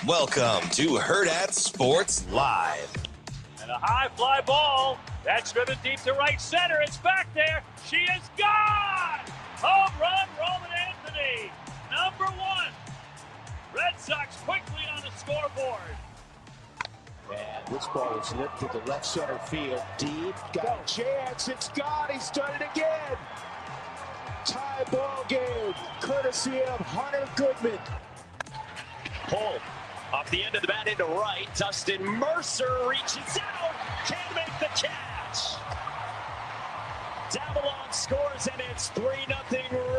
Welcome to Hurrdat Sports Live. And a high fly ball. That's driven deep to right center. It's back there. She is gone. Home run, Roman Anthony. Number 1. Red Sox quickly on the scoreboard. And this ball is lifted to left center field. Deep. Got a chance. It's gone. He's done it again. Tie ball game. Courtesy of Hunter Goodman. Pull off the end of the bat into right. Dustin Mercer reaches out. Can't make the catch. Damon scores, and it's 3-0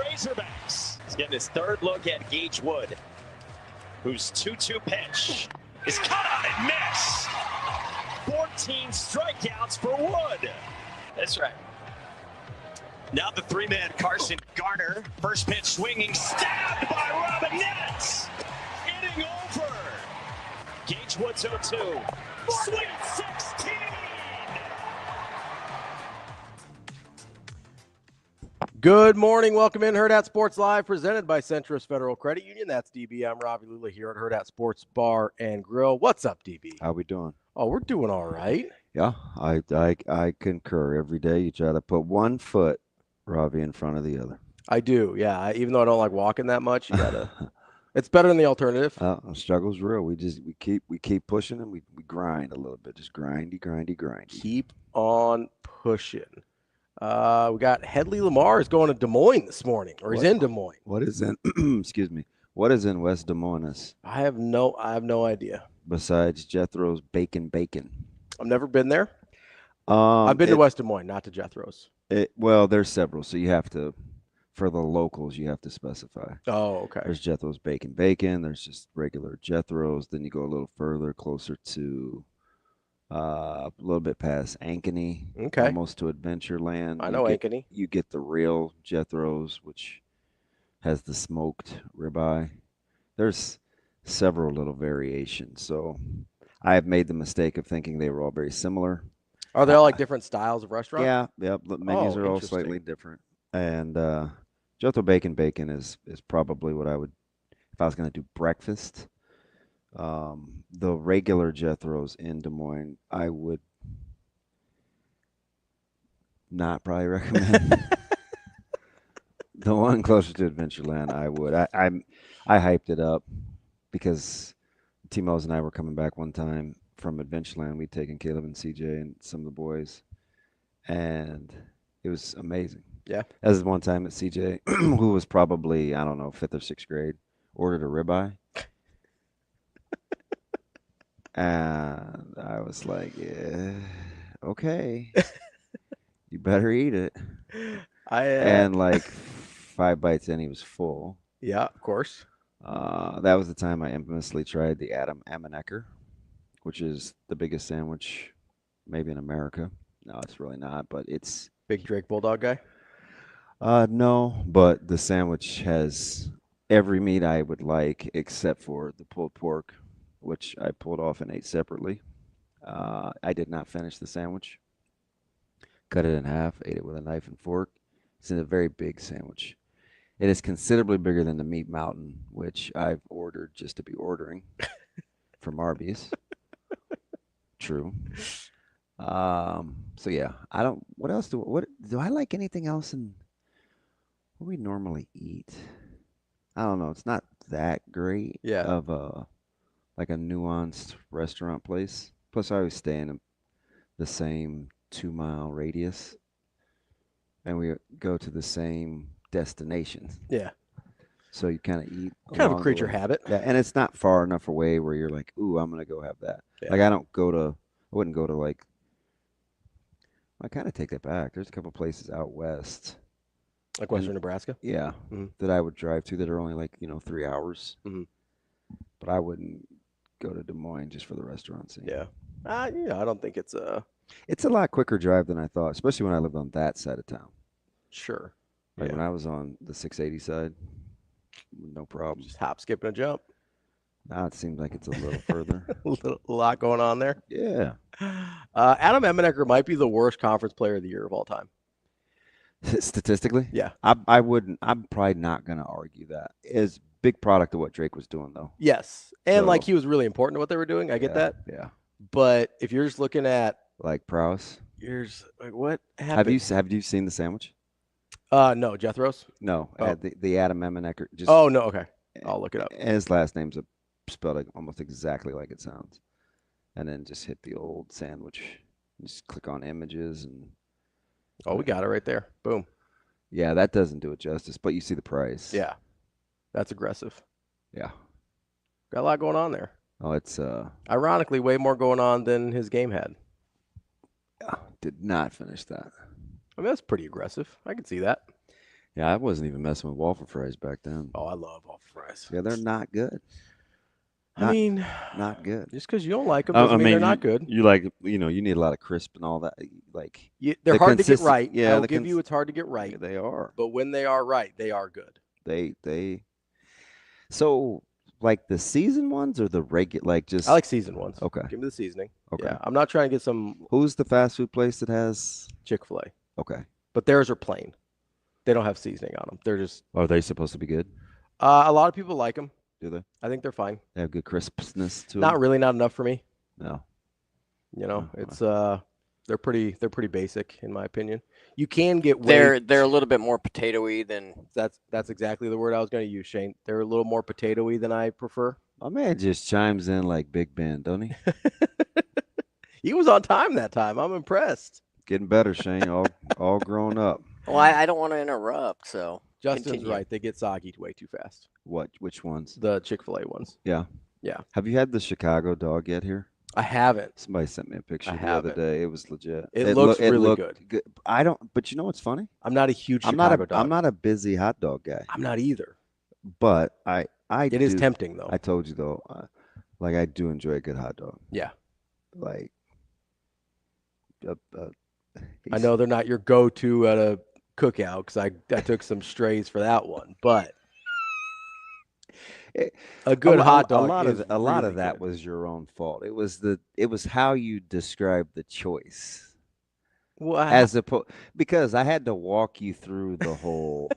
Razorbacks. He's getting his third look at Gage Wood, whose 2-2 pitch is caught on and missed. 14 strikeouts for Wood. That's right. Now the three-man Carson Garner. First pitch swinging, stabbed by Robinette. Inning over. Gage Wood's 0-2. Sweet 16. Good morning. Welcome in Hurrdat Sports Live, presented by Centrist Federal Credit Union. That's DB. I'm Ravi Lulla here at Hurrdat Sports Bar and Grill. What's up, DB? How we doing? Oh, we're doing all right. Yeah, I concur. Every day you try to put one foot, Ravi, in front of the other. I do, yeah. Even though I don't like walking that much, you gotta. It's better than the alternative. The struggle's real. We keep pushing and we grind a little bit. Just grindy. Keep on pushing. We got Headley Lamar is going to Des Moines this morning, or he's in Des Moines. What is in? Excuse me. What is in West Des Moines? I have no idea. Besides Jethro's Bacon. I've never been there. I've been to West Des Moines, not to Jethro's. Well, there's several, so you have to. For the locals, you have to specify. Oh, okay. There's Jethro's Bacon. There's just regular Jethro's. Then you go a little further, closer to a little bit past Ankeny. Okay. Almost to Adventureland. I know Ankeny. You get the real Jethro's, which has the smoked ribeye. There's several little variations. So I have made the mistake of thinking they were all very similar. Are they all like different styles of restaurant? Yeah. The menus are all slightly different. And Jethro Bacon is probably what I would, if I was going to do breakfast. The regular Jethro's in Des Moines, I would not probably recommend. The one closer to Adventureland, I would. I hyped it up because T-Mose and I were coming back one time from Adventureland. We'd taken Caleb and CJ and some of the boys, and it was amazing. Yeah. As one time at CJ, who was probably, I don't know, 5th or 6th grade, ordered a ribeye. And I was like, yeah, okay. You better eat it. And like 5 bites in, he was full. Yeah, of course. That was the time I infamously tried the Adam Amenecker, which is the biggest sandwich maybe in America. No, it's really not, but it's... Big Drake Bulldog guy? No, but the sandwich has every meat I would like except for the pulled pork, which I pulled off and ate separately. I did not finish the sandwich. Cut it in half, ate it with a knife and fork. It's in a very big sandwich. It is considerably bigger than the Meat Mountain, which I've ordered just to be ordering from Arby's. True. So yeah, what else do I like anything else in what we normally eat? I don't know. It's not that great of a nuanced restaurant place. Plus I always stay in the same 2-mile radius and we go to the same destination. Yeah. So you kind of eat. Kind of a creature habit. Yeah, and it's not far enough away where you're like, ooh, I'm going to go have that. Yeah. Like I wouldn't go to like, I kind of take that back. There's a couple places out west. Like Western Nebraska? Yeah. Mm-hmm. That I would drive to that are only like, 3 hours. Mm-hmm. But I wouldn't go to Des Moines just for the restaurant scene. Yeah. I don't think it's a lot quicker drive than I thought, especially when I lived on that side of town. Sure. Like when I was on the 680 side, no problem. Just hop, skip, and a jump. Now it seems like it's a little further. A lot going on there. Yeah. Adam Amenecker might be the worst conference player of the year of all time. Statistically? Yeah. I'm probably not going to argue that. As big product of what Drake was doing, though. Yes. And, So- he was really important to what they were doing. I get that. Yeah. But if you're just looking at Like prowess. what happened? Have you seen the sandwich? No, Jethro's? No. Oh. The Adam Emenecker. Just, Oh, no. Okay. I'll look it up. And his last name's spelled almost exactly like it sounds. And then just hit the old sandwich. Just click on images and. Oh, we got it right there. Boom. Yeah, that doesn't do it justice, but you see the price. Yeah. That's aggressive. Yeah. Got a lot going on there. Oh, it's Ironically, way more going on than his game had. did not finish that. I mean, that's pretty aggressive. I can see that. Yeah, I wasn't even messing with waffle fries back then. Oh, I love waffle fries. Yeah, they're not good. I mean, Not good. just because you don't like them doesn't mean they're not good. You like, you need a lot of crisp and all that. Like They're the hard to get consist- right. yeah, I'll the give cons- you it's hard to get right. Yeah, they are. But when they are right, they are good. They. So, like the seasoned ones or the regular, like just. I like seasoned ones. Okay. Give me the seasoning. Okay. Yeah, I'm not trying to get some Who's the fast food place that has? Chick-fil-A, Okay. but theirs are plain. They don't have seasoning on them. They're just. Are they supposed to be good? A lot of people like them. Do they? I think they're fine. They have good crispness to them? Not really, not enough for me. No. It's they're pretty basic in my opinion. You can get They're a little bit more potatoy than. That's exactly the word I was going to use, Shane. They're a little more potatoy than I prefer. My man just chimes in like Big Ben, don't he? He was on time that time. I'm impressed. Getting better, Shane. All grown up. Well, I don't want to interrupt, so. Justin's Continue. right. They get soggy way too fast. What? Which ones? The Chick-fil-A ones. Yeah. Yeah. Have you had the Chicago dog yet here? I haven't. Somebody sent me a picture I the other haven't. day. It was legit. It looks really looked good. I don't. But you know what's funny? I'm not a huge I'm Chicago dog. I'm not a busy hot dog guy. I'm not either. But it is tempting though. I told you though. Like I do enjoy a good hot dog. Yeah. Like. I know they're not your go-to at a cookout because I took some strays for that one, but a good hot dog. A lot really of that good. was your own fault. It was how you described the choice. Well, Because I had to walk you through the whole.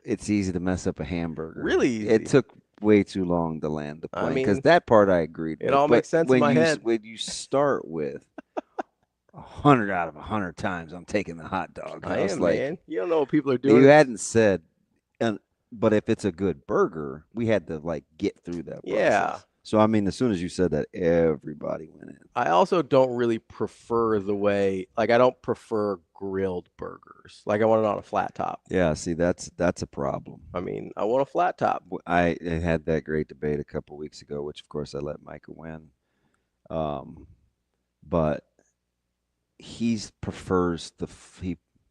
It's easy to mess up a hamburger. Really easy. It took way too long to land the I plane because mean, that part I agreed. it with. all But makes sense in my head. When you start with 100 out of 100 times, I'm taking the hot dog. I was am, like, man. You don't know what people are doing. you hadn't said, but if it's a good burger, we had to like get through that. Yeah. Process. So I mean, as soon as you said that, everybody went in. I also don't really prefer the way, I don't prefer grilled burgers. I want it on a flat top. Yeah, see, that's a problem. I mean, I want a flat top. I had that great debate a couple weeks ago, which of course I let Micah win. But he prefers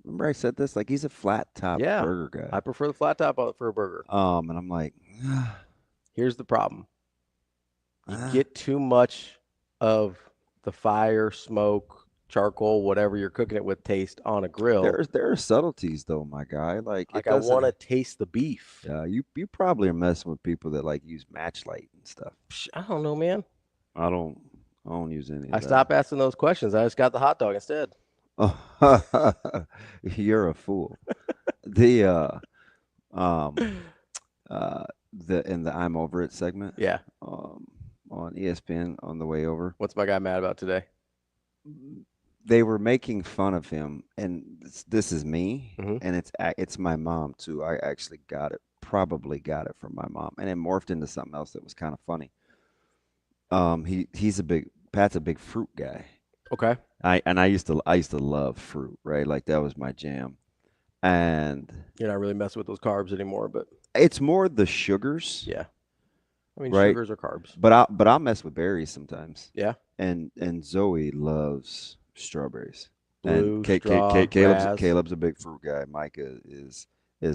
remember I said this? Like he's a flat top burger guy. I prefer the flat top for a burger. And I'm like, here's the problem. You get too much of the fire, smoke, charcoal, whatever you're cooking it with taste on a grill. there are subtleties though, my guy. Like I want to taste the beef. Yeah, you probably are messing with people that like use matchlight and stuff. I don't know, man. I don't use any of that. I stopped asking those questions. I just got the hot dog instead. You're a fool. In the I'm Over It segment. Yeah. On ESPN on the way over. What's my guy mad about today? They were making fun of him, and this is me, Mhm. and it's my mom too. I actually probably got it from my mom, and it morphed into something else that was kind of funny. Pat's a big fruit guy. Okay. I used to love fruit, right? Like that was my jam. And You're not really messing with those carbs anymore, but it's more the sugars. yeah. I mean, Right. sugars are carbs. But I'll mess with berries sometimes. Yeah. And Zoe loves strawberries. Blue, And straw, raz. Caleb's a big fruit guy. Micah is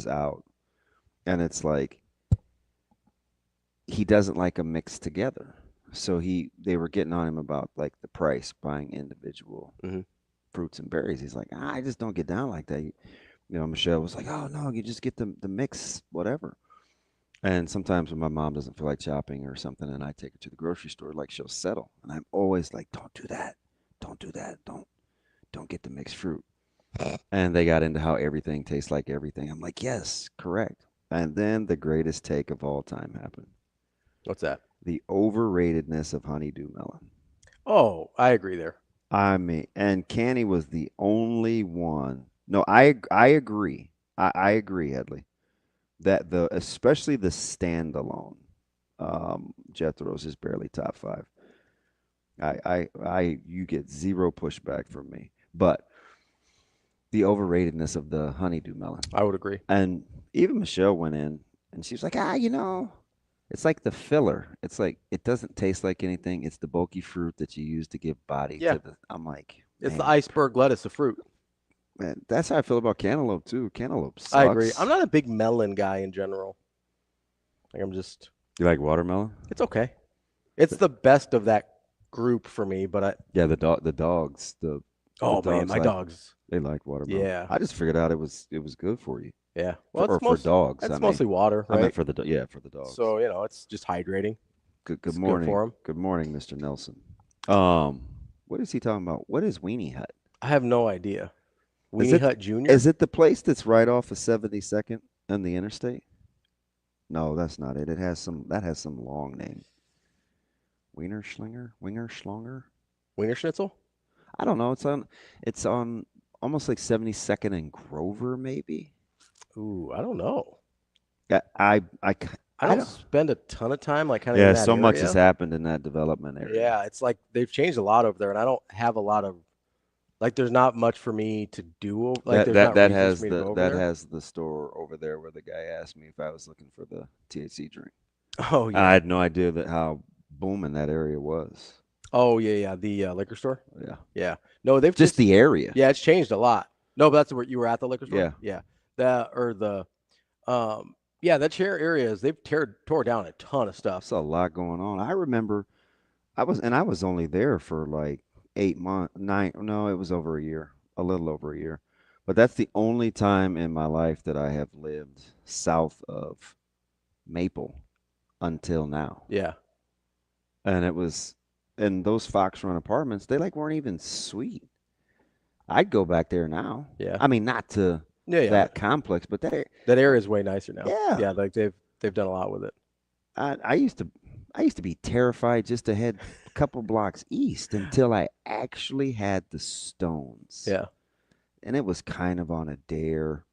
out. And it's like he doesn't like them mixed together. So they were getting on him about like the price buying individual fruits and berries. He's like, I just don't get down like that. Michelle was like, oh no, you just get the mix, whatever. And sometimes when my mom doesn't feel like shopping or something and I take her to the grocery store, like she'll settle. And I'm always like, don't do that. Don't do that. Don't get the mixed fruit. And they got into how everything tastes like everything. I'm like, yes, correct. And then the greatest take of all time happened. What's that? The overratedness of honeydew melon. Oh, I agree there. I mean, and Canny was the only one. No, I agree. I agree, Headley, that especially the standalone Jethro's is barely top 5. You get zero pushback from me, but the overratedness of the honeydew melon. I would agree. And even Michelle went in and she was like, it's like the filler. It's like it doesn't taste like anything. It's the bulky fruit that you use to give body to the. I'm like, it's the iceberg lettuce of fruit. Man, that's how I feel about cantaloupe too. Cantaloupe sucks. I agree. I'm not a big melon guy in general. Like You like watermelon? It's okay. It's the best of that group for me, but the dogs. My dogs. They like watermelon. Yeah. I just figured out it was good for you. Yeah. Well, for dogs. It's mostly water, right? I meant for the dogs. So, it's just hydrating. Good morning. Good for 'em. Good morning, Mr. Nelson. What is he talking about? What is Weenie Hut? I have no idea. Weenie Hut Jr.? Is it the place that's right off of 72nd and the interstate? No, that's not it. That has some long name. Wiener Schlonger? Wiener Schnitzel? I don't know. It's on almost like 72nd and Grover, maybe. Ooh, I don't know. I don't spend a ton of time in that so area. Much has happened in that development area. Yeah, it's like they've changed a lot over there, and I don't have a lot of there's not much for me to do. That has the store over there where the guy asked me if I was looking for the THC drink. Oh yeah, I had no idea how booming that area was. Oh yeah, the liquor store. Yeah. No, they've just the area. Yeah, it's changed a lot. No, but that's where you were at the liquor store. Yeah. That chair areas they've tore down a ton of stuff. There's a lot going on. I remember, I was only there for like 8 months, 9. No, it was over a year, a little over a year. But that's the only time in my life that I have lived south of Maple until now. Yeah. And those Fox Run apartments, they weren't even sweet. I'd go back there now. Yeah. I mean, not to that complex, but that area is way nicer now. Yeah. Yeah, they've done a lot with it. I used to be terrified just to head a couple blocks east until I actually had the stones. Yeah. And it was kind of on a dare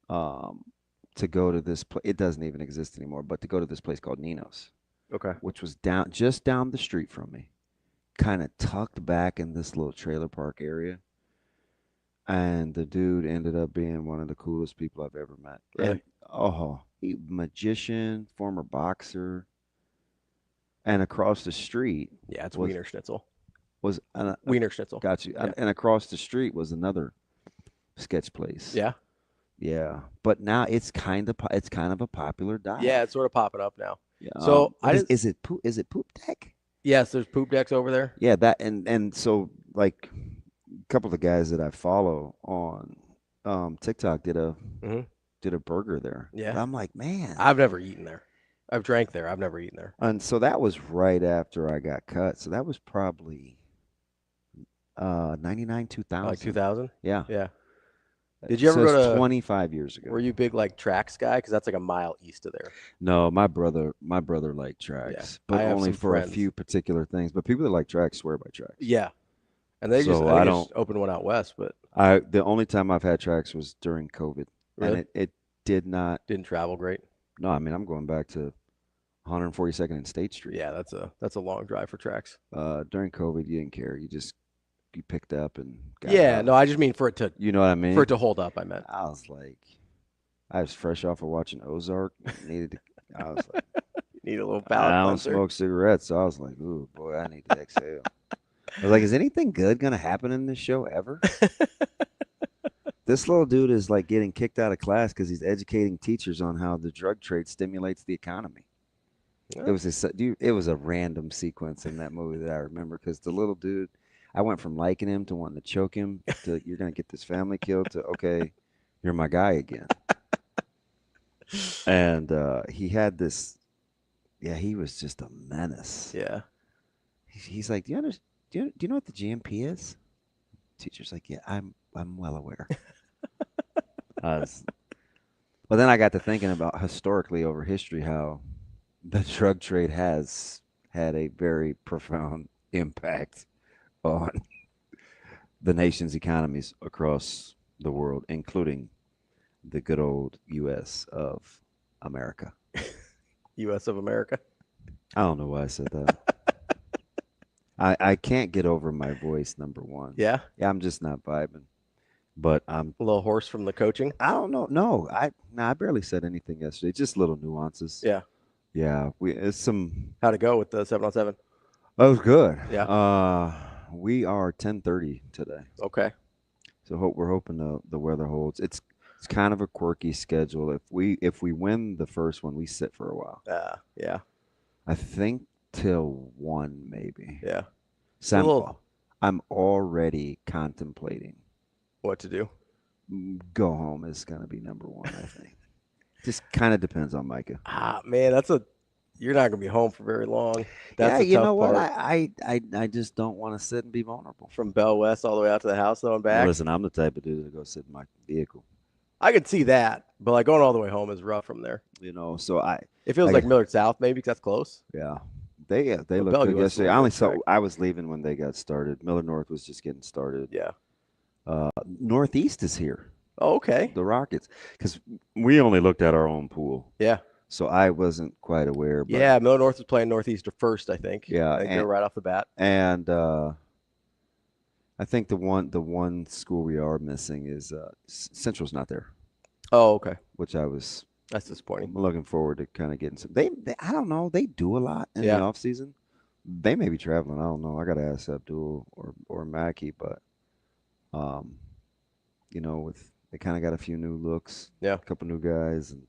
to go to this place. It doesn't even exist anymore, but to go to this place called Nino's. Okay. Which was just down the street from me, kind of tucked back in this little trailer park area. And the dude ended up being one of the coolest people I've ever met. Really? And, magician, former boxer. And across the street. Yeah, it's Wiener Schnitzel. Wiener Schnitzel. Got you. Yeah. And across the street was another sketch place. Yeah. Yeah. But now it's kind of a popular dive. Yeah, it's sort of popping up now. Yeah. So is it Poop Deck? Yes, there's poop decks over there. Yeah, that and so like a couple of the guys that I follow on TikTok did a burger there. Yeah. And I'm like, man, I've never eaten there. I've drank there. I've never eaten there. And so that was right after I got cut. So that was probably 99, 2000. Like 2000? Yeah. Yeah. Did you ever go to 25 years ago? Were you big tracks guy? Because that's like a mile east of there. No, my brother liked tracks, but only for a few particular things. But people that like tracks swear by tracks. Yeah, and they just opened one out west. But the only time I've had tracks was during COVID, really? And it didn't travel great. No, I mean I'm going back to 142nd and State Street. Yeah, that's a long drive for tracks. During COVID, you didn't care. You picked up and got out. No, I just mean for it to, you know what I mean? For it to hold up, I meant. I was fresh off of watching Ozark. I was like, need a little palate I don't cleanser. smoke cigarettes, so I was like, ooh, boy, I need to exhale. I was like, is anything good going to happen in this show ever? This little dude is getting kicked out of class because he's educating teachers on how the drug trade stimulates the economy. Yeah. It was a random sequence in that movie that I remember because the little dude, I went from liking him to wanting to choke him to you're going to get this family killed to, okay, you're my guy again. And he had this, he was just a menace. Yeah. He's like, do you know what the GMP is? Teacher's like, yeah, I'm well aware. But then I got to thinking about historically over history how the drug trade has had a very profound impact on the nation's economies across the world, including the good old U.S. of America. U.S. of America. I don't know why I said that. I can't get over my voice, number one. Yeah? Yeah, I'm just not vibing. But I'm A little hoarse from the coaching. I don't know. No, I barely said anything yesterday. Just little nuances. Yeah. Yeah, it's some. How'd it go with the 7-on-7? That was good. Yeah. We are 10:30 today, Okay. so we're hoping the weather holds. It's kind of a quirky schedule. If we win the first one, we sit for a while. Yeah. I think till 1 maybe. Yeah. So I'm already contemplating. What to do? Go home is going to be number 1, I think. Just kind of depends on Micah. Man, you're not gonna be home for very long. That's you tough know what? part. I just don't want to sit and be vulnerable. From Bell West all the way out to the house though and back. Listen, I'm the type of dude to go sit in my vehicle. I could see that, but like going all the way home is rough from there. So It feels like Millard South maybe because that's close. Yeah. They looked Bellevue good was yesterday. a I only good saw track. I was leaving when they got started. Miller North was just getting started. Yeah. Northeast is here. Oh, okay. The Rockets, because we only looked at our own pool. Yeah. So I wasn't quite aware. But, Yeah, Miller North was playing Northeastern first, I think. Yeah, I think they were right off the bat. And I think the one school we are missing is Central's not there. Oh, okay. Which that's disappointing. I'm looking forward to kind of getting some. They I don't know. They do a lot in the off season. They may be traveling. I don't know. I got to ask Abdul or Mackie, but they kind of got a few new looks. Yeah, a couple new guys, and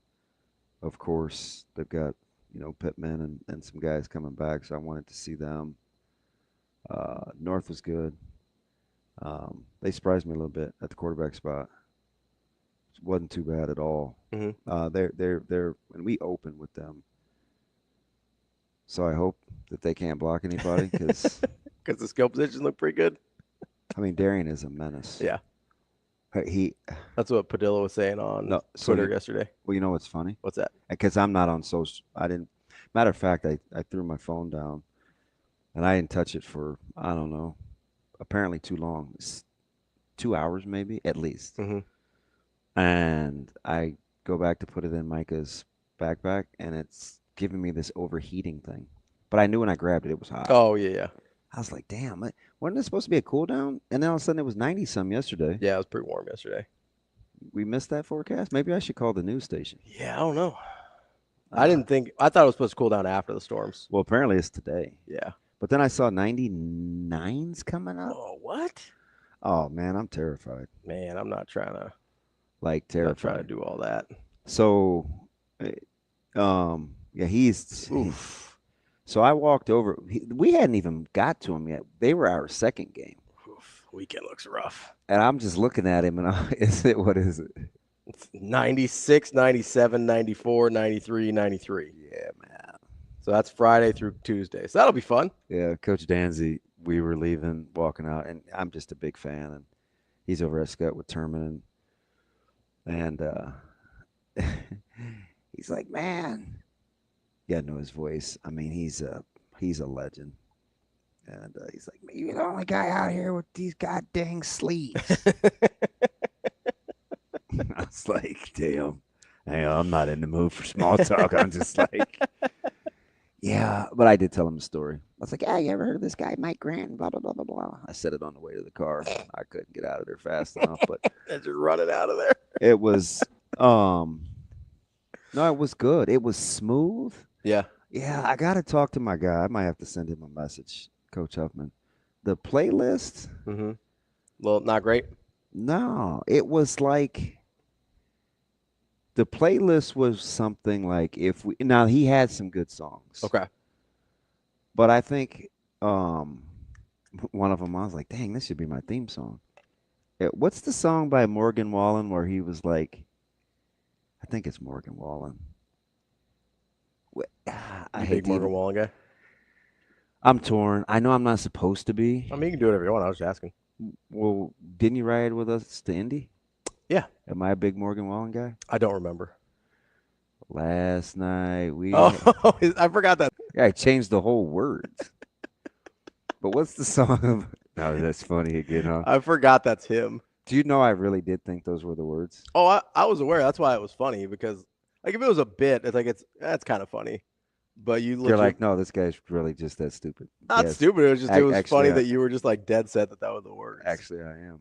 of course they've got Pittman and some guys coming back. So I wanted to see them. North was good. They surprised me a little bit at the quarterback spot. It wasn't too bad at all. Mm-hmm. They're and we opened with them. So I hope that they can't block anybody because the skill positions look pretty good. I mean, Darian is a menace. Yeah. That's what Padilla was saying on Twitter yesterday. Well, you know what's funny? What's that? Because I'm not on social. Matter of fact, I threw my phone down and I didn't touch it for, I don't know, apparently too long. It's 2 hours maybe, at least. Mm-hmm. And I go back to put it in Micah's backpack and it's giving me this overheating thing. But I knew when I grabbed it, it was hot. Oh, yeah. I was like, damn, wasn't it supposed to be a cool down? And then all of a sudden it was 90-some yesterday. Yeah, it was pretty warm yesterday. We missed that forecast? Maybe I should call the news station. Yeah, I don't know. I thought it was supposed to cool down after the storms. Well, apparently it's today. Yeah. But then I saw 99s coming up. Oh, what? Oh, man, I'm terrified. Man, I'm not trying to. Terrified. Not trying to do all that. So, he's. Oof. So I walked over. We hadn't even got to him yet. They were our second game. Oof, weekend looks rough. And I'm just looking at him, and what is it? It's 96, 97, 94, 93, 93. Yeah, man. So that's Friday through Tuesday. So that'll be fun. Yeah, Coach Danzy, we were leaving, walking out, and I'm just a big fan. And he's over at Scott with Terman. And he's like, man. Yeah, I know his voice. I mean, he's a legend. And he's like, you're the only guy out here with these goddamn sleeves. I was like, damn. Hey, I'm not in the mood for small talk. I'm just like, yeah. But I did tell him the story. I was like, yeah, you ever heard of this guy, Mike Grant? Blah, blah, blah, blah, blah. I said it on the way to the car. I couldn't get out of there fast enough. But just running out of there. It was, no, it was good. It was smooth. Yeah. Yeah, I got to talk to my guy. I might have to send him a message, Coach Huffman. The playlist? Mm-hmm. Well, not great? No, it was like the playlist was something like now he had some good songs. Okay. But I think one of them, I was like, dang, this should be my theme song. What's the song by Morgan Wallen where he was like, I think it's Morgan Wallen. I hate Morgan Wallen guy. I'm torn. I know I'm not supposed to be. I mean, you can do whatever you want. I was just asking. Well, didn't you ride with us to Indy? Yeah. Am I a big Morgan Wallen guy? I don't remember. Last night we. Oh, I forgot that. Yeah, I changed the whole words. But what's the song? No, that's funny again, huh? I forgot that's him. Do you know I really did think those were the words? Oh, I was aware. That's why it was funny because, like, if it was a bit, it's like that's kind of funny. But You're like, no, this guy's really just that stupid. Not Yes. stupid. It was just it was Actually, funny that you were just like dead set that was the words. Actually, I am.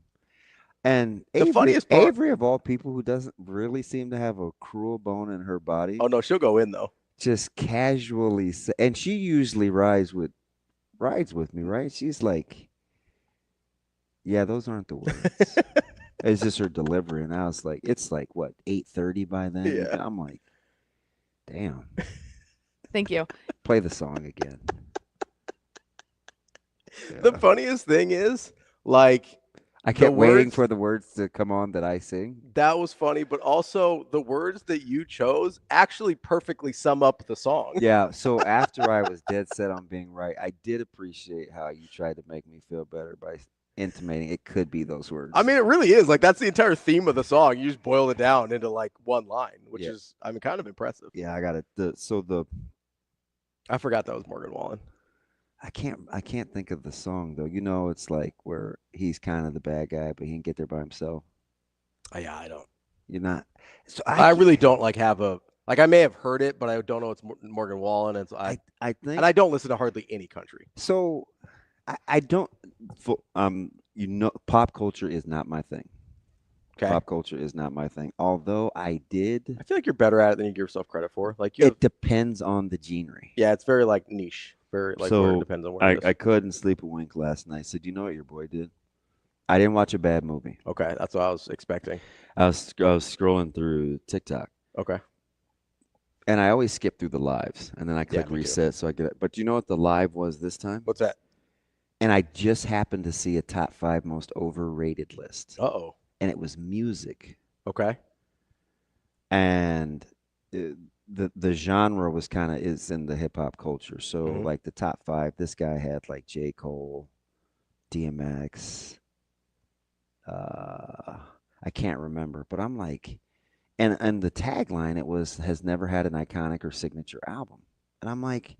And The funniest part, Avery of all people, who doesn't really seem to have a cruel bone in her body. Oh no, she'll go in though. Just casually say, and she usually rides with me, right? She's like, yeah, those aren't the words. It's just her delivery, and I was like, it's like what 8:30 by then. Yeah. I'm like, damn. Thank you. Play the song again. Yeah. The funniest thing is, like, I kept waiting words- for the words to come on that I sing. that was funny, but also the words that you chose actually perfectly sum up the song. Yeah, so after I was dead set on being right, I did appreciate how you tried to make me feel better by intimating it could be those words. I mean, it really is. Like, that's the entire theme of the song. You just boil it down into like one line, which Yeah. is, I mean, kind of impressive. yeah, I got it. I forgot that was Morgan Wallen. I can't think of the song though. You know, it's like where he's kind of the bad guy, but he can get there by himself. Yeah, I don't. You're not. So I really don't like have a like. I may have heard it, but I don't know it's Morgan Wallen, and so I think. and I don't listen to hardly any country. So I don't. You know, pop culture is not my thing. Okay, Pop culture is not my thing. Although I did. I feel like you're better at it than you give yourself credit for. Like you, It depends on the genre. yeah, it's very like niche. Very like where it depends on where it is. I couldn't sleep a wink last night. So do you know what your boy did? I didn't watch a bad movie. Okay, that's what I was expecting. I was scrolling through TikTok, Okay, and I always skip through the lives, and then I click me too. reset, so I get it. But do you know what the live was this time? what's that? And I just happened to see a top 5 most overrated list, Oh, and it was music, okay. and the genre was is in the hip hop culture. So Mhm. like the top 5, this guy had like J. Cole, DMX. I can't remember, but I'm like, and the tagline has never had an iconic or signature album, and I'm like,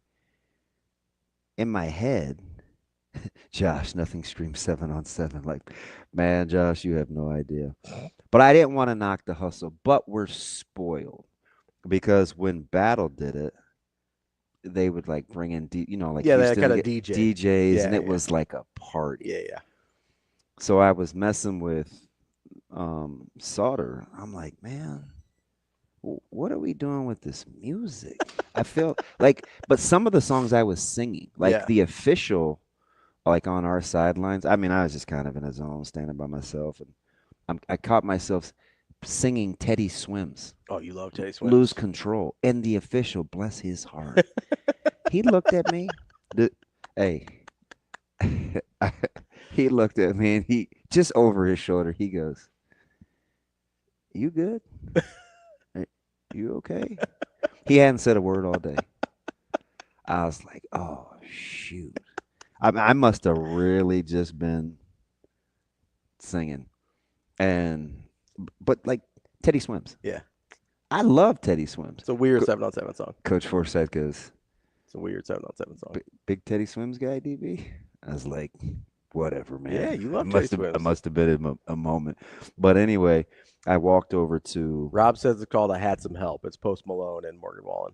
in my head, Josh, nothing screams 7 on 7. Like, man, Josh, you have no idea. But I didn't want to knock the hustle, but we're spoiled because when Battle did it, they would like bring in, like Yeah, they Houston kind of would get DJ. DJs, Yeah, and it yeah. was like a party. Yeah. So I was messing with Sauter. I'm like, man, what are we doing with this music? I feel like, but some of the songs I was singing, like Yeah. the official, like on our sidelines. I mean, I was just kind of in a zone, standing by myself, and I caught myself singing Teddy Swims, Oh, you love Teddy Swims. Lose Control, and the official, bless his heart, he looked at me. Hey. He looked at me and he just over his shoulder, he goes, "You good? You okay?" He hadn't said a word all day. I was like, "Oh shoot." I must have really just been singing. But like Teddy Swims. Yeah. I love Teddy Swims. It's a weird 7 on 7 song. Coach Forsett goes, It's a weird 7 on 7 song. Big Teddy Swims guy, DB? I was like, whatever, man. Yeah, you love I Teddy Swims. I must have been a moment. But anyway, I walked over to Rob says it's called "I Had Some Help." It's Post Malone and Morgan Wallen.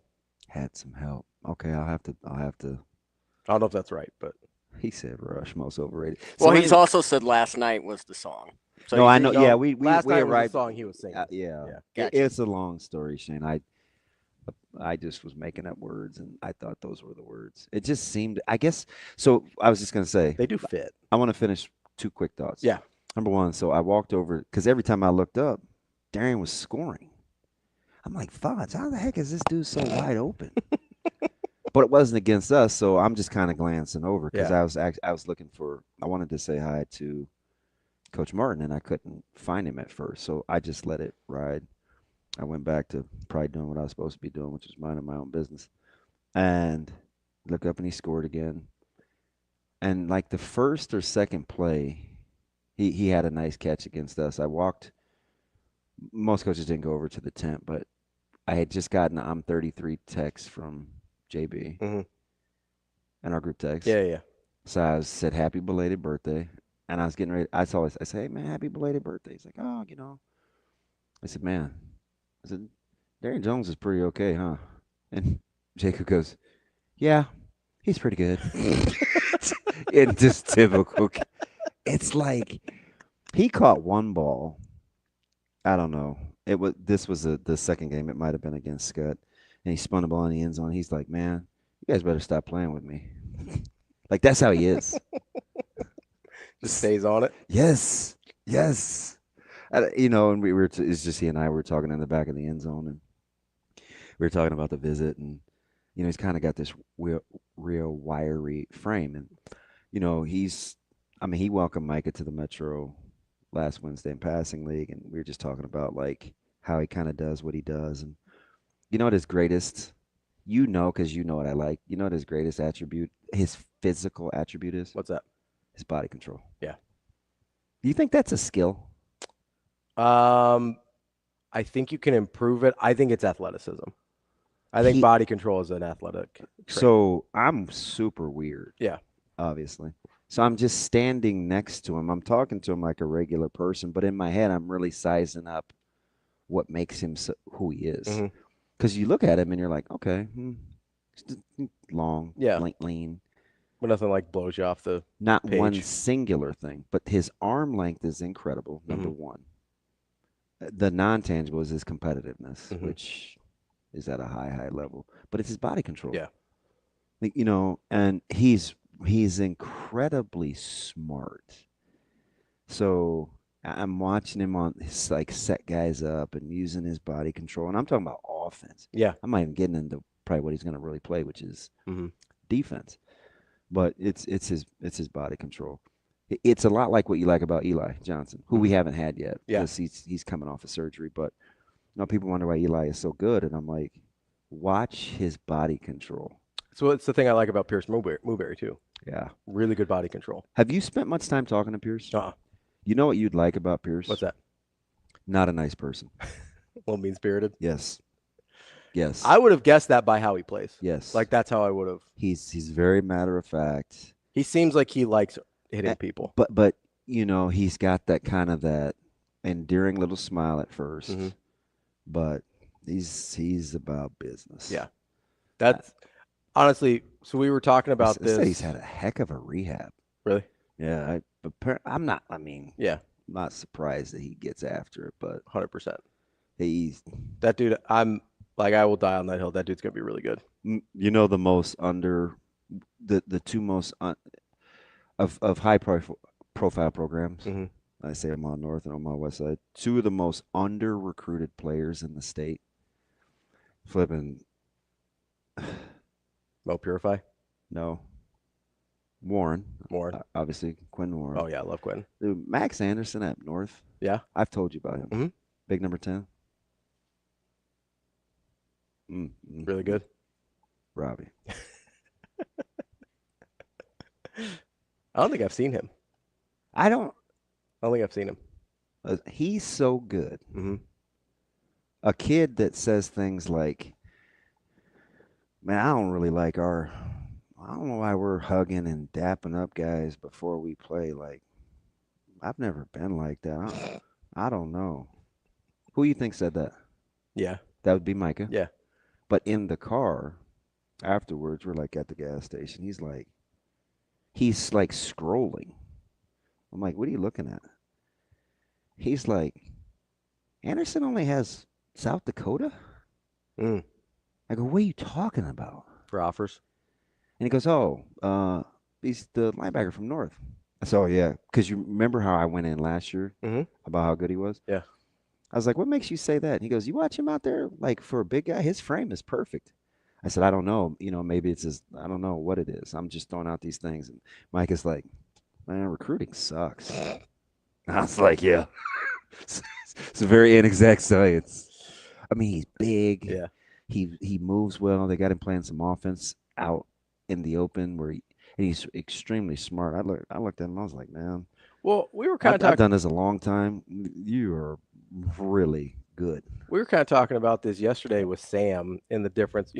Had Some Help. Okay, I'll have to. I don't know if that's right, but He said Rush, most overrated. Well, So he's anyway- also said last night was the song. So No, you I think- know. Yeah, we last night was the arrived. song he was singing. Yeah. Gotcha. It's a long story, Shane. I just was making up words, and I thought those were the words. It just seemed. I guess. So I was just gonna say. They do fit. I want to finish 2 quick thoughts. Yeah. Number one, so I walked over because every time I looked up, Darian was scoring. I'm like, Fods, how the heck is this dude so wide open? But it wasn't against us, so I'm just kind of glancing over because Yeah. I was looking for. I wanted to say hi to Coach Martin, and I couldn't find him at first, so I just let it ride. I went back to probably doing what I was supposed to be doing, which was minding my own business, and look up and he scored again. And like the first or second play, he had a nice catch against us. I walked. Most coaches didn't go over to the tent, but I had just gotten an I'm 33 text from JB Mhm. in our group text. Yeah. So I said, happy belated birthday. And I was getting ready. I said, hey, man, happy belated birthday. He's like, oh, I said, man, I said, Darian Jones is pretty okay, huh? And Jacob goes, yeah, he's pretty good. And just typical. It's like he caught one ball. I don't know. This was the second game. It might have been against Scott. And he spun the ball in the end zone. He's like, man, you guys better stop playing with me. Like, that's how he is. Just stays on it. Yes. And we were, it's just he and I were talking in the back of the end zone. And we were talking about the visit. And, he's kind of got this real wiry frame. And, he welcomed Micah to the Metro last Wednesday in passing league. And we were just talking about, like, how he kind of does what he does. And you know what his greatest, because you know what I like. You know what his greatest attribute, his physical attribute is? What's that? His body control. Yeah. Do you think that's a skill? I think you can improve it. I think it's athleticism. I think body control is an athletic trait. So I'm super weird. Yeah. Obviously. So I'm just standing next to him. I'm talking to him like a regular person, but in my head, I'm really sizing up what makes him who he is. Mm-hmm. Because you look at him and you're like, okay, long, lean. But nothing like blows you off the Not page. one singular thing, but his arm length is incredible, number one. The non-tangible is his competitiveness, which is at a high level. But it's his body control. Yeah. And he's incredibly smart. So I'm watching him on his, like, set guys up and using his body control. And I'm talking about offense. Yeah. I'm not even getting into probably what he's going to really play, which is defense. But it's his body control. It's a lot like what you like about Eli Johnson, who we haven't had yet. Yeah. Because he's coming off of surgery. But people wonder why Eli is so good. And I'm like, watch his body control. So it's the thing I like about Pierce Mooberry too. Yeah. Really good body control. Have you spent much time talking to Pierce? You know what you'd like about Pierce? What's that? Not a nice person. A little mean-spirited? Yes. I would have guessed that by how he plays. Yes. Like, that's how I would have. He's very matter-of-fact. He seems like he likes hitting people. But he's got that kind of that endearing little smile at first. But he's about business. Yeah. That's honestly, so we were talking about this. He's had a heck of a rehab. Really? Yeah. I'm not surprised that he gets after it, but 100%. That dude, I'm like, I will die on that hill. That dude's going to be really good. The most the two most of high profile programs. I say Omaha North and Omaha West Side. Two of the most under-recruited players in the state. Flipping. Mo Purify? No. Warren. Obviously, Quinn Warren. Oh, yeah, I love Quinn. Dude, Max Anderson at North. Yeah. I've told you about him. Big number 10. Really good. Ravi. I don't think I've seen him. I don't think I've seen him. He's so good. A kid that says things like, man, I don't know why we're hugging and dapping up guys before we play. Like, I've never been like that. I don't know. Who you think said that? Yeah. That would be Micah. Yeah. But in the car afterwards, we're like at the gas station. He's like scrolling. I'm like, what are you looking at? He's like, Anderson only has South Dakota? I go, what are you talking about? For offers. And he goes, he's the linebacker from North. So, yeah, because you remember how I went in last year about how good he was? Yeah. I was like, what makes you say that? And he goes, you watch him out there, like, for a big guy, his frame is perfect. I said, I don't know. Maybe it's just, I don't know what it is. I'm just throwing out these things. And Mike is like, man, recruiting sucks. I was like, yeah. It's a very inexact science. I mean, he's big. Yeah. He moves well. They got him playing some offense out in the open and he's extremely smart. I looked at him. I was like, man. Well, we were kind of talking. I've done this a long time. You are really good. We were kind of talking about this yesterday with Sam in the difference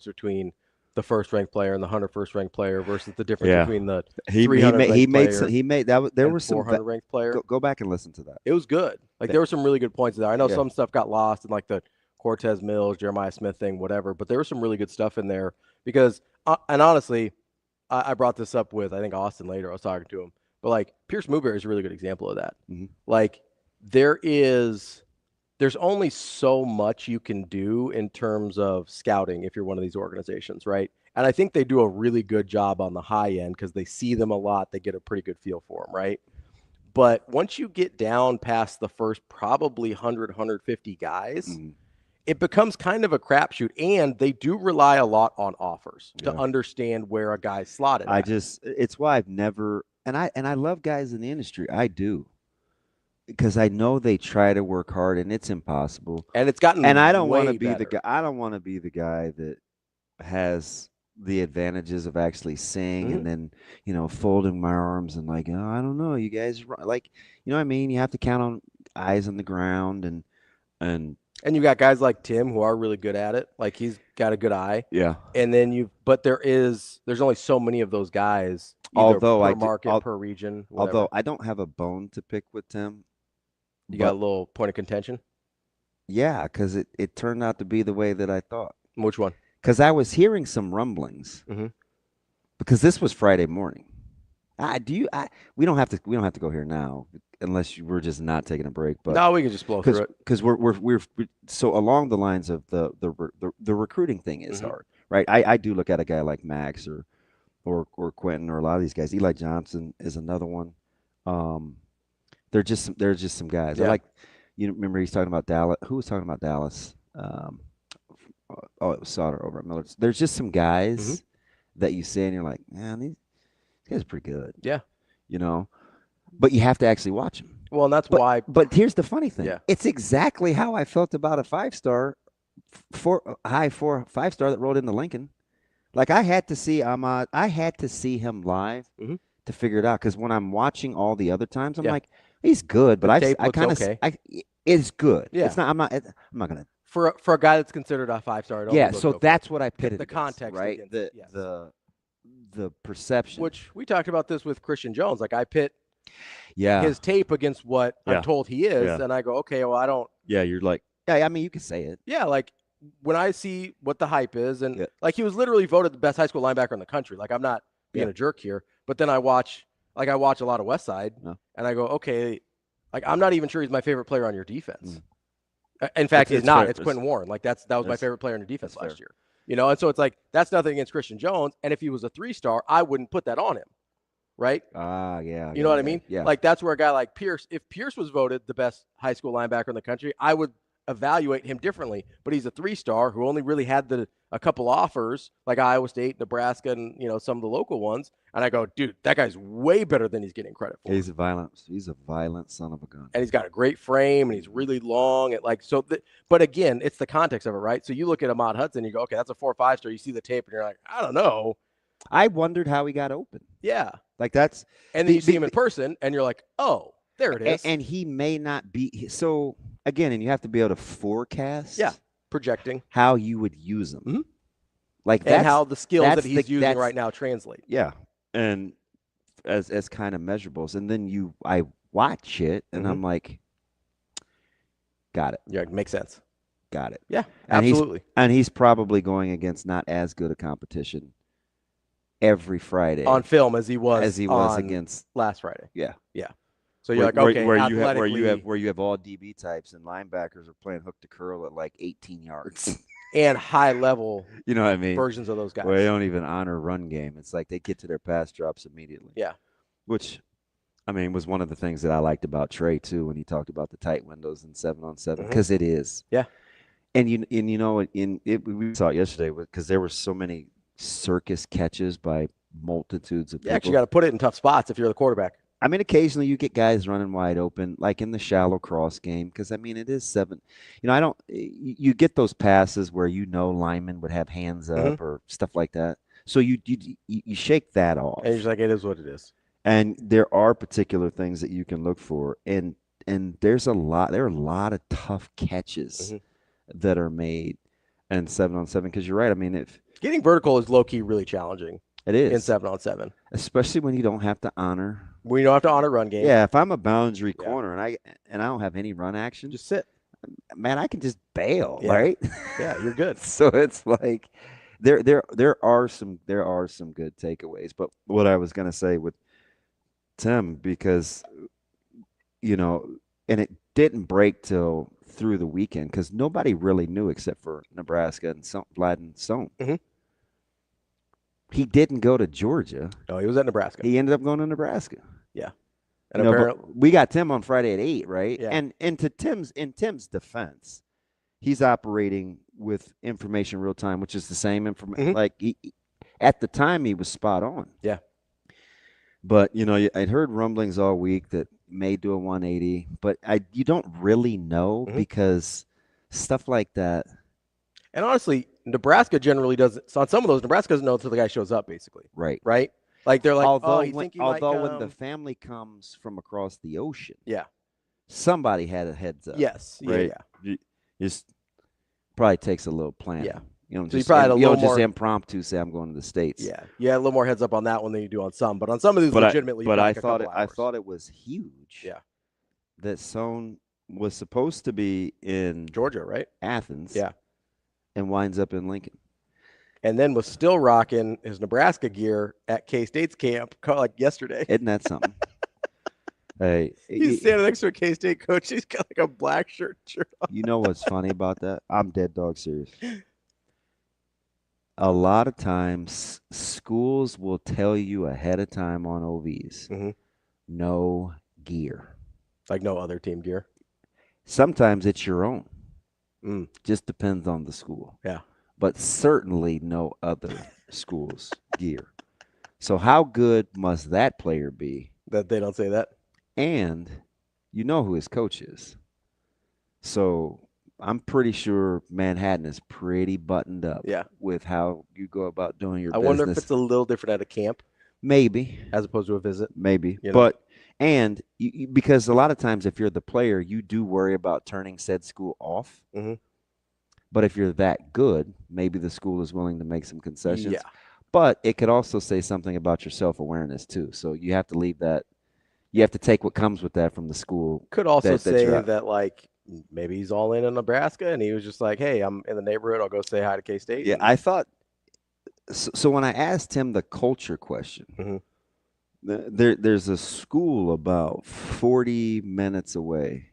between the first-ranked player and the 101st-ranked player versus the difference between the 300-ranked player. He made that. There were some 400-ranked player. Go back and listen to that. It was good. Like there were some really good points there. I know some stuff got lost in like the Cortez Mills, Jeremiah Smith thing, whatever. But there was some really good stuff in there because, and honestly, I brought this up with I think Austin later. I was talking to him, but like Pierce Mooberry is a really good example of that. Mm-hmm. Like there's only so much you can do in terms of scouting if you're one of these organizations, right? And I think they do a really good job on the high end because they see them a lot. They get a pretty good feel for them, right? But once you get down past the first probably 100, 150 guys, it becomes kind of a crapshoot. And they do rely a lot on offers to understand where a guy's slotted. It's why I've never, and I love guys in the industry. I do. Because I know they try to work hard and it's impossible. And it's gotten and I don't want to be better. the guy. I don't want to be the guy that has the advantages of actually seeing and then folding my arms and like, oh, I don't know, you guys like, you know what I mean? You have to count on eyes on the ground and you got guys like Tim who are really good at it. Like he's got a good eye. Yeah. And then but there's only so many of those guys. Although per market, per region. Whatever. Although I don't have a bone to pick with Tim. You got a little point of contention? Yeah, because it turned out to be the way that I thought. Which one? Because I was hearing some rumblings. Because this was Friday morning. We don't have to go here now unless we're just not taking a break. But no, we can just blow through it. Because we're so along the lines of the recruiting thing is hard, right? I do look at a guy like Max or Quentin or a lot of these guys. Eli Johnson is another one. They're just some guys. Yeah. Like, remember he's talking about Dallas. Who was talking about Dallas? It was Sauter over at Miller. There's just some guys that you see and you're like, man, these guys are pretty good. Yeah. But you have to actually watch them. Well, and that's why. But here's the funny thing. Yeah. It's exactly how I felt about a 5-star, high 5-star that rolled into Lincoln. Like I had to see Ahmad. I had to see him live to figure it out. Because when I'm watching all the other times, I'm like, he's good, but I kind of it's good. Yeah. It's not. I'm not gonna for a guy that's considered a 5-star. Yeah. So that's what I pitted the against, context, right? The perception. Which we talked about this with Christian Jones. Like I pit his tape against what I'm told he is, and I go, okay, well, I don't. Yeah, you're like, I mean, you can say it. Yeah, like when I see what the hype is, and like he was literally voted the best high school linebacker in the country. Like I'm not being a jerk here, but then I watch a lot of West Side, and I go, okay, like I'm not even sure he's my favorite player on your defense. In fact, he's not. Fair. It's Quentin Warren. Like that was my favorite player on your defense last year. And so it's like that's nothing against Christian Jones. And if he was a 3-star, I wouldn't put that on him, right? Yeah. You know what I mean? Yeah. Like that's where a guy like Pierce, if Pierce was voted the best high school linebacker in the country, I would evaluate him differently. But he's a 3-star who only really had a couple offers, like Iowa State, Nebraska, and some of the local ones. And I go, dude, that guy's way better than he's getting credit for. He's a violent son of a gun. And he's got a great frame, and he's really long. But again, it's the context of it, right? So you look at Ahmad Hudson, and you go, okay, that's a 4 or 5-star. You see the tape, and you're like, I don't know. I wondered how he got open. Yeah. Like that's. And then you see him in person, and you're like, oh, there it is. And he may not be. So, again, and you have to be able to forecast. Yeah. Projecting. How you would use them. Mm-hmm. Like and how the skills that he's using right now translate. Yeah. And as kind of measurables. And then I watch it, and I'm like, got it. Yeah, makes sense. Got it. Yeah, absolutely. And he's probably going against not as good a competition every Friday on film as he was against last Friday. Yeah. So you're like, okay, where you have all DB types and linebackers are playing hook to curl at like 18 yards. And high level, what I mean, versions of those guys. Where they don't even honor run game. It's like they get to their pass drops immediately. Yeah. Which, I mean, was one of the things that I liked about Trey too when he talked about the tight windows in 7-on-7 because it is. Yeah. And we saw it yesterday because there were so many circus catches by multitudes of people. You actually got to put it in tough spots if you're the quarterback. I mean, occasionally you get guys running wide open, like in the shallow cross game, because, I mean, it is 7. You get those passes where linemen would have hands up or stuff like that. So you shake that off. And you're just like, it is what it is. And there are particular things that you can look for. And there are a lot of tough catches that are made in 7-on-7, because you're right. I mean, if getting vertical is low key really challenging. It is in 7-on-7, especially when you don't have to honor. We don't have to honor run game. Yeah, if I'm a boundary corner and I don't have any run action, just sit. Man, I can just bail, right? Yeah, you're good. So it's like there are some good takeaways. But what I was gonna say with Tim, because and it didn't break till through the weekend because nobody really knew except for Nebraska and Vlad and Sohn. He didn't go to Georgia. No, he was at Nebraska. He ended up going to Nebraska. Yeah. And apparently, we got Tim on Friday at 8, right? Yeah. And in Tim's defense, he's operating with information real time, which is the same information. Like at the time, he was spot on. Yeah. But I'd heard rumblings all week that may do a 180, but you don't really know because stuff like that. And honestly, Nebraska generally doesn't. So on some of those, Nebraska doesn't know until the guy shows up, basically. Right. Right. Like they're like, although when the family comes from across the ocean, yeah, somebody had a heads up. Yes. Right? Yeah. Just probably takes a little planning. Yeah. So you probably had a little more impromptu say I'm going to the States. Yeah. You had a little more heads up on that one than you do on some, but on some of these, legitimately. But I thought it was huge. Yeah. That Sohn was supposed to be in Georgia, right? Athens. Yeah. And winds up in Lincoln. And then was still rocking his Nebraska gear at K-State's camp like yesterday. Isn't that something? Hey, he's standing next to a K-State coach. He's got like a black shirt on. You know what's funny about that? I'm dead dog serious. A lot of times, schools will tell you ahead of time on OVs, no gear. Like no other team gear? Sometimes it's your own. Just depends on the school. Yeah. But certainly no other school's gear. So how good must that player be? That they don't say that? And you know who his coach is. So I'm pretty sure Manhattan is pretty buttoned up with how you go about doing your business. I wonder if it's a little different at a camp. Maybe. As opposed to a visit. Maybe. But because a lot of times if you're the player, you do worry about turning said school off. But if you're that good, maybe the school is willing to make some concessions. Yeah. But it could also say something about your self-awareness too. So you have to leave that. You have to take what comes with that from the school. Could also say that like maybe he's all in Nebraska and he was just like, hey, I'm in the neighborhood. I'll go say hi to K-State. Yeah, I thought so when I asked him the culture question, there's a school about 40 minutes away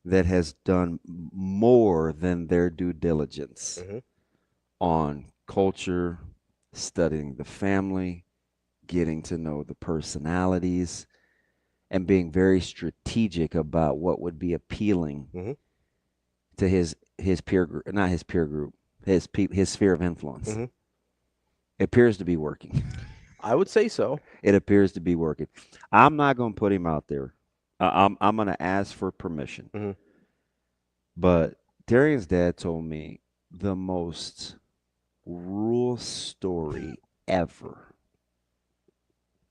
that has done more than their due diligence on culture, studying the family, getting to know the personalities, and being very strategic about what would be appealing to his peer group, not his peer group, his sphere of influence. It appears to be working. I would say so. It appears to be working. I'm not going to put him out there. I'm going to ask for permission. But Darian's dad told me the most rural story ever.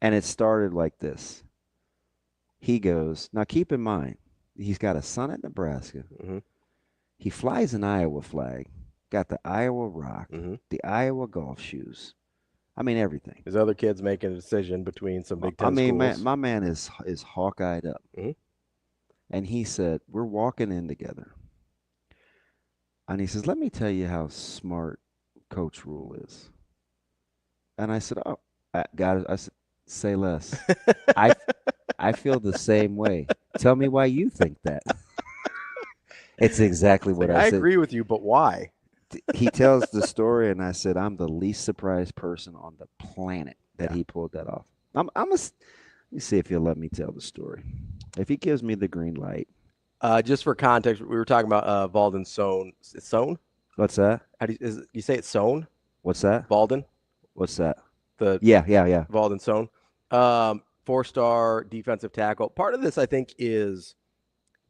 And it started like this. He goes, now keep in mind, he's got a son at Nebraska. He flies an Iowa flag, got the Iowa rock, the Iowa golf shoes. I mean, everything. His other kid's making a decision between some Big Ten schools. My man is hawk-eyed up. And he said, we're walking in together. And he says, let me tell you how smart Coach Rule is. And I said, oh, I said, say less. I feel the same way. Tell me why you think that. It's exactly what I said. I agree with you, but why? He tells the story, and I said, I'm the least surprised person on the planet that he pulled that off. Let me see if he'll let me tell the story. If he gives me the green light. Just for context, we were talking about Valden Sohn. Sohn? What's that? How do you say it's Sohn? What's that? Valden? What's that? Yeah. Valden Sohn. 4-star defensive tackle. Part of this, I think, is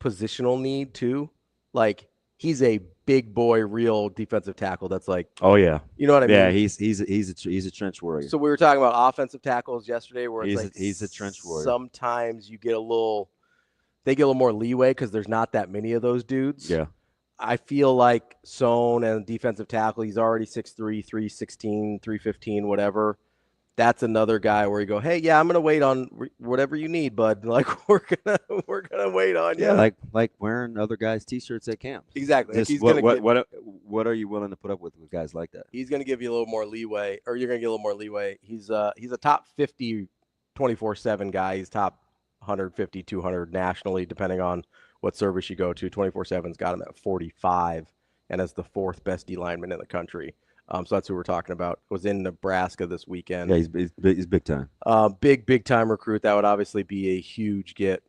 positional need too. Like he's a big boy, real defensive tackle. That's like, oh yeah, you know what I mean? Yeah, he's a trench warrior. So we were talking about offensive tackles yesterday, where he's a trench warrior. Sometimes you get a little they get a little more leeway because there's not that many of those dudes. Yeah. I feel like Sohn and defensive tackle, he's already 6'3", 316, 315, whatever. That's another guy where you go, hey, yeah, I'm gonna wait on whatever you need, bud. Like we're gonna wait on you. Yeah, like wearing other guys' T-shirts at camp. Exactly. Just what are you willing to put up with guys like that? He's gonna give you a little more leeway, or you're gonna get a little more leeway. He's a top 50 24/7 guy. He's top 150, 200 nationally, depending on what service you go to. 24/7's got him at 45, and as the 4th best D lineman in the country. So that's who we're talking about. Was in Nebraska this weekend. Yeah, he's big time. Big time recruit. That would obviously be a huge get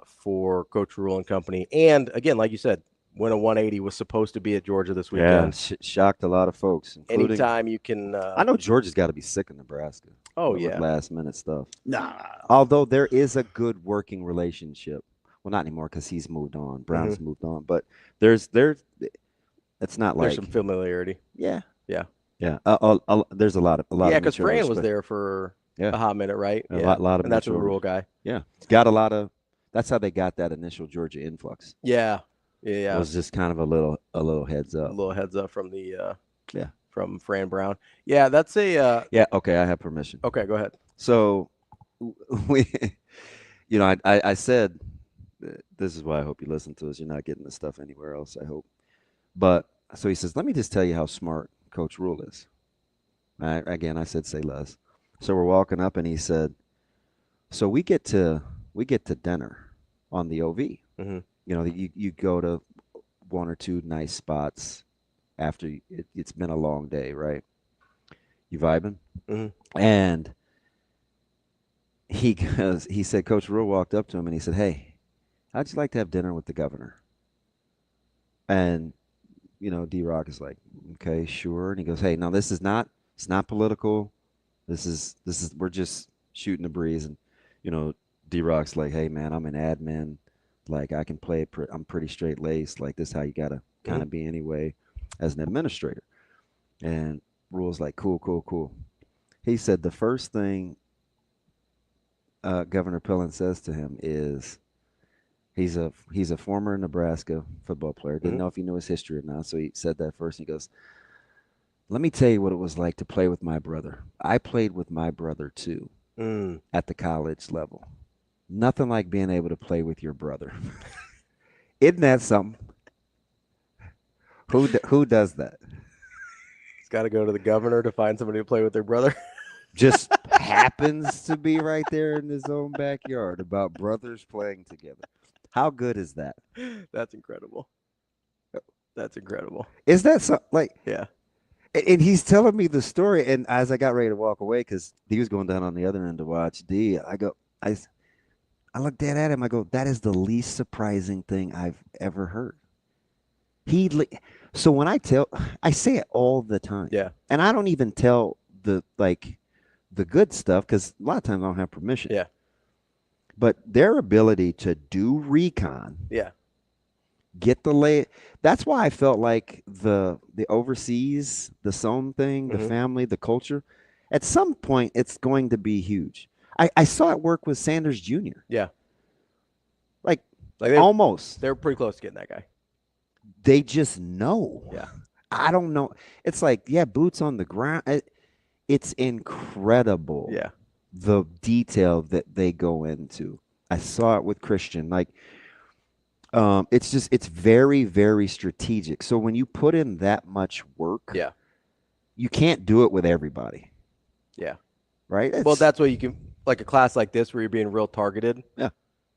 for Coach Rule and company. And again, like you said, win a 180 was supposed to be at Georgia this weekend. Yeah, shocked a lot of folks. Anytime you can. I know Georgia's got to be sick of Nebraska. Oh yeah, last minute stuff. Nah. Although there is a good working relationship. Well, not anymore because he's moved on. Brown's moved on, but there's it's not like there's some familiarity. Yeah. Yeah. There's a lot of yeah, because Fran was there for a hot minute, right? A lot of and that's a mutual Rule guy. Yeah, got a lot of. That's how they got that initial Georgia influx. Yeah. It was just kind of a little heads up. A little heads up from the from Fran Brown. Yeah, that's a yeah. Okay, I have permission. Okay, go ahead. So we, I said this is why I hope you listen to us. You're not getting this stuff anywhere else, I hope. But so he says, let me just tell you how smart Coach Rule is. Again, I said say less. So we're walking up, and he said, so we get to dinner on the OV. Mm-hmm. You go to one or two nice spots after it's been a long day, right? You vibing? Mm-hmm. And he said, Coach Rule walked up to him and he said, hey, how'd you like to have dinner with the governor? And D-Rock is like, okay, sure. And he goes, hey, no, it's not political. This is we're just shooting the breeze. And D-Rock's like, hey man, I'm an admin. Like I can play I'm pretty straight laced. Like this is how you gotta kind of be anyway as an administrator. And Rule's like, cool. He said the first thing Governor Pillen says to him is he's a former Nebraska football player. Didn't know if he knew his history or not. So he said that first. He goes, let me tell you what it was like to play with my brother. I played with my brother too at the college level. Nothing like being able to play with your brother. Isn't that something? Who does that? He's got to go to the governor to find somebody to play with their brother. Just happens to be right there in his own backyard about brothers playing together. How good is that? That's incredible. That's incredible. Is that something like? Yeah. And he's telling me the story, and as I got ready to walk away, because he was going down on the other end to watch D, I looked dead at him. I go, that is the least surprising thing I've ever heard. So when I say it all the time. Yeah. And I don't even tell the good stuff because a lot of times I don't have permission. Yeah. But their ability to do recon. Yeah. Get the that's why I felt like the overseas, the Sohn thing, the family, the culture, at some point it's going to be huge. I saw it work with Sanders Jr. Yeah. Like almost. They're pretty close to getting that guy. They just know. Yeah. I don't know. It's like, boots on the ground. It's incredible. Yeah. The detail that they go into. I saw it with Christian. Like, it's very, very strategic. So when you put in that much work, you can't do it with everybody. Yeah. Right? Well, that's what you can, like a class like this where you're being real targeted. Yeah.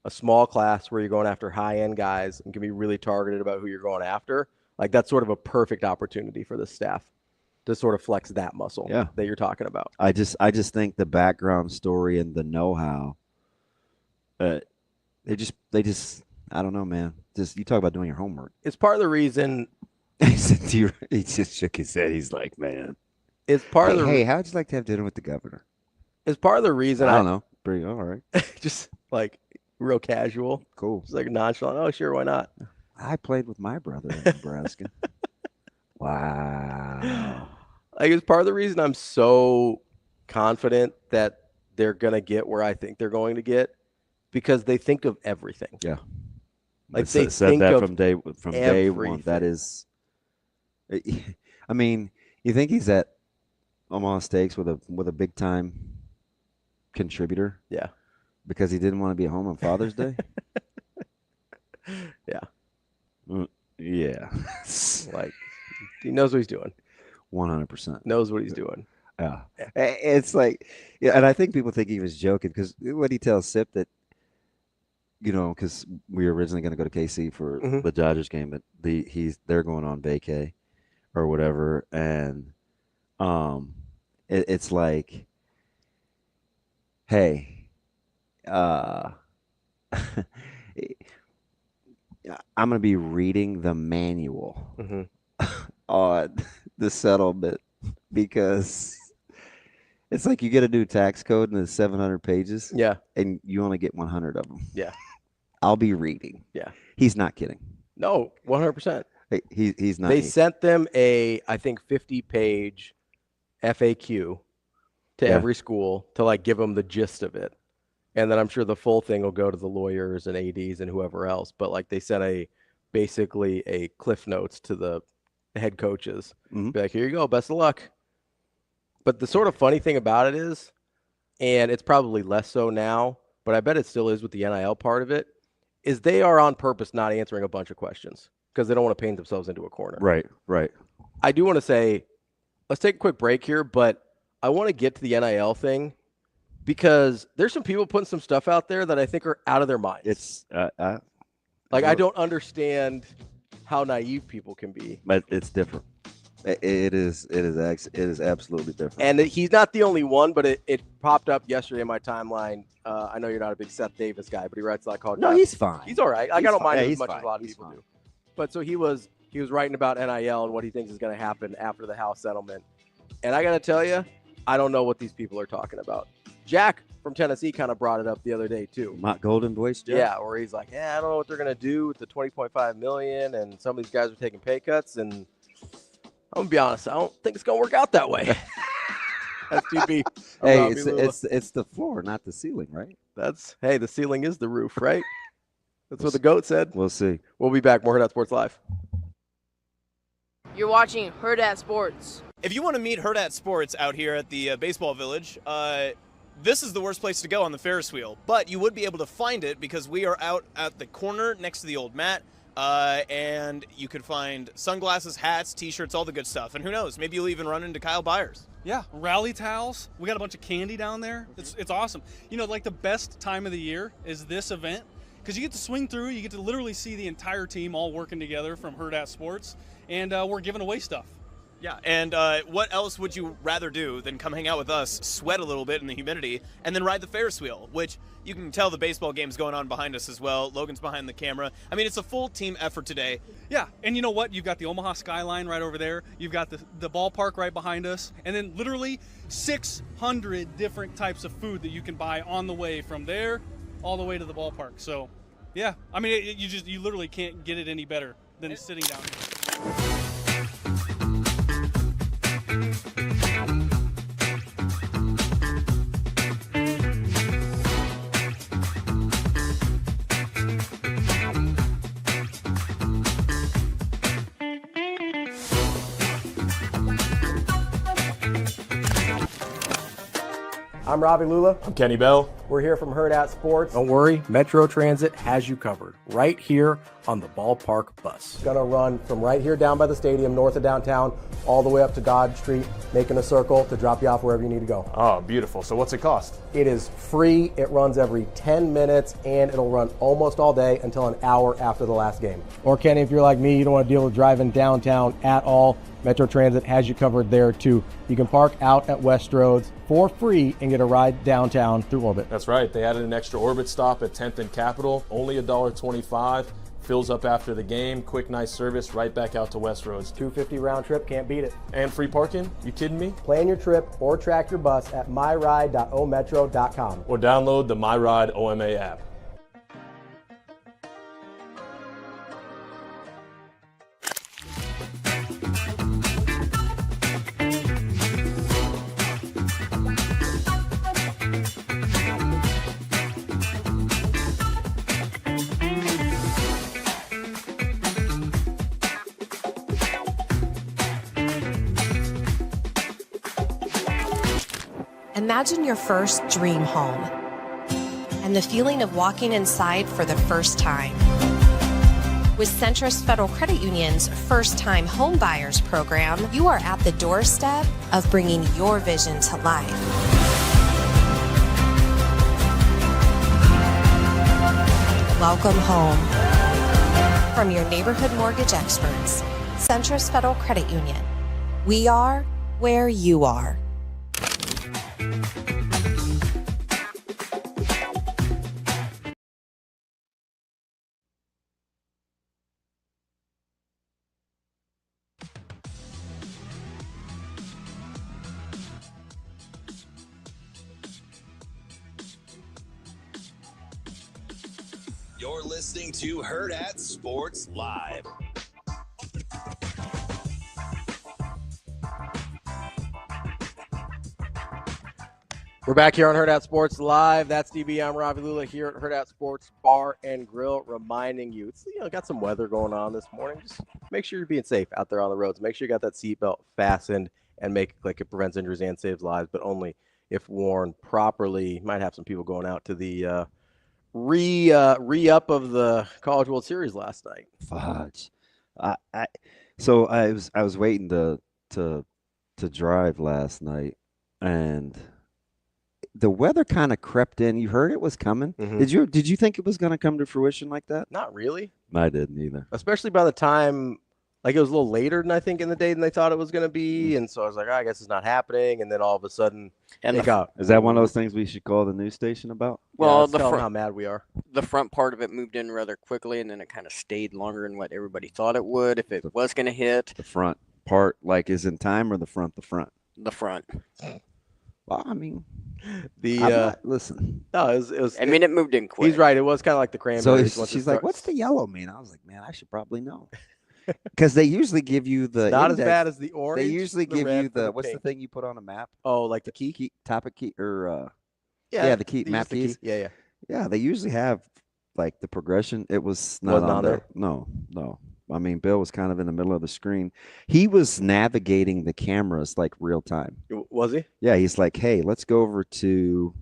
A small class where you're going after high-end guys and can be really targeted about who you're going after. Like that's sort of a perfect opportunity for the staff to sort of flex that muscle that you're talking about. I just think the background story and the know-how, they just I don't know, man. Just you talk about doing your homework. It's part of the reason. He just shook his head. He's like, man. It's part of the. Hey, how'd you like to have dinner with the governor? It's part of the reason. I don't know. Pretty all right. Just like real casual. Cool. Just like nonchalant. Oh, sure, why not? I played with my brother in Nebraska. Wow. Like it's part of the reason I'm so confident that they're gonna get where I think they're going to get, because they think of everything. Yeah. Like they said think that of from day one. That is, I mean, you think he's at Omaha Steaks with a big time contributor? Yeah. Because he didn't want to be home on Father's Day? Yeah. Yeah. Like he knows what he's doing. 100%. Knows what he's doing. Yeah. It's like, yeah, and I think people think he was joking because when he tells Sip that, because we were originally going to go to KC for the Dodgers game, but they're going on vacay or whatever, and it's like, hey, I'm going to be reading the manual on the settlement because it's like you get a new tax code and it's 700 pages. Yeah. And you only get 100 of them. Yeah. I'll be reading. Yeah. He's not kidding. No, 100%. He's not. They sent them I think 50-page FAQ to every school to like give them the gist of it. And then I'm sure the full thing will go to the lawyers and ADs and whoever else. But like they sent basically a cliff notes to the head coaches. Be like, here you go, best of luck. But the sort of funny thing about it is, and it's probably less so now, but I bet it still is with the NIL part of it, is they are on purpose not answering a bunch of questions because they don't want to paint themselves into a corner. Right. I do want to say, let's take a quick break here, but I want to get to the NIL thing because there's some people putting some stuff out there that I think are out of their minds. It's I don't understand how naive people can be. But it's different. It is absolutely different. And he's not the only one, but it popped up yesterday in my timeline. I know you're not a big Seth Davis guy, but he writes a lot called. No, he's fine. He's all right. I don't mind him as much fine. as a lot of people do. But so he was writing about NIL and what he thinks is going to happen after the House settlement. And I got to tell you, I don't know what these people are talking about. Jack from Tennessee kind of brought it up the other day too. Mott Golden voice, Jack? Yeah, where he's like, I don't know what they're going to do with the $20.5 million, and some of these guys are taking pay cuts, and I'm going to be honest, I don't think it's going to work out that way. That's DB. Hey, it's the floor, not the ceiling, right? The ceiling is the roof, right? That's what the GOAT said. We'll see. We'll be back. More Hurrdat Sports Live. You're watching Hurrdat Sports. If you want to meet Hurrdat Sports out here at the baseball village, this is the worst place to go on the Ferris wheel. But you would be able to find it because we are out at the corner next to the old mat. And you could find sunglasses, hats, T-shirts, all the good stuff. And who knows, maybe you'll even run into Kyle Byers. Yeah, rally towels. We got a bunch of candy down there. It's awesome. Like the best time of the year is this event because you get to swing through. You get to literally see the entire team all working together from Hurrdat Sports, and we're giving away stuff. Yeah, and what else would you rather do than come hang out with us, sweat a little bit in the humidity, and then ride the Ferris wheel, which you can tell the baseball game's going on behind us as well. Logan's behind the camera. I mean, it's a full team effort today. Yeah, and you know what? You've got the Omaha skyline right over there. You've got the ballpark right behind us, and then literally 600 different types of food that you can buy on the way from there all the way to the ballpark. So, yeah, I mean, you literally can't get it any better than sitting down here. I'm Ravi Lulla. I'm Kenny Bell. We're here from Hurrdat Sports. Don't worry, Metro Transit has you covered right here on the ballpark bus. Gonna run from right here down by the stadium, north of downtown, all the way up to Dodge Street, making a circle to drop you off wherever you need to go. Oh, beautiful. So what's it cost? It is free. It runs every 10 minutes, and it'll run almost all day until an hour after the last game. Or Kenny, if you're like me, you don't want to deal with driving downtown at all, Metro Transit has you covered there too. You can park out at West Roads for free and get a ride downtown through Orbit. That's right. They added an extra Orbit stop at 10th and Capitol. Only $1.25. Fills up after the game. Quick, nice service. Right back out to West Roads. $2.50 round trip. Can't beat it. And free parking? You kidding me? Plan your trip or track your bus at myride.ometro.com. Or download the MyRide OMA app. Imagine your first dream home and the feeling of walking inside for the first time. With Centrist Federal Credit Union's First Time Home Buyers program, you are at the doorstep of bringing your vision to life. Welcome home. From your neighborhood mortgage experts, Centrist Federal Credit Union. We are where you are. You're listening to Hurrdat Sports Live. We're back here on Hurrdat Sports Live. That's DB. I'm Ravi Lulla here at Hurrdat Sports Bar and Grill, reminding you, it's got some weather going on this morning. Just make sure you're being safe out there on the roads. Make sure you got that seatbelt fastened and make it like it prevents injuries and saves lives, but only if worn properly. Might have some people going out to the re-up of the College World Series last night. Fudge. So I was waiting to drive last night, and the weather kind of crept in. You heard it was coming. Mm-hmm. Did you think it was going to come to fruition like that? Not really. I didn't either. Especially by the time, like, it was a little later than I think in the day than they thought it was going to be, and so I was like, I guess it's not happening. And then all of a sudden, is that one of those things we should call the news station about? Well, tell them how mad we are. The front part of it moved in rather quickly, and then it kind of stayed longer than what everybody thought it would if it was going to hit. The front part, like, is in time, or the front? The front. Well, I mean, listen. No, it was. I mean, it moved in quick. He's right. It was kind of like the cranberries. So she's like, "What's the yellow mean?" I was like, "Man, I should probably know." Because they usually give you the it's not index. as bad as the orange. They usually give you the what's pink. the thing you put on a map? Oh, like the key? Topic key, or the key, they map use the keys. Key. Yeah. They usually have like the progression. It was not on there. No. I mean, Bill was kind of in the middle of the screen. He was navigating the cameras like real time. Was he? Yeah, he's like, "Hey, let's go over to."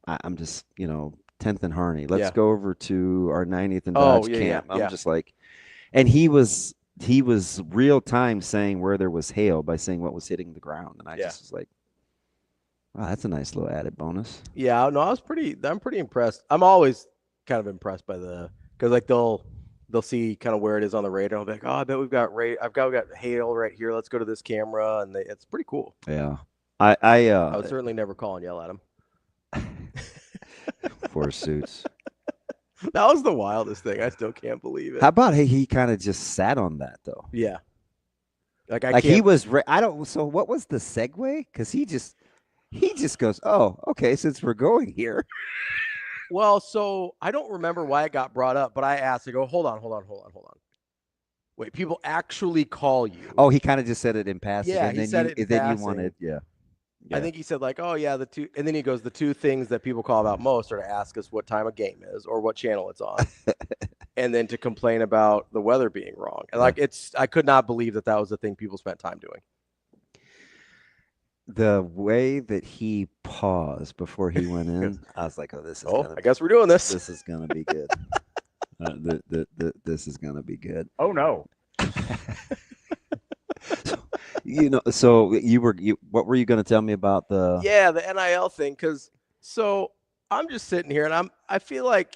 I'm just 10th and Harney. Let's go over to our 90th and Dodge camp. I'm just like. And he was real time saying where there was hail by saying what was hitting the ground, and I just was like, "Wow, that's a nice little added bonus." Yeah, no, I'm pretty impressed. I'm always kind of impressed by because like they'll see kind of where it is on the radar. I'll be like, "Oh, I bet we've got we got hail right here. Let's go to this camera," and it's pretty cool. Yeah, I would certainly never call and yell at him. Poor Suits. That was the wildest thing. I still can't believe it. How about he kind of just sat on that though? Yeah. He was. I don't. So what was the segue? Because he just goes, "Oh, okay. Since we're going here." Well, so I don't remember why it got brought up, but I asked. I go, hold on. Wait, people actually call you? Oh, he kind of just said it in passing. Yeah, and he said it in passing. You wanted, yeah. I think he said like, "Oh yeah, the two," and then he goes, "The two things that people call about most are to ask us what time a game is or what channel it's on, and then to complain about the weather being wrong." And like, I could not believe that was the thing people spent time doing. The way that he paused before he went in, I was like, "Oh, this is." I guess we're doing this. This is gonna be good. This is gonna be good. Oh no. So what were you going to tell me about the NIL thing? Because I'm just sitting here and I feel like,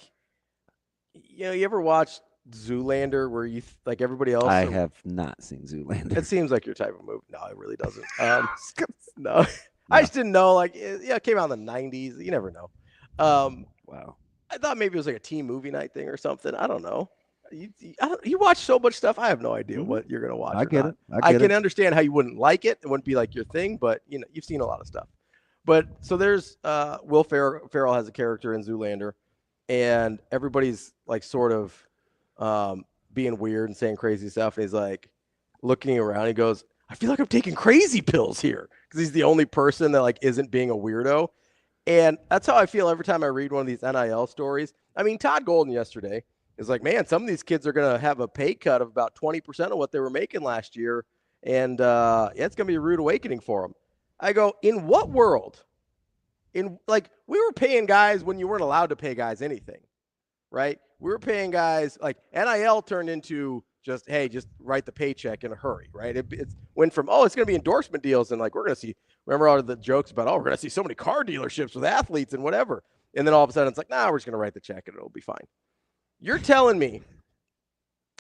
you ever watch Zoolander where you like everybody else? I have not seen Zoolander. It seems like your type of movie. No, it really doesn't. No, I just didn't know. Like, it came out in the 90s. You never know. Wow. I thought maybe it was like a team movie night thing or something. I don't know. You watch so much stuff. I have no idea what you're going to watch. I get it. I can understand how you wouldn't like it. It wouldn't be like your thing, but you've seen a lot of stuff. But so there's Will Ferrell has a character in Zoolander, and everybody's like sort of being weird and saying crazy stuff. And he's like looking around. He goes, "I feel like I'm taking crazy pills here," because he's the only person that like isn't being a weirdo. And that's how I feel every time I read one of these NIL stories. I mean, Todd Golden yesterday is like, man, some of these kids are going to have a pay cut of about 20% of what they were making last year. And it's going to be a rude awakening for them. I go, in what world we were paying guys when you weren't allowed to pay guys anything, right? We were paying guys like NIL turned into just write the paycheck in a hurry, right? It went from, it's going to be endorsement deals. And like, we're going to see, remember all of the jokes about, we're going to see so many car dealerships with athletes and whatever. And then all of a sudden it's like, we're just going to write the check and it'll be fine. You're telling me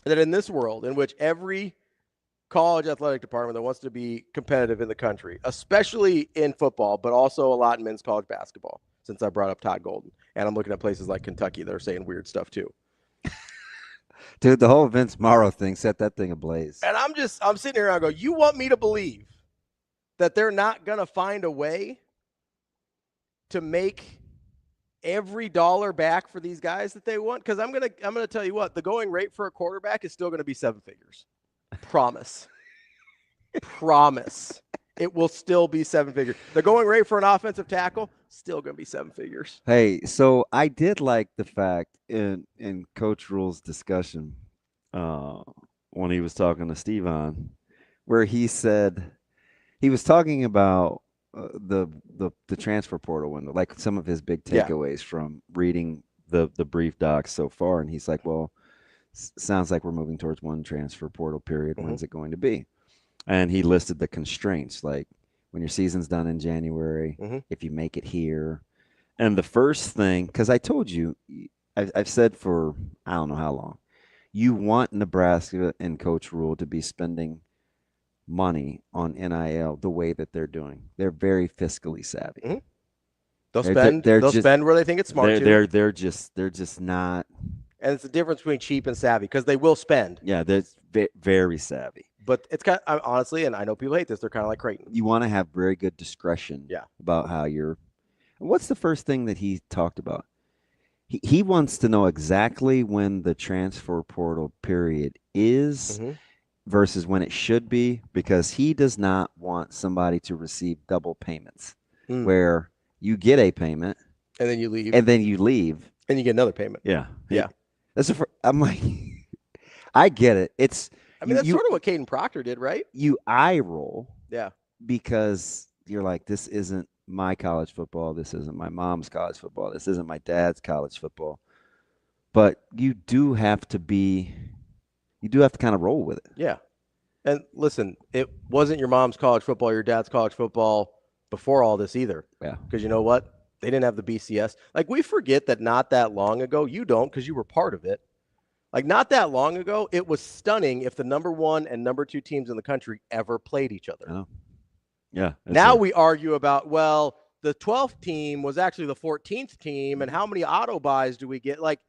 that in this world in which every college athletic department that wants to be competitive in the country, especially in football, but also a lot in men's college basketball, since I brought up Todd Golden, and I'm looking at places like Kentucky that are saying weird stuff too. Dude, the whole Vince Morrow thing set that thing ablaze. And I'm sitting here and I go, you want me to believe that they're not going to find a way to make every dollar back for these guys that they want? Because I'm gonna tell you what, the going rate for a quarterback is still going to be 7 figures. Promise. Promise. It will still be 7 figures. The going rate for an offensive tackle, still going to be 7 figures. Hey, so I did like the fact in Coach Rule's discussion when he was talking to Stevan, where he said he was talking about the transfer portal window, like some of his big takeaways from reading the brief docs so far. And he's like, well, sounds like we're moving towards one transfer portal period. Mm-hmm. When's it going to be? And he listed the constraints, like when your season's done in January, if you make it here. And the first thing, because I told you, I've said for I don't know how long, you want Nebraska and Coach Rule to be spending money on NIL the way that they're doing. They're very fiscally savvy. Mm-hmm. They'll spend where they think it's smart. They're just not. And it's the difference between cheap and savvy, because they will spend. Yeah, they're very savvy. But it's kind of, honestly, and I know people hate this, they're kind of like Creighton. You want to have very good discretion about how you're. What's the first thing that he talked about? He wants to know exactly when the transfer portal period is versus when it should be, because he does not want somebody to receive double payments where you get a payment and then you leave. And you get another payment. Yeah. I'm like, I get it. It's. I mean, that's sort of what Caden Proctor did, right? You eye roll. Yeah. Because you're like, this isn't my college football. This isn't my mom's college football. This isn't my dad's college football. But you do have to kind of roll with it. Yeah. And listen, it wasn't your mom's college football, your dad's college football before all this either. Yeah. Because you know what? They didn't have the BCS. Like, we forget that not that long ago, you don't because you were part of it. Like, not that long ago, it was stunning if the number 1 and number 2 teams in the country ever played each other. I know. Yeah. Now we argue about, well, the 12th team was actually the 14th team, and how many auto buys do we get? Like,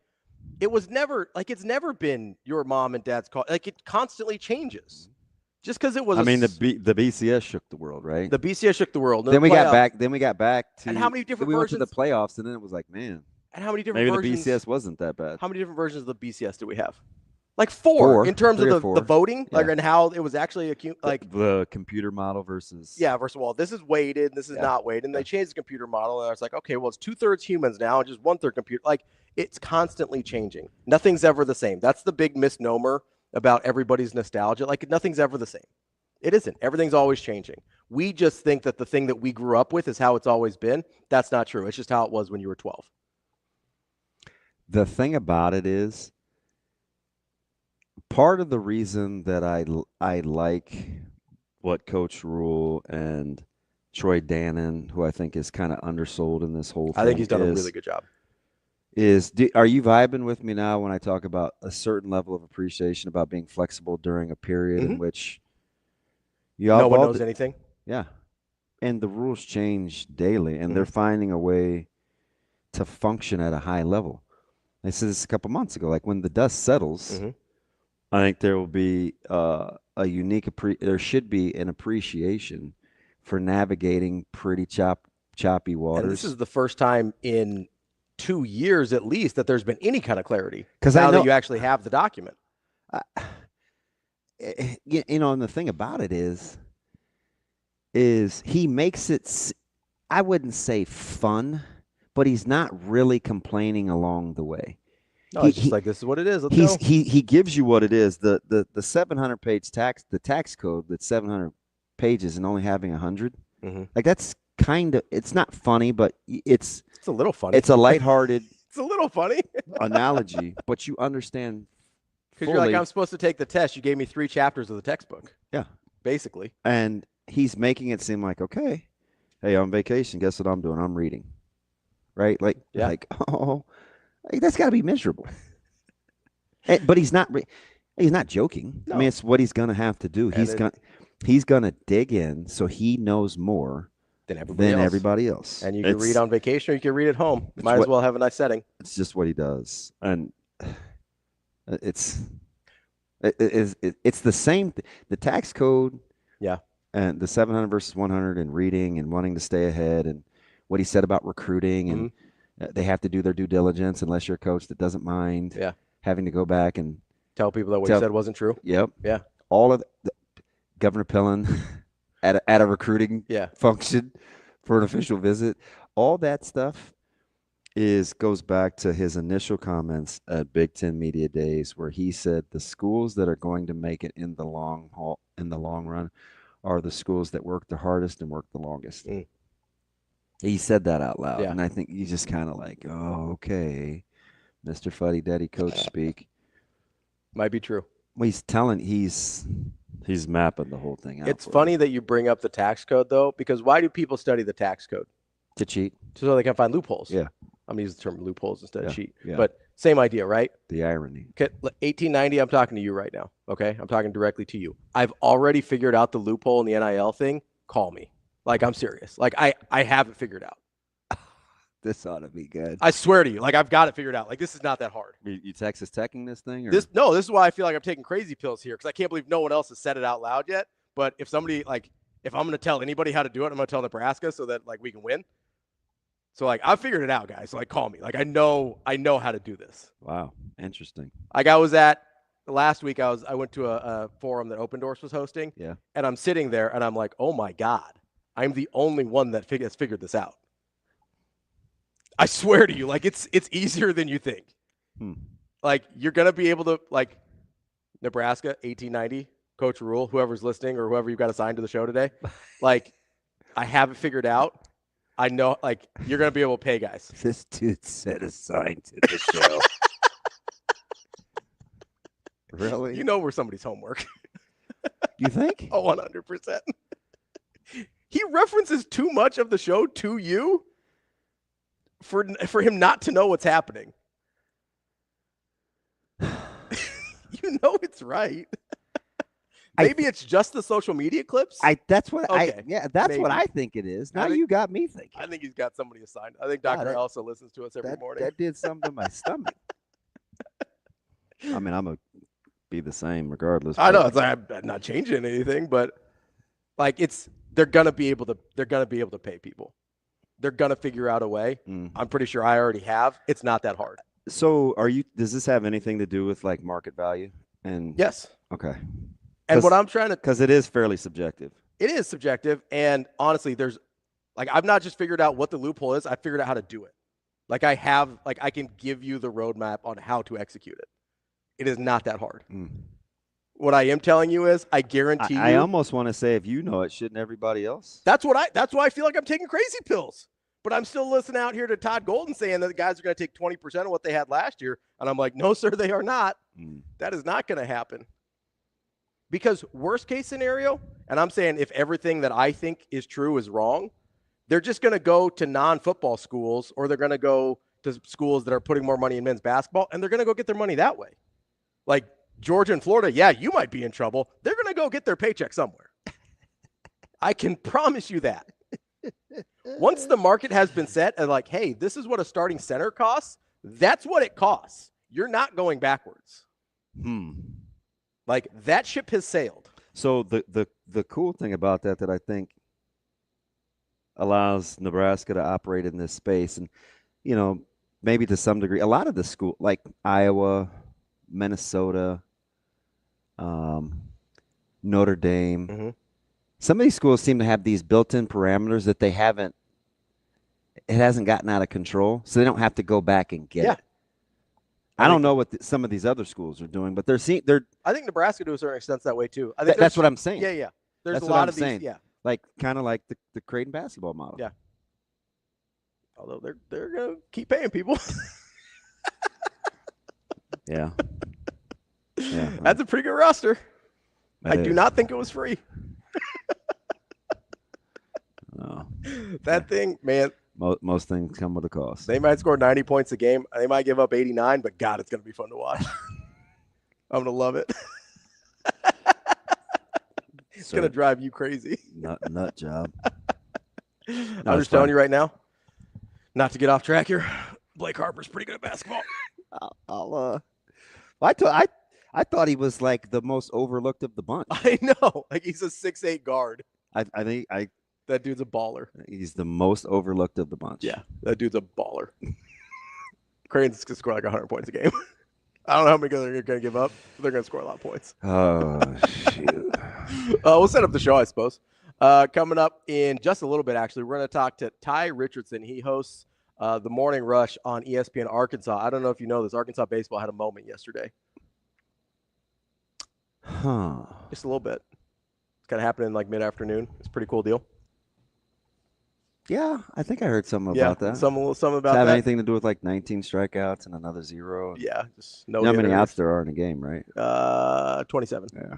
it was never, like, it's never been your mom and dad's call. Like, it constantly changes. Just because it was. I mean, the BCS shook the world, right? The BCS shook the world. Then we got back. Then we got back to. And how many different versions? We went to the playoffs, and then it was like, man. And how many different versions? Maybe the BCS wasn't that bad. How many different versions of the BCS do we have? Like four in terms of the voting, like, and how it was actually like the computer model versus. Yeah, versus, well, this is weighted, this is not weighted, and they changed the computer model, and I was like, okay, well, it's 2/3 humans now, and just 1/3 computer. Like, it's constantly changing. Nothing's ever the same. That's the big misnomer about everybody's nostalgia. Like, nothing's ever the same. It isn't. Everything's always changing. We just think that the thing that we grew up with is how it's always been. That's not true. It's just how it was when you were 12. The thing about it is, part of the reason that I like what Coach Rule and Troy Dannon, who I think is kind of undersold in this whole thing. I think he's done a really good job. Are you vibing with me now when I talk about a certain level of appreciation about being flexible during a period in which no one knows anything? Yeah. And the rules change daily, and they're finding a way to function at a high level. I said this a couple months ago, like when the dust settles, I think there will be a unique there should be an appreciation for navigating pretty choppy waters. And this is the first time in 2 years at least that there's been any kind of clarity. Because now that you actually have the document. And the thing about it is he makes it, I wouldn't say fun, but he's not really complaining along the way. No, it's just like, this is what it is. Let's go. He gives you what it is. The 700-page tax code that's 700 pages and only having 100, like, that's it's not funny, but it's a little funny. It's a lighthearted it's a little funny analogy, but you understand because you're like, I'm supposed to take the test. You gave me 3 chapters of the textbook. Yeah, basically. And he's making it seem like, okay, hey, I'm on vacation. Guess what I'm doing? I'm reading. Right? Like, that's got to be miserable. But he's not joking. No. I mean, it's what he's going to have to do. He's going to dig in so he knows more than everybody else. And you can read on vacation or you can read at home. Might as well have a nice setting. It's just what he does. And it's the same. The tax code. Yeah. And the 700 versus 100 and reading and wanting to stay ahead and what he said about recruiting and they have to do their due diligence unless you're a coach that doesn't mind having to go back and tell people that what he said wasn't true. Yep. Yeah. All of Governor Pillen at a recruiting function for an official visit. All that stuff goes back to his initial comments at Big Ten Media Days where he said the schools that are going to make it in the long run are the schools that work the hardest and work the longest. He said that out loud. And I think he's just kind of like, oh, okay, Mr. Fuddy Duddy coach speak. Might be true. Well, he's mapping the whole thing out. It's funny that you bring up the tax code, though, because why do people study the tax code? To cheat. So they can find loopholes. Yeah. I'm going to use the term loopholes instead of cheat. Yeah. But same idea, right? The irony. Okay, 1890, I'm talking to you right now, okay? I'm talking directly to you. I've already figured out the loophole in the NIL thing. Call me. Like, I'm serious. Like, I have it figured out. This ought to be good. I swear to you. Like, I've got it figured out. Like, this is not that hard. You Texas Teching this thing? Or? This is why I feel like I'm taking crazy pills here because I can't believe no one else has said it out loud yet. But if I'm going to tell anybody how to do it, I'm going to tell Nebraska so that, like, we can win. So, like, I've figured it out, guys. So, like, call me. Like, I know how to do this. Wow. Interesting. Like, last week, I went to a forum that Open Doors was hosting. Yeah. And I'm sitting there, and I'm like, oh, my God. I'm the only one that has figured this out. I swear to you, like, it's easier than you think. Like, you're going to be able to, like, Nebraska, 1890, Coach Rule, whoever's listening or whoever you've got assigned to the show today. Like, I have it figured out. I know, like, you're going to be able to pay guys. This dude said assigned to the show. Really? You know we're somebody's homework. You think? Oh, 100%. He references too much of the show to you for him not to know what's happening. You know it's right. Maybe it's just the social media clips. That's what I think it is. Now you got me thinking. I think he's got somebody assigned. I think Dr. Elsa listens to us every morning. That did something to my stomach. I mean, I'm gonna be the same regardless. I know I'm not changing anything, but like they're gonna be able to pay people. They're gonna figure out a way. I'm pretty sure I already have. It's not that hard. So does this have anything to do with like market value? And yes. Okay. And what I'm trying to, because it is fairly subjective. It is subjective, and honestly, I've not just figured out what the loophole is. I figured out how to do it. Like I can give you the roadmap on how to execute it. It is not that hard. What I am telling you is, I guarantee you. I almost want to say, if you know it, shouldn't everybody else? That's why I feel like I'm taking crazy pills. But I'm still listening out here to Todd Golden saying that the guys are going to take 20% of what they had last year, and I'm like, no, sir, they are not. That is not going to happen. Because worst case scenario, and I'm saying if everything that I think is true is wrong, they're just going to go to non-football schools, or they're going to go to schools that are putting more money in men's basketball, and they're going to go get their money that way. Like Georgia and Florida, yeah, you might be in trouble. They're going to go get their paycheck somewhere. I can promise you that. Once the market has been set and like, hey, this is what a starting center costs, that's what it costs. You're not going backwards. Like that ship has sailed. So the cool thing about that I think allows Nebraska to operate in this space, and maybe to some degree, a lot of the school like Iowa, Minnesota, Notre Dame, some of these schools seem to have these built-in parameters that it hasn't gotten out of control, so they don't have to go back and get it. I don't know what some of these other schools are doing, but they're. I think Nebraska, to a certain extent, that way too. I think that's what I'm saying. Yeah. There's a lot of these. Yeah. kind of like the Creighton basketball model. Yeah. Although they're gonna keep paying people. Yeah. Yeah. That's a pretty good roster. That I do is. not think it was free. No. That thing, man. Most things come with a cost. They might score 90 points a game. They might give up 89, but God, it's going to be fun to watch. I'm going to love it. It's going to drive you crazy. Nut job. I'm just telling you right now, not to get off track here, Blake Harper's pretty good at basketball. I thought he was like the most overlooked of the bunch. I know. Like he's a 6'8" guard. I think that dude's a baller. He's the most overlooked of the bunch. Yeah, that dude's a baller. Creighton's going to score like 100 points a game. I don't know how many they're going to give up, but they're going to score a lot of points. Oh, shoot. We'll set up the show, I suppose. Coming up in just a little bit, actually, we're going to talk to Ty Richardson. He hosts the Morning Rush on ESPN Arkansas. I don't know if you know this. Arkansas baseball had a moment yesterday. Huh. Just a little bit. It's kind of happening like mid-afternoon. It's a pretty cool deal. Yeah, I think I heard something about that. Something about Does it that. have anything to do with like 19 strikeouts and another 0? Yeah, just no. You know how many outs there are in a game, right? 27. Yeah,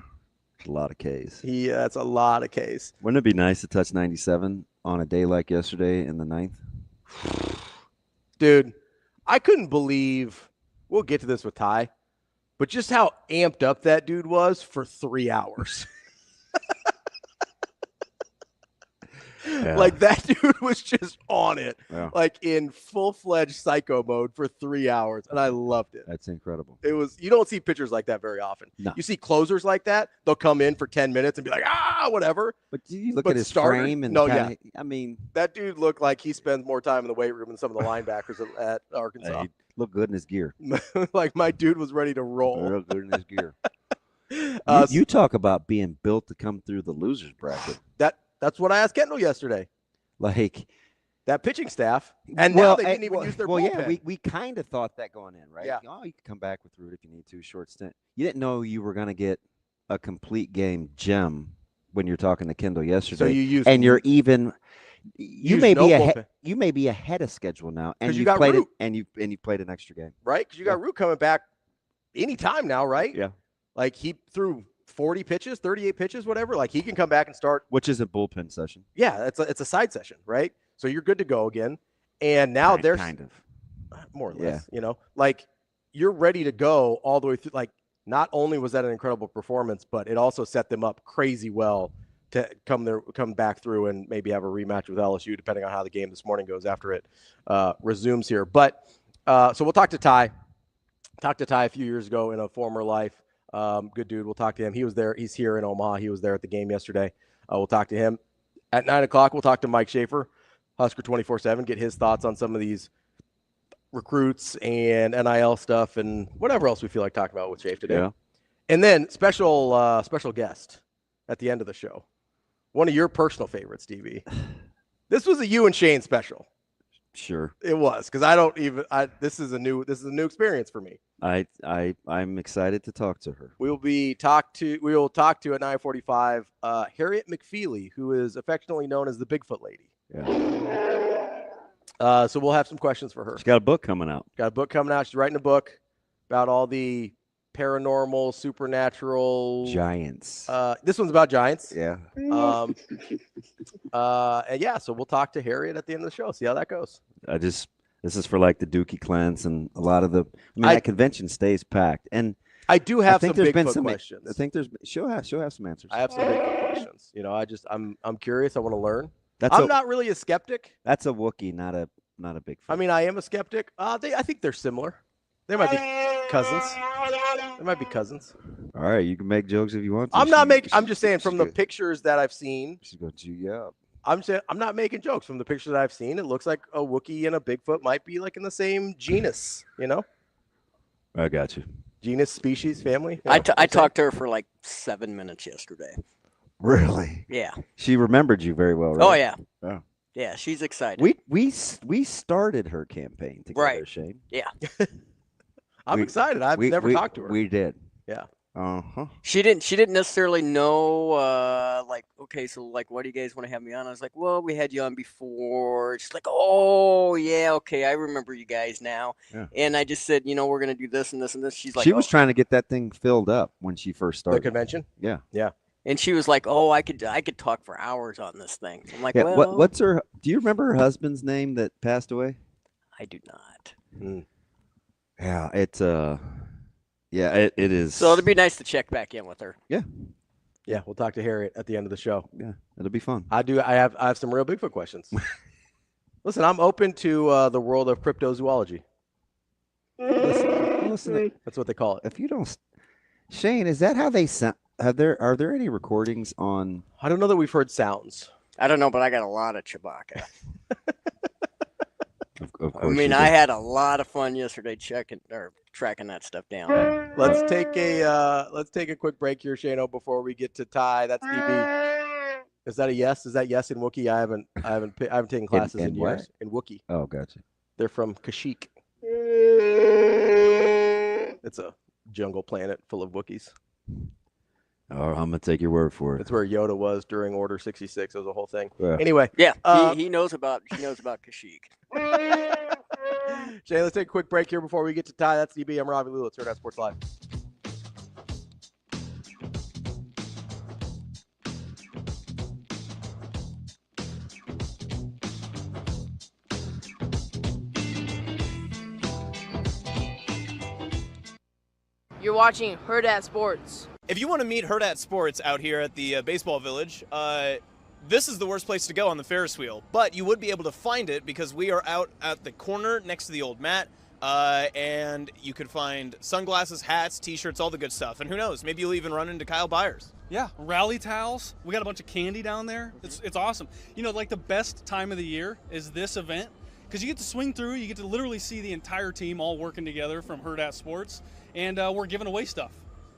it's a lot of Ks. Yeah, that's a lot of Ks. Wouldn't it be nice to touch 97 on a day like yesterday in the 9th? Dude, I couldn't believe. We'll get to this with Ty, but just how amped up that dude was for 3 hours. Yeah. Like that dude was just on it, Yeah. like in full-fledged psycho mode for 3 hours, and I loved it. That's incredible. It was. You don't see pitchers like that very often. No. You see closers like that. They'll come in for 10 minutes and be like, whatever. But you look at his frame and I mean, that dude looked like he spends more time in the weight room than some of the linebackers at Arkansas. he looked good in his gear. Like my dude was ready to roll. Real good in his gear. You talk about being built to come through the losers bracket. That's what I asked Kendall yesterday. Like that pitching staff, and now they didn't even use their bullpen. Yeah, we kind of thought that going in, right? Yeah. Oh, you can come back with Root if you need to, short stint. You didn't know you were going to get a complete game gem when you're talking to Kendall yesterday. So you used, and you're even. You may be ahead of schedule now, and you got played Root. and you played an extra game, right? Because you got Root coming back anytime now, right? Yeah. Like he threw 40 pitches, 38 pitches, whatever. Like he can come back and start. Which is a bullpen session. Yeah, it's a side session, right? So you're good to go again. And now they're kind of more or less, like you're ready to go all the way through. Like not only was that an incredible performance, but it also set them up crazy well to come back through and maybe have a rematch with LSU, depending on how the game this morning goes after it resumes here. But so we'll talk to Ty. Talked to Ty a few years ago in a former life. Good dude. We'll talk to him. He was there. He's here in Omaha. He was there at the game yesterday. We'll talk to him. At 9 o'clock, we'll talk to Mike Schaefer, Husker 24/7, get his thoughts on some of these recruits and NIL stuff and whatever else we feel like talking about with Schaefer today. Yeah. And then special guest at the end of the show. One of your personal favorites, DB. This was a you and Shane special. Sure. It was, because this is a new experience for me. I'm excited to talk to her. We will talk to at 9:45 Harriet McFeely, who is affectionately known as the Bigfoot Lady. Yeah. So we'll have some questions for her. She's got a book coming out. She's writing a book about all the paranormal, supernatural giants. This one's about giants. Yeah. And yeah, so we'll talk to Harriet at the end of the show. See how that goes. This is for like the Dookie clans and a lot of the. That convention stays packed, and I do have some there's Bigfoot questions. I think she'll have some answers. I have some Bigfoot questions. I'm curious. I want to learn. I'm not really a skeptic. That's a Wookiee, not a Bigfoot. I mean, I am a skeptic. I think they're similar. They might be cousins. All right, you can make jokes if you want to. I'm just saying from the pictures that I've seen. She's going to chew you up. I'm not making jokes. From the pictures that I've seen, it looks like a Wookiee and a Bigfoot might be like in the same genus. I got you. Genus, species, family. I talked to her for like 7 minutes yesterday. Really? Yeah. She remembered you very well, right? Oh yeah. Oh. Yeah, she's excited. We started her campaign together, right. Shane. Yeah. I'm excited. I've never talked to her. We did. Yeah. She didn't necessarily know, like, okay, so like, why do you guys want to have me on? I was like, well, we had you on before. She's like, oh yeah, okay, I remember you guys now. Yeah. And I just said, we're gonna do this and this and this. She's like, She was trying to get that thing filled up when she first started. The convention? Yeah. Yeah. And she was like, oh, I could talk for hours on this thing. I'm like, Yeah. well, What's her? Do you remember her husband's name that passed away? I do not. Yeah, it's yeah, it is. So it'd be nice to check back in with her. Yeah. Yeah, we'll talk to Harriet at the end of the show. Yeah, it'll be fun. I have some real Bigfoot questions. Listen, I'm open to the world of cryptozoology. Listen, that's what they call it. If you don't, Shane, is that how they sound? Are there any recordings on? I don't know that we've heard sounds. I don't know, but I got a lot of Chewbacca. Of course I mean, you I do. had a lot of fun yesterday tracking that stuff down. Let's take a quick break here, Shano, before we get to Ty. That's DB. Is that a yes? Is that yes in Wookiee? I haven't taken classes in what? years in Wookiee. Oh, gotcha. They're from Kashyyyk. It's a jungle planet full of Wookiees. Oh, I'm gonna take your word for it. That's where Yoda was during Order 66. It was a whole thing. Yeah. Anyway, Yeah, he knows about Kashyyyk. Jay, let's take a quick break here before we get to Ty. That's DB. I'm Ravi, Lulla. It's Hurrdat Sports Live. You're watching Hurrdat Sports. If you want to meet Hurrdat Sports out here at the baseball village, this is the worst place to go on the Ferris wheel, but you would be able to find it because we are out at the corner next to the old mat, and you could find sunglasses, hats, t-shirts, all the good stuff. And who knows, maybe you'll even run into Kyle Byers. Yeah, rally towels. We got a bunch of candy down there. It's awesome. Like the best time of the year is this event because you get to swing through. You get to literally see the entire team all working together from Hurrdat Sports, and we're giving away stuff.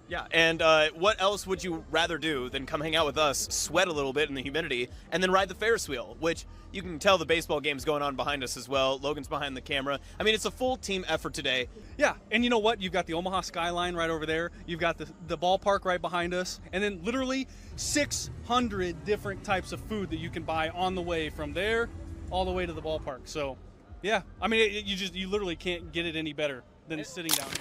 Yeah, and what else would you rather do than come hang out with us, sweat a little bit in the humidity, and then ride the Ferris wheel, which you can tell the baseball game's going on behind us as well. Logan's behind the camera. I mean, it's a full team effort today. Yeah, and you know what? You've got the Omaha skyline right over there. You've got the ballpark right behind us, and then literally 600 different types of food that you can buy on the way from there all the way to the ballpark. So, yeah, I mean, you literally can't get it any better than sitting down here.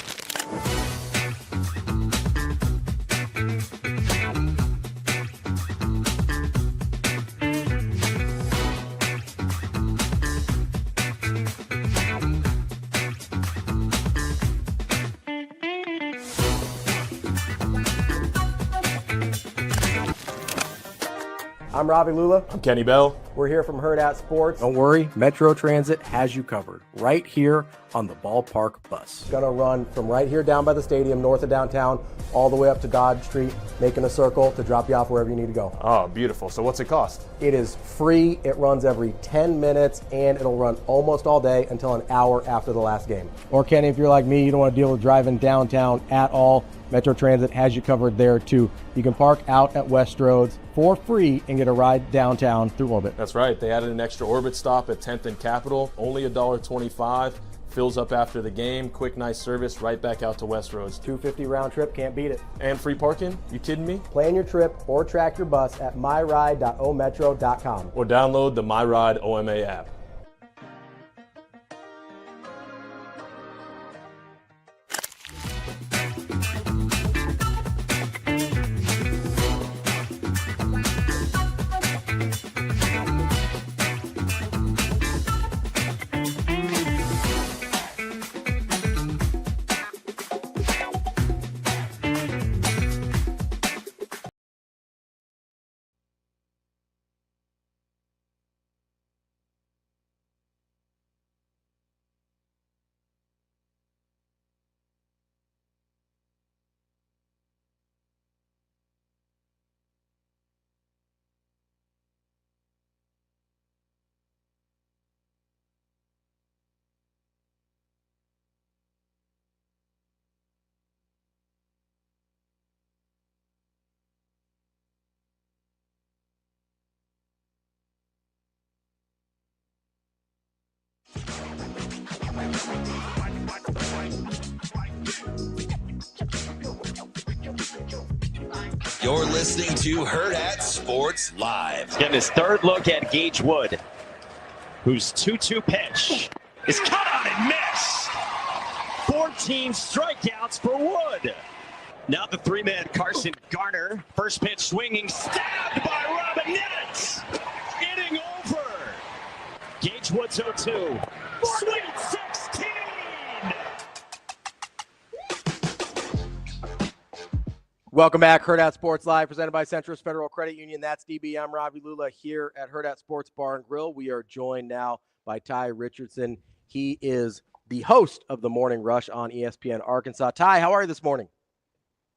I'm Ravi Lulla. I'm Kenny Bell. We're here from Hurrdat Sports. Don't worry, Metro Transit has you covered right here on the ballpark bus. Gonna run from right here down by the stadium, north of downtown, all the way up to Dodge Street, making a circle to drop you off wherever you need to go. Oh, beautiful. So what's it cost? It is free. It runs every 10 minutes, and it'll run almost all day until an hour after the last game. Or Kenny, if you're like me, you don't want to deal with driving downtown at all, Metro Transit has you covered there too. You can park out at Westroads for free and get a ride downtown through Orbit. That's right. They added an extra Orbit stop at 10th and Capitol. Only $1.25. Fills up after the game. Quick, nice service. Right back out to Westroads. $2.50 round trip. Can't beat it. And free parking? You kidding me? Plan your trip or track your bus at myride.ometro.com. Or download the MyRide OMA app. You're listening to Hurrdat Sports Live. Getting his third look at Gage Wood, whose 2-2 pitch is caught on and missed. 14 strikeouts for Wood. Now the three-man Carson Garner. First pitch swinging, stabbed by Robinette. Inning over. Gage Wood's 0-2. Sweet 16. Welcome back, Hurrdat Sports Live, presented by Centrist Federal Credit Union. That's DB. I'm Ravi Lulla here at Hurrdat Sports Bar and Grill. We are joined now by Ty Richardson. He is the host of the Morning Rush on ESPN Arkansas. Ty, how are you this morning?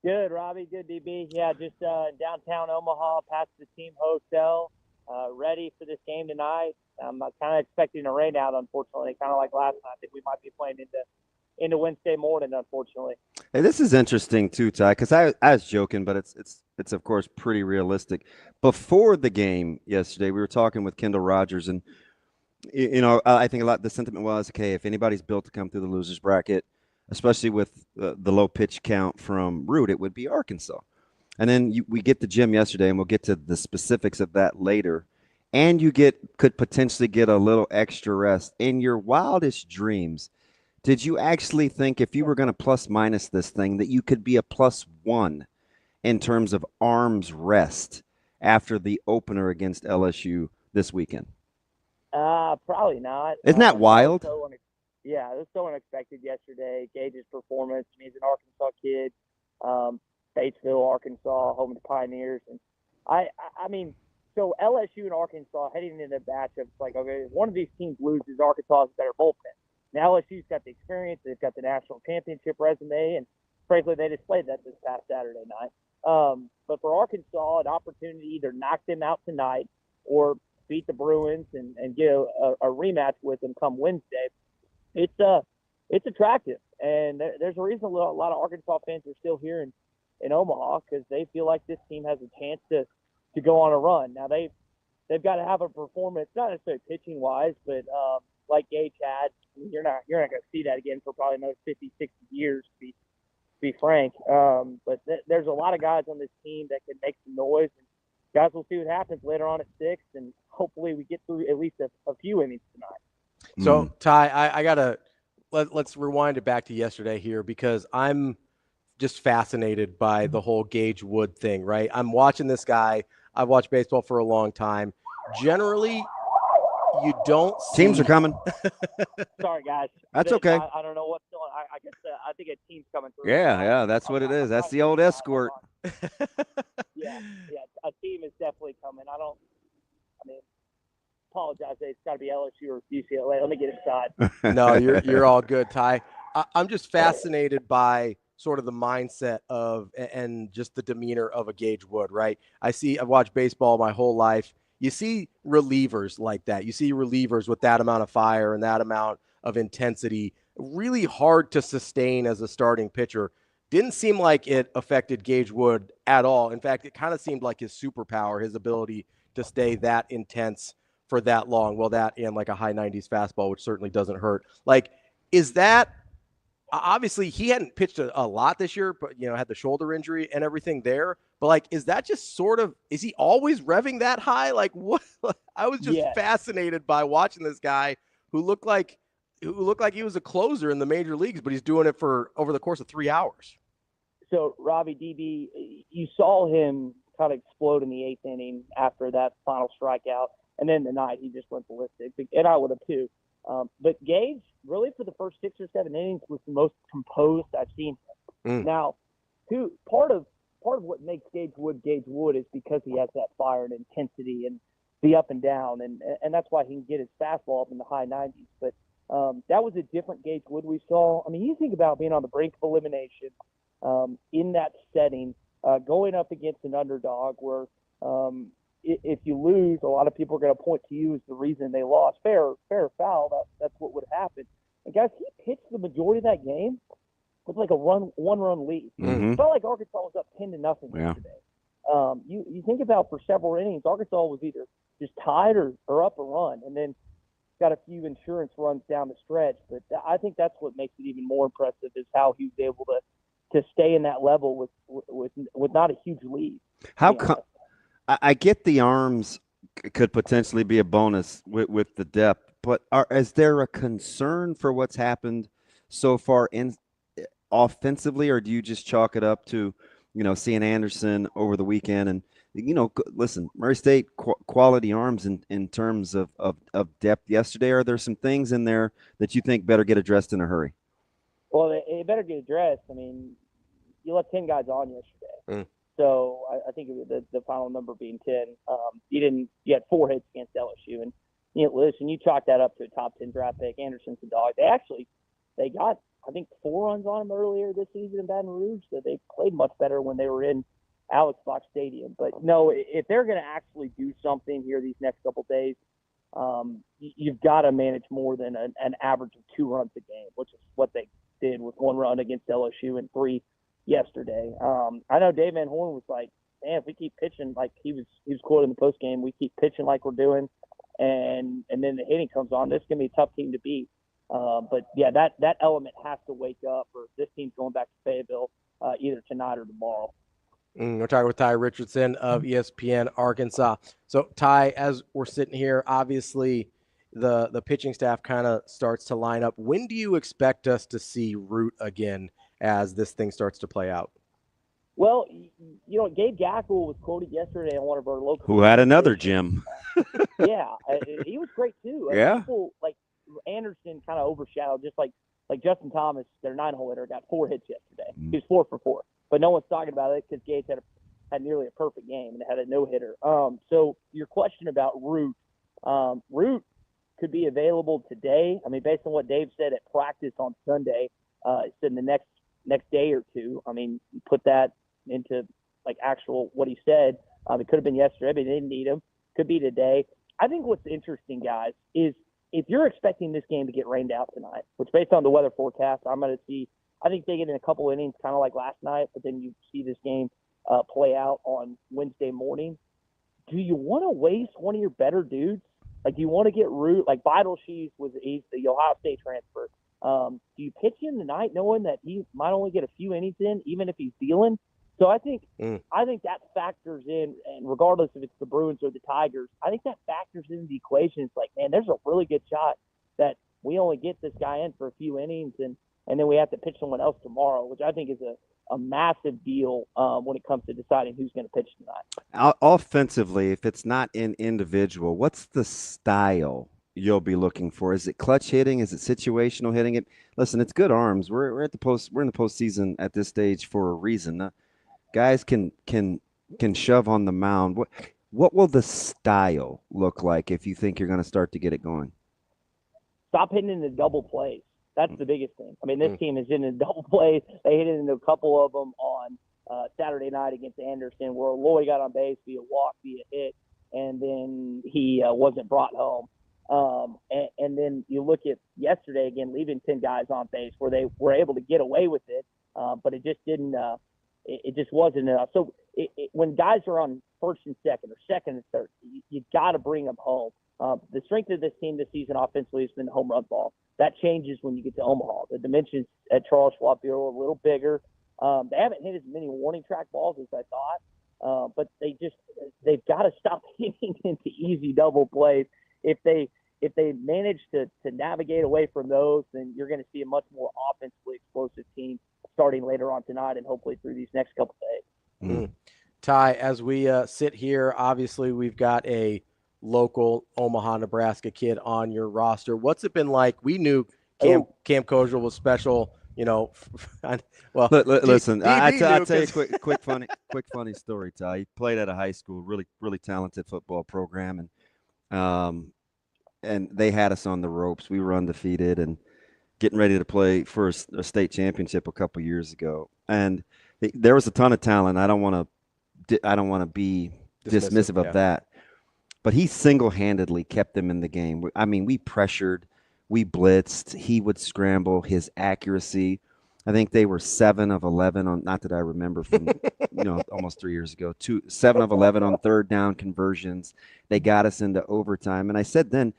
Good, Robbie. Good, DB. Yeah, just downtown Omaha, past the team hotel, ready for this game tonight. I'm kind of expecting a rain out, unfortunately, kind of like last night. I think we might be playing into Wednesday morning, unfortunately. Hey, this is interesting too, Ty, because I was joking, but it's of course pretty realistic. Before the game yesterday, we were talking with Kendall Rogers, and I think a lot the sentiment was, okay, if anybody's built to come through the losers bracket, especially with the low pitch count from Root, it would be Arkansas. And then we get to Jim yesterday, and we'll get to the specifics of that later. And you could potentially get a little extra rest. In your wildest dreams, did you actually think if you were going to plus minus this thing that you could be a +1 in terms of arms rest after the opener against LSU this weekend? Probably not. Isn't that wild? It was so unexpected yesterday. Gage's performance. He's an Arkansas kid, Batesville, Arkansas, home of the Pioneers, and I mean, so LSU and Arkansas heading into the matchup, it's like, okay, if one of these teams loses, Arkansas has a better bullpen. Now LSU's got the experience, they've got the national championship resume, and frankly, they displayed that this past Saturday night. But for Arkansas, an opportunity to either knock them out tonight or beat the Bruins and get a rematch with them come Wednesday, it's attractive. And there's a reason a lot of Arkansas fans are still here in Omaha, because they feel like this team has a chance to go on a run. Now they've got to have a performance, not necessarily pitching wise, but like Gage had. You're not going to see that again for probably another 50, 60 years, to be frank. But there's a lot of guys on this team that can make some noise. And guys, we'll see what happens later on at 6, and hopefully we get through at least a few innings tonight. So, Ty, let's rewind it back to yesterday here, because I'm just fascinated by the whole Gage Wood thing, right? I'm watching this guy. I've watched baseball for a long time. Generally, you don't see... Teams are coming. Sorry, guys. That's okay. I don't know what's going on. I guess I think a team's coming through. Yeah, that's what it is. That's the old escort. Yeah, a team is definitely coming. Apologize. It's got to be LSU or UCLA. Let me get inside. No, you're all good, Ty. I'm just fascinated by sort of the mindset of and just the demeanor of a Gage Wood, right? I've watched baseball my whole life. You see relievers like that. You see relievers with that amount of fire and that amount of intensity, really hard to sustain as a starting pitcher. Didn't seem like it affected Gage Wood at all. In fact, it kind of seemed like his superpower, his ability to stay that intense for that long. Well, that and like a high 90s fastball, which certainly doesn't hurt. Like, is that obviously he hadn't pitched a lot this year, but had the shoulder injury and everything there. But like, is that just sort of, is he always revving that high? Like, what? I was just fascinated by watching this guy who looked like he was a closer in the major leagues, but he's doing it for over the course of 3 hours. So, Ravi, DB, you saw him kind of explode in the 8th inning after that final strikeout. And then tonight he just went ballistic, and I would have too. But Gage, really for the first 6 or 7 innings, was the most composed I've seen him. Now, part of what makes Gage Wood is because he has that fire and intensity and the up and down, and that's why he can get his fastball up in the high 90s. But that was a different Gage Wood we saw. I mean, you think about being on the brink of elimination in that setting, going up against an underdog where if you lose, a lot of people are going to point to you as the reason they lost. Fair or foul, that's what would happen. And guys, he pitched the majority of that game with like a one-run lead. Mm-hmm. It felt like Arkansas was up 10-0 yesterday. You think about for several innings, Arkansas was either just tied or up a run, and then got a few insurance runs down the stretch. But I think that's what makes it even more impressive is how he was able to stay in that level with not a huge lead. I get the arms could potentially be a bonus with the depth, but is there a concern for what's happened so far offensively, or do you just chalk it up to, seeing Anderson over the weekend? And, listen, Murray State quality arms in terms of depth yesterday. Are there some things in there that you think better get addressed in a hurry? Well, they better get addressed. I mean, you let 10 guys on yesterday. So I think the final number being 10. You had 4 hits against LSU. And, listen, you chalk that up to a top 10 draft pick. Anderson's a dog. They got, I think, 4 runs on him earlier this season in Baton Rouge. So they played much better when they were in Alex Fox Stadium. But, no, if they're going to actually do something here these next couple days, you've got to manage more than an average of 2 runs a game, which is what they did with 1 run against LSU and 3 yesterday. I know Dave Van Horn was like, man, if we keep pitching like he was quoted in the post game, we keep pitching like we're doing, and then the hitting comes on, this is gonna be a tough team to beat. But yeah, that element has to wake up, or this team's going back to Fayetteville either tonight or tomorrow. We're talking with Ty Richardson of ESPN Arkansas. So Ty, as we're sitting here, obviously the pitching staff kind of starts to line up. When do you expect us to see Root again as this thing starts to play out? Well, Gabe Gackle was quoted yesterday on one of our local. Who had another gym? Yeah, he was great too. Yeah. People like Anderson kind of overshadowed, just like Justin Thomas, their 9-hole hitter, got 4 hits yesterday. He was 4 for 4, but no one's talking about it because Gage had nearly a perfect game and had a no hitter. So your question about Root, Root could be available today. I mean, based on what Dave said at practice on Sunday, he said in the next day or two. I mean, you put that into like actual what he said. It could have been yesterday, but they didn't need him. Could be today. I think what's interesting, guys, is if you're expecting this game to get rained out tonight, which based on the weather forecast, I'm going to see. I think they get in a couple innings, kind of like last night, but then you see this game play out on Wednesday morning. Do you want to waste one of your better dudes? Like, do you want to get Root? Like, he's the Ohio State transfer. Do you pitch him tonight knowing that he might only get a few innings in, even if he's dealing? So I think that factors in, and regardless if it's the Bruins or the Tigers, I think that factors into the equation. It's like, man, there's a really good shot that we only get this guy in for a few innings, and then we have to pitch someone else tomorrow, which I think is a massive deal when it comes to deciding who's going to pitch tonight. Offensively, if it's not in individual, what's the style you'll be looking for? Is it clutch hitting? Is it situational hitting? Listen, it's good arms. We're in the postseason at this stage for a reason. Guys can shove on the mound. What will the style look like if you think you're going to start to get it going? Stop hitting into double plays. That's the biggest thing. I mean, this team is in a double play. They hit into a couple of them on Saturday night against Anderson, where Lloyd got on base via walk, via hit, and then he wasn't brought home. And then you look at yesterday again, leaving 10 guys on base, where they were able to get away with it, but it just didn't. It just wasn't enough. So when guys are on first and second, or second and third, you got to bring them home. The strength of this team this season offensively has been the home run ball. That changes when you get to Omaha. The dimensions at Charles Schwab Field are a little bigger. They haven't hit as many warning track balls as I thought, but they've got to stop hitting into easy double plays. If they manage to navigate away from those, then you're going to see a much more offensively explosive team starting later on tonight and hopefully through these next couple days. Ty, as we sit here, obviously we've got a local Omaha, Nebraska kid on your roster. What's it been like? We knew Cam Kojal was special, well, listen, I'll tell you a quick funny story, Ty. He played at a high school, really talented football program, and they had us on the ropes. We were undefeated and getting ready to play for a state championship a couple years ago. And there was a ton of talent. I don't want to be dismissive of that. But he single-handedly kept them in the game. I mean, we pressured, we blitzed, he would scramble, his accuracy. I think they were 7 of 11 on, not that I remember from, almost 3 years ago, 7 of 11 on third down conversions. They got us into overtime. And I said then,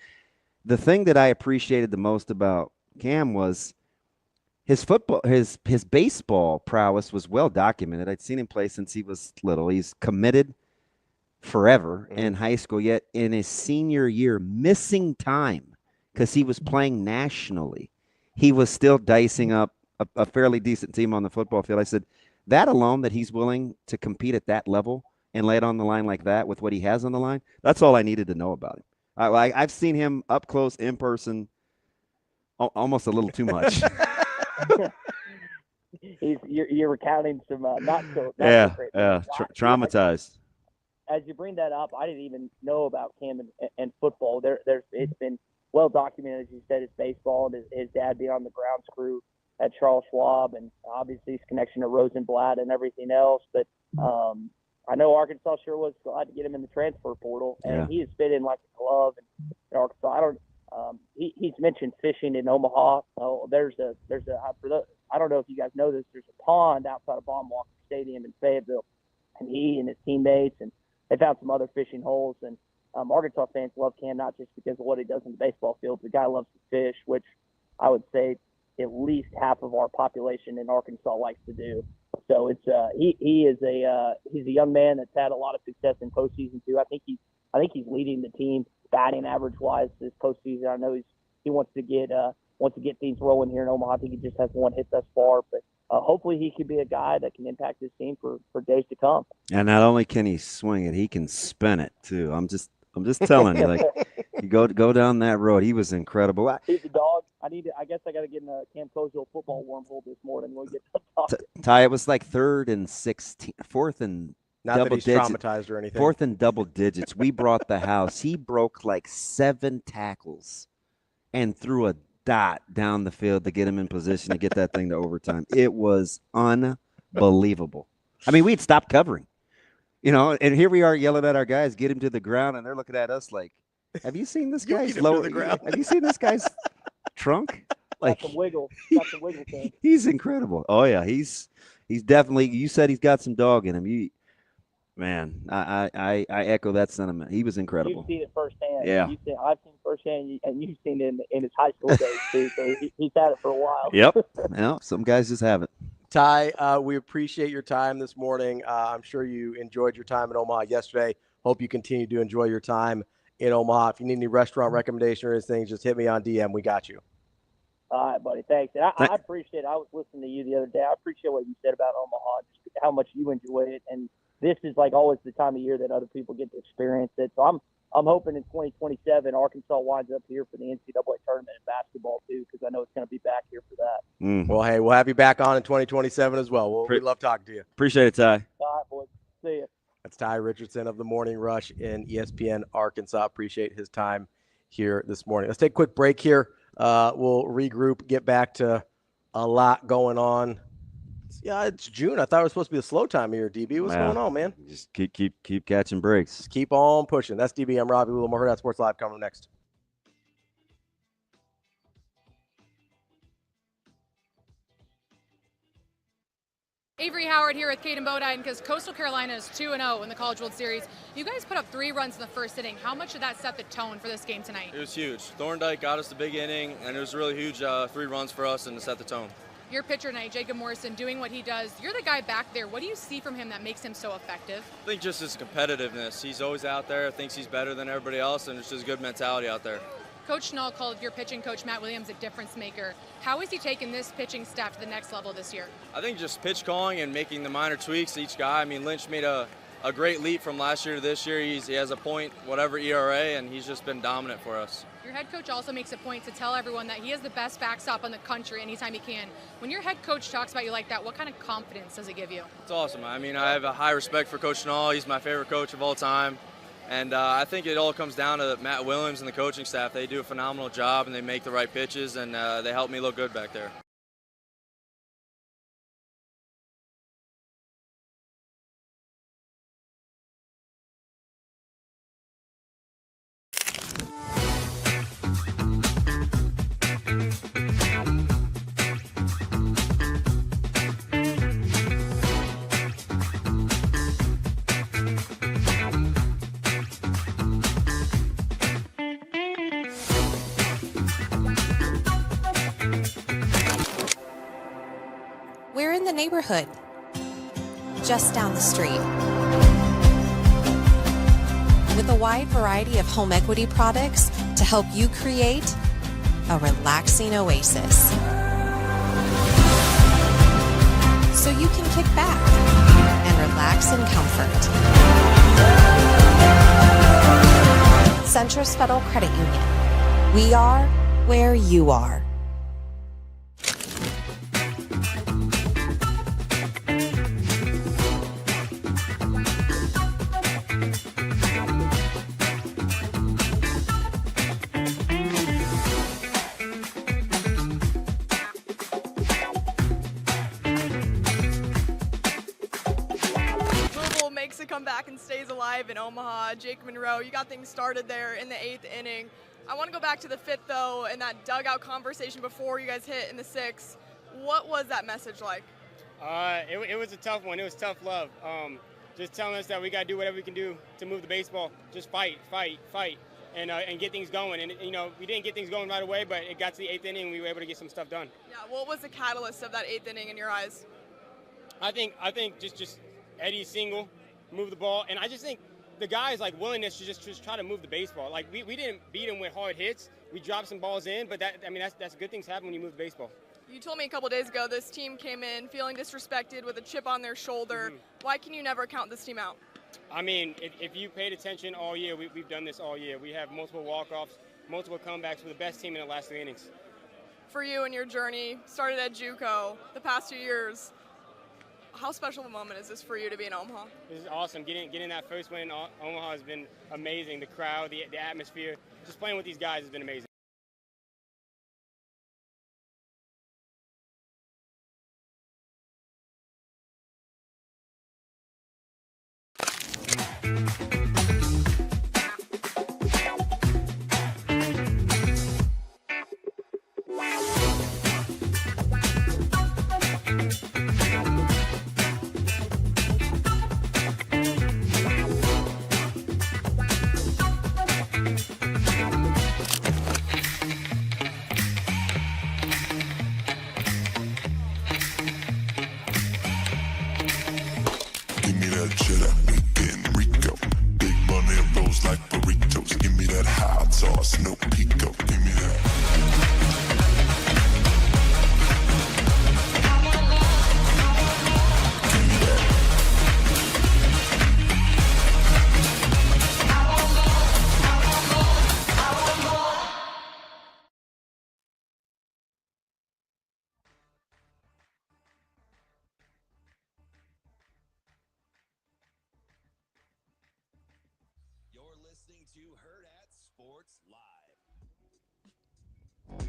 the thing that I appreciated the most about Cam was his baseball prowess was well documented. I'd seen him play since he was little. He's committed forever in high school, yet in his senior year, missing time because he was playing nationally. He was still dicing up a fairly decent team on the football field. I said, that alone, that he's willing to compete at that level and lay it on the line like that with what he has on the line, that's all I needed to know about him. I've seen him up close in person almost a little too much. You're recounting some not so great traumatized. As you bring that up, I didn't even know about Cam and football. It's been well documented, as you said, it's baseball, and his dad being on the grounds crew at Charles Schwab, and obviously his connection to Rosenblatt and everything else. But I know Arkansas sure was glad to get him in the transfer portal, and he has fit in like a glove in Arkansas. He's mentioned fishing in Omaha. Oh, I don't know if you guys know this. There's a pond outside of Baum-Walker Stadium in Fayetteville, and he and his teammates, and they found some other fishing holes. And Arkansas fans love Cam not just because of what he does in the baseball field. The guy loves to fish, which I would say at least half of our population in Arkansas likes to do. So it's he's a young man that's had a lot of success in postseason too. I think he's leading the team batting average wise this postseason. I know he wants to get things rolling here in Omaha. I think he just has one hit thus far, but hopefully he can be a guy that can impact his team for days to come. And not only can he swing it, he can spin it too. I'm just telling you, like, you go down that road. He was incredible. He's a dog. I guess I got to get in a Camp Cozell football wormhole this morning. We'll get to talk. Ty, it was like 3rd and 16, 4th and not double that he's digits. Traumatized or anything. 4th and double digits. We brought the house. He broke like 7 tackles and threw a dot down the field to get him in position to get that thing to overtime. It was unbelievable. I mean, we'd stopped covering, and here we are yelling at our guys, get him to the ground, and they're looking at us like, have you seen this guy's lower? Have you seen this guy's trunk? Like, got some wiggle thing. He's incredible. Oh yeah, he's definitely. You said he's got some dog in him. I echo that sentiment. He was incredible. You've seen it firsthand. Yeah, I've seen it firsthand, and you've seen it in his high school days too. So he's had it for a while. Yep. Well, some guys just have it. Ty, we appreciate your time this morning. I'm sure you enjoyed your time in Omaha yesterday. Hope you continue to enjoy your time in Omaha. If you need any restaurant recommendation or anything, just hit me on DM. We got you. All right, buddy. Thanks. And I appreciate it. I was listening to you the other day. I appreciate what you said about Omaha, just how much you enjoy it. And this is like always the time of year that other people get to experience it. So I'm hoping in 2027 Arkansas winds up here for the NCAA tournament in basketball too, because I know it's going to be back here for that. Well, hey, we'll have you back on in 2027 as well. We love talking to you. Appreciate it, Ty. All right, boys. See you. That's Ty Richardson of the Morning Rush in ESPN Arkansas. Appreciate his time here this morning. Let's take a quick break here. We'll regroup, get back to a lot going on. Yeah, it's June. I thought it was supposed to be a slow time here, DB. What's going on, man? Just keep catching breaks. Just keep on pushing. That's DB. I'm Ravi. Lulla. Hurrdat Sports Live coming next. Avery Howard here with Caden Bodine, because Coastal Carolina is 2-0 in the College World Series. You guys put up 3 runs in the first inning. How much did that set the tone for this game tonight? It was huge. Thorndike got us the big inning, and it was really huge 3 runs for us and to set the tone. Your pitcher tonight, Jacob Morrison, doing what he does. You're the guy back there. What do you see from him that makes him so effective? I think just his competitiveness. He's always out there, thinks he's better than everybody else, and it's just good mentality out there. Coach Schnall called your pitching coach, Matt Williams, a difference maker. How has he taken this pitching staff to the next level this year? I think just pitch calling and making the minor tweaks to each guy. I mean, Lynch made a great leap from last year to this year. He has a point, whatever ERA, and he's just been dominant for us. Your head coach also makes a point to tell everyone that he has the best backstop in the country anytime he can. When your head coach talks about you like that, what kind of confidence does it give you? It's awesome. I mean, I have a high respect for Coach Schnall. He's my favorite coach of all time. And I think it all comes down to Matt Williams and the coaching staff. They do a phenomenal job, and they make the right pitches, and they help me look good back there. neighborhood, just down the street. With a wide variety of home equity products to help you create a relaxing oasis. So you can kick back and relax in comfort. Centris Federal Credit Union. We are where you are. Makes a comeback and stays alive in Omaha. Jake Monroe, you got things started there in the 8th inning. I want to go back to the 5th, though, and that dugout conversation before you guys hit in the 6th. What was that message like? It was a tough one. It was tough love. Just telling us that we got to do whatever we can do to move the baseball. Just fight, and get things going. And, we didn't get things going right away, but it got to the 8th inning, and we were able to get some stuff done. Yeah, what was the catalyst of that 8th inning in your eyes? I think just Eddie's single, move the ball, and I just think the guys' willingness to just try to move the baseball. We didn't beat him with hard hits. We dropped some balls in, but that's good things happen when you move the baseball. You told me a couple days ago this team came in feeling disrespected with a chip on their shoulder. Why can you never count this team out? I mean, if you paid attention all year, we've done this all year. We have multiple walk-offs, multiple comebacks. We're the best team in the last 3 innings. For you and your journey, started at JUCO the past 2 years. How special of a moment is this for you to be in Omaha? This is awesome. Getting that first win in Omaha has been amazing. The crowd, the atmosphere, just playing with these guys has been amazing. To Hurrdat Sports Live.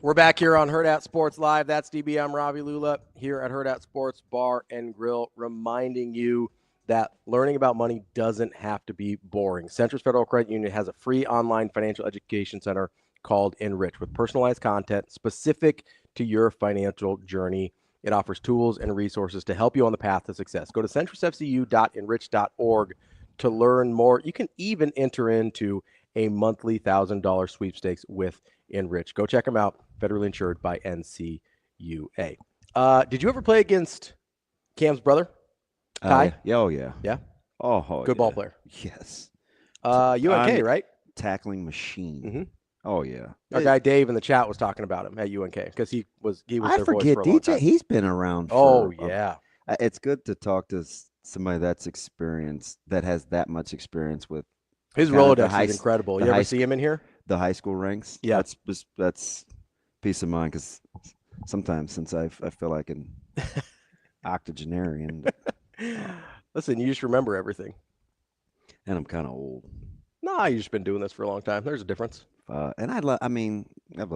We're back here on Hurrdat Sports Live. That's DB. I'm Ravi Lulla here at Hurrdat Sports Bar and Grill, reminding you that learning about money doesn't have to be boring. Centris Federal Credit Union has a free online financial education center called Enrich with personalized content specific to your financial journey. It offers tools and resources to help you on the path to success. Go to centrisfcu.enrich.org to learn more. You can even enter into a monthly $1,000 sweepstakes with Enrich. Go check them out. Federally insured by NCUA. Did you ever play against Cam's brother, Ty? Oh, yeah. Yeah? Oh, good ball player. Yes. UNK, right? Tackling machine. Mm-hmm. Oh, yeah. Our guy Dave in the chat was talking about him at UNK because he was their voice for a long DJ. time. He's been around. Yeah. It's good to talk to somebody that's experienced, that has that much experience with. His Rolodex is incredible. You ever see him in here? The high school ranks. Yeah. That's peace of mind, because sometimes since I feel like an octogenarian. Listen, you just remember everything. And I'm kind of old. Nah, you've just been doing this for a long time. There's a difference. And I've loved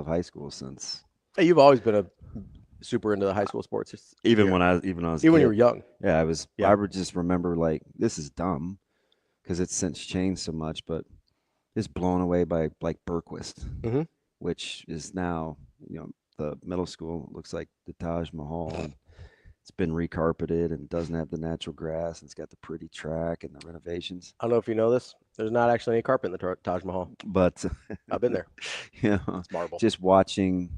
high school since. Hey, you've always been a super into the high school sports. Even when I was when you were young. Yeah, I was. Yeah. I would just remember, like, this is dumb because it's since changed so much, but just blown away by, like, Berquist, which is now, the middle school looks like the Taj Mahal. And it's been recarpeted and doesn't have the natural grass, and it's got the pretty track and the renovations. I don't know if you know this. There's not actually any carpet in the Taj Mahal. But I've been there. It's marble. Just watching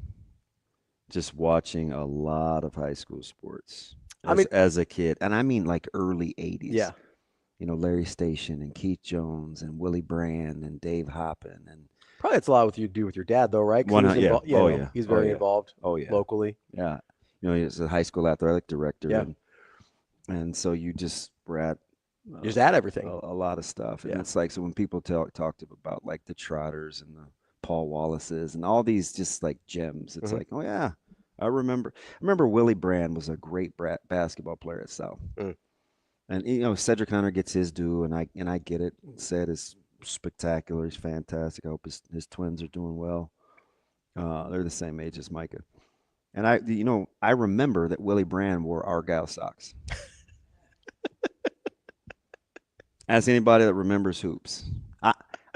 just watching a lot of high school sports as a kid. And I mean like early 80s. Yeah. You know, Larry Station and Keith Jones and Willie Brand and Dave Hoppin. And probably it's a lot with you do with your dad, though, right? He's very involved locally. Yeah. You know, he's a high school athletic director. Yeah. And so you just were at just at everything. A lot of stuff. And it's like, so when people talked about like the Trotters and the Paul Wallaces and all these just like gems, it's like, oh yeah, I remember Willie Brand was a great basketball player at South. And you know, Cedric Hunter gets his due, and I get it. Ced is spectacular. He's fantastic. I hope his twins are doing well. They're the same age as Micah. And I remember that Willie Brand wore Argyle socks. Ask anybody that remembers hoops.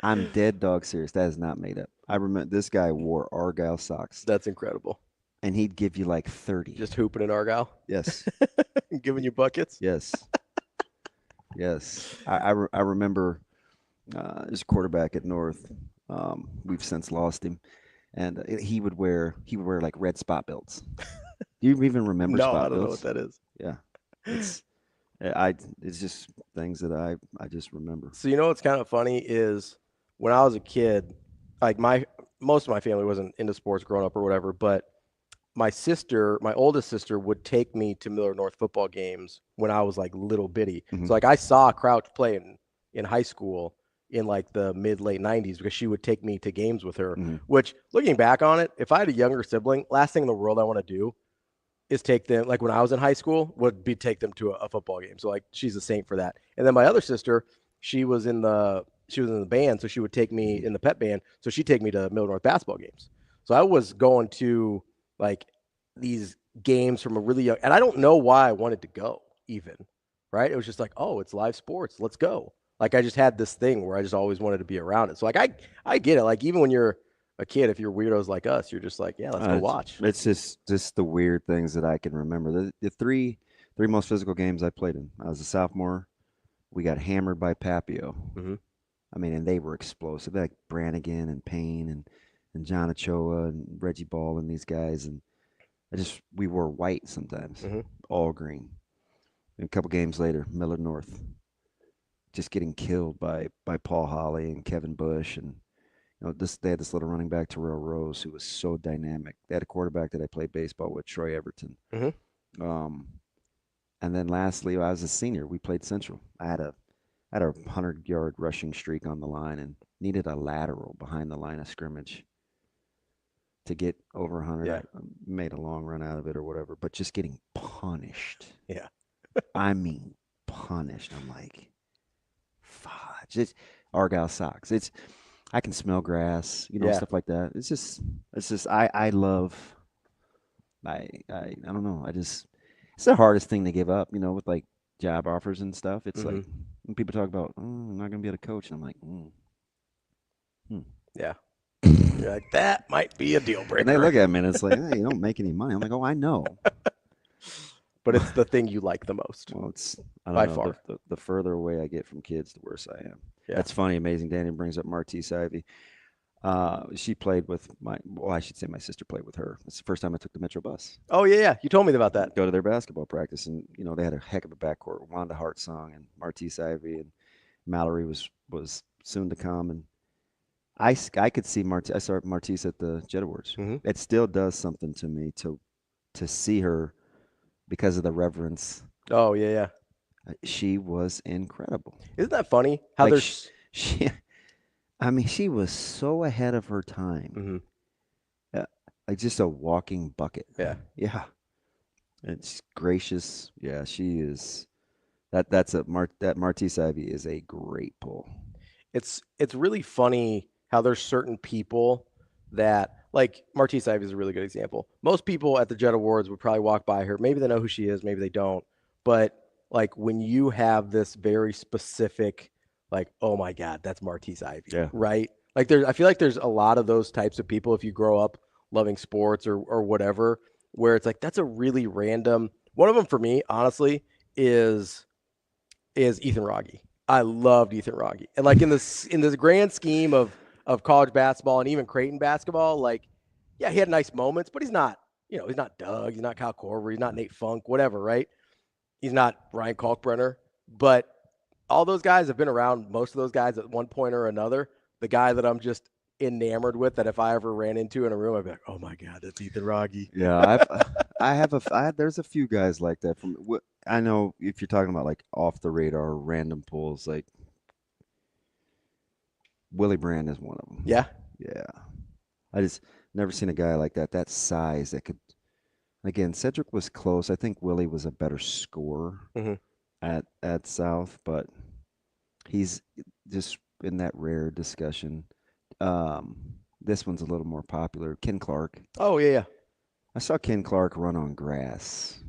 I'm dead dog serious. That is not made up. I remember this guy wore Argyle socks. That's incredible. And he'd give you like 30. Just hooping in Argyle? Yes. Giving you buckets? Yes. Yes. I remember there's a quarterback at North. We've since lost him. And he would wear like red spot belts. Do you even remember spot belts? No, I don't know what that is. Yeah. It's just things that I just remember. So you know what's kind of funny is when I was a kid, like most of my family wasn't into sports growing up or whatever, but my oldest sister would take me to Miller North football games when I was like little bitty. So like I saw Crouch play in high school in like the late 90s because she would take me to games with her, which looking back on it, if I had a younger sibling, last thing in the world I want to do is take them, like when I was in high school, would be take them to a football game. So like she's a saint for that. And then my other sister, she was in the band, so she would take me in the pep band. So she'd take me to Miller North basketball games. So I was going to like these games from a really young, and I don't know why I wanted to go even, right? It was just like, oh, it's live sports. Let's go. Like I just had this thing where I just always wanted to be around it. So like I get it. Like even when you're a kid, if you're weirdos like us, you're just like, yeah, let's go watch. It's just the weird things that I can remember. The three most physical games I played in. I was a sophomore. We got hammered by Papio. I mean, and they were explosive. Like Brannigan and Payne and John Ochoa and Reggie Ball and these guys. And we wore white sometimes, all green. And a couple games later, Miller North, just getting killed by Paul Holly and Kevin Bush. And you know, they had this little running back, Terrell Rose, who was so dynamic. They had a quarterback that I played baseball with, Troy Everton. And then lastly, I was a senior. We played Central. I had a 100-yard rushing streak on the line and needed a lateral behind the line of scrimmage to get over 100. Yeah. I made a long run out of it or whatever, but just getting punished. Yeah. I mean, punished. I'm like, fudge. It's Argyle socks. I can smell grass, stuff like that. It's just I love, I don't know. It's the hardest thing to give up, with like job offers and stuff. It's like when people talk about, I'm not going to be able to coach. And I'm like, Yeah. You're like, that might be a deal breaker. And they look at me and it's like, hey, you don't make any money. I'm like, oh, I know. But it's the thing you like the most. Well, by far. The further away I get from kids, the worse I am. Yeah. That's funny. Amazing. Danny brings up Martise Ivy. She played with my sister played with her. It's the first time I took the Metro bus. Oh, yeah. You told me about that. Go to their basketball practice, and, they had a heck of a backcourt. Wanda Hartsong and Martise Ivy, and Mallory was soon to come. And I could see I saw Martise at the Jet Awards. It still does something to me to see her because of the reverence. Oh, yeah. She was incredible. Isn't that funny? How there's she was so ahead of her time. Like just a walking bucket. Yeah. Yeah. It's gracious. Yeah, she is. That Martise Ivy is a great pull. It's really funny how there's certain people that, like Martise Ivy is a really good example. Most people at the Jet Awards would probably walk by her. Maybe they know who she is, maybe they don't. But like when you have this very specific, like, oh my God, that's Martise Ivy, right? Like I feel like there's a lot of those types of people if you grow up loving sports or whatever, where it's like that's a really random. One of them for me, honestly, is Ethan Wragge. I loved Ethan Wragge, and like in this grand scheme of college basketball and even Creighton basketball, like, yeah, he had nice moments, but he's not he's not Doug, he's not Kyle Korver, he's not Nate Funk, whatever, right? He's not Ryan Kalkbrenner, but all those guys have been around, most of those guys at one point or another. The guy that I'm just enamored with, that if I ever ran into in a room, I'd be like, oh my God, that's Ethan Rogge. Yeah, there's a few guys like that. I know if you're talking about like off the radar random pulls, like Willie Brand is one of them. Yeah. Yeah. I just never seen a guy like that size that could. Again, Cedric was close. I think Willie was a better scorer at South, but he's just in that rare discussion. This one's a little more popular. Ken Clark. Oh, yeah. I saw Ken Clark run on grass.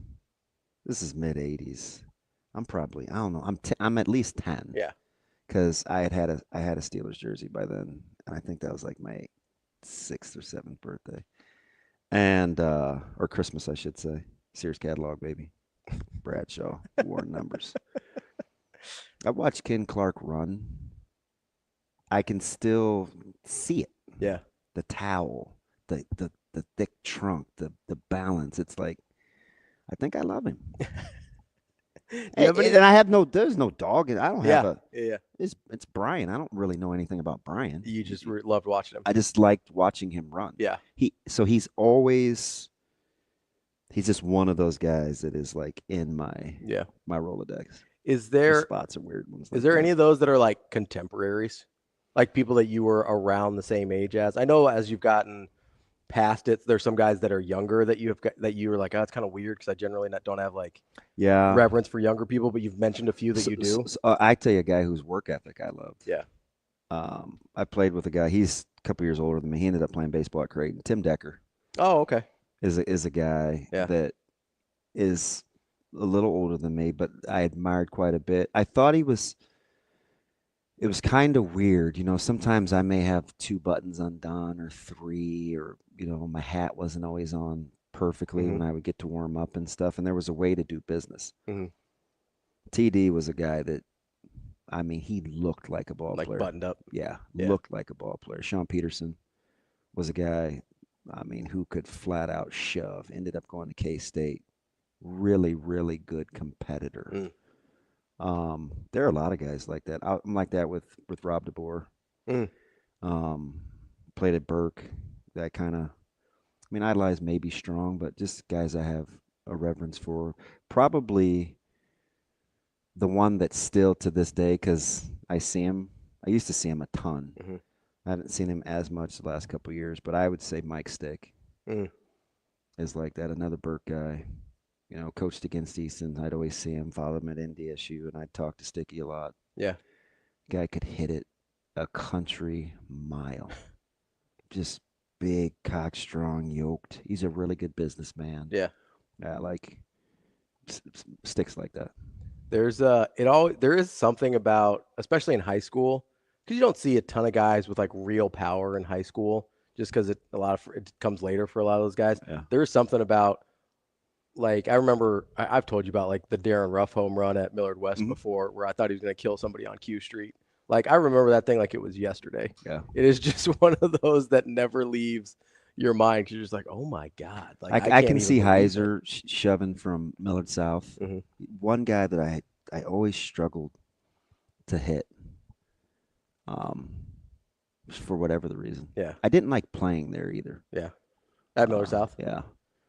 This is mid-'80s. I don't know. I'm at least 10. Yeah. Because I had a Steelers jersey by then, and I think that was like my 6th or 7th birthday. And or Christmas, I should say. Sears catalog, baby. Bradshaw, worn numbers. I watched Ken Clark run. I can still see it. Yeah. The towel, the thick trunk, the balance. It's like, I think I love him. And I have there's no dog. I don't have it's Brian. I don't really know anything about Brian. You just loved watching him. I just liked watching him run. Yeah. He's just one of those guys that is like in my Rolodex. Is there spots are weird ones? Is there any of those that are like contemporaries? Like people that you were around the same age as? I know as you've gotten past it, there's some guys that are younger that you were like, oh, it's kind of weird because I generally don't have like reverence for younger people, but you've mentioned a few that you do. I tell you a guy whose work ethic I loved. Yeah. I played with a guy, he's a couple years older than me. He ended up playing baseball at Creighton. Tim Decker. Oh, okay. Is a guy that is a little older than me, but I admired quite a bit. I thought it was kind of weird. Sometimes I may have 2 buttons undone or 3, or, my hat wasn't always on perfectly when I would get to warm up and stuff. And there was a way to do business. TD was a guy that, he looked like a ball player. Like buttoned up. Yeah, looked like a ball player. Sean Peterson was a guy, who could flat out shove. Ended up going to K-State. Really, really good competitor. There are a lot of guys like that. I'm like that with Rob DeBoer. Played at Burke. That kind of, idolize may be strong, but just guys I have a reverence for. Probably the one that's still to this day, because I used to see him a ton. I haven't seen him as much the last couple of years, but I would say Mike Stick is like that. Another Burke guy. Coached against Easton. I'd always see him, follow him at NDSU, and I'd talk to Sticky a lot. Yeah. Guy could hit it a country mile. Just big, cock strong, yoked. He's a really good businessman. Yeah. Yeah, like sticks like that. There is something about, especially in high school, because you don't see a ton of guys with like real power in high school, just because it comes later for a lot of those guys. Yeah. There is something about, like, I remember I've told you about like the Darren Ruff home run at Millard West before, where I thought he was going to kill somebody on Q Street. Like, I remember that thing like it was yesterday. Yeah. It is just one of those that never leaves your mind, because you're just like, oh my God. Like, I can see Heiser shoving from Millard South. One guy that I always struggled to hit, for whatever the reason. Yeah. I didn't like playing there either. Yeah. At Millard South? Yeah.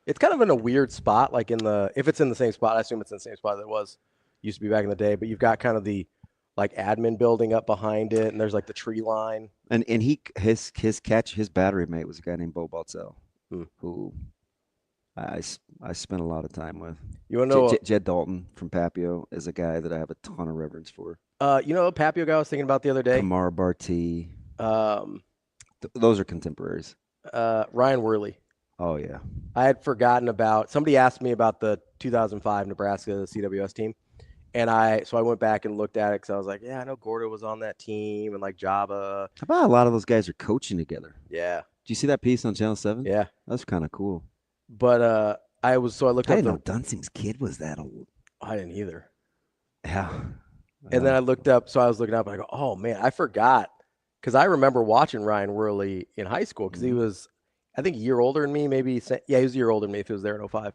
It's kind of in a weird spot, like if it's in the same spot, I assume it's in the same spot that it used to be back in the day, but you've got kind of the like admin building up behind it, and there's like the tree line. And his battery mate was a guy named Bo Baltzell, who I spent a lot of time with. You want to know Jed Dalton from Papio is a guy that I have a ton of reverence for. You know, a Papio guy I was thinking about the other day? Kamara Barty. Those are contemporaries. Ryan Worley. Oh, yeah. I had forgotten about – somebody asked me about the 2005 Nebraska CWS team, and so I went back and looked at it because I was like, yeah, I know Gordo was on that team and, like, Jabba. How about a lot of those guys are coaching together? Yeah. Did you see that piece on Channel 7? Yeah. That's kind of cool. But I looked up – I didn't know Dunsing's kid was that old. I didn't either. Yeah. And then I looked up – so I was looking up, and I go, oh, man, I forgot. Because I remember watching Ryan Worley in high school because he was – I think a year older than me, maybe. Yeah, he was a year older than me if he was there in 05.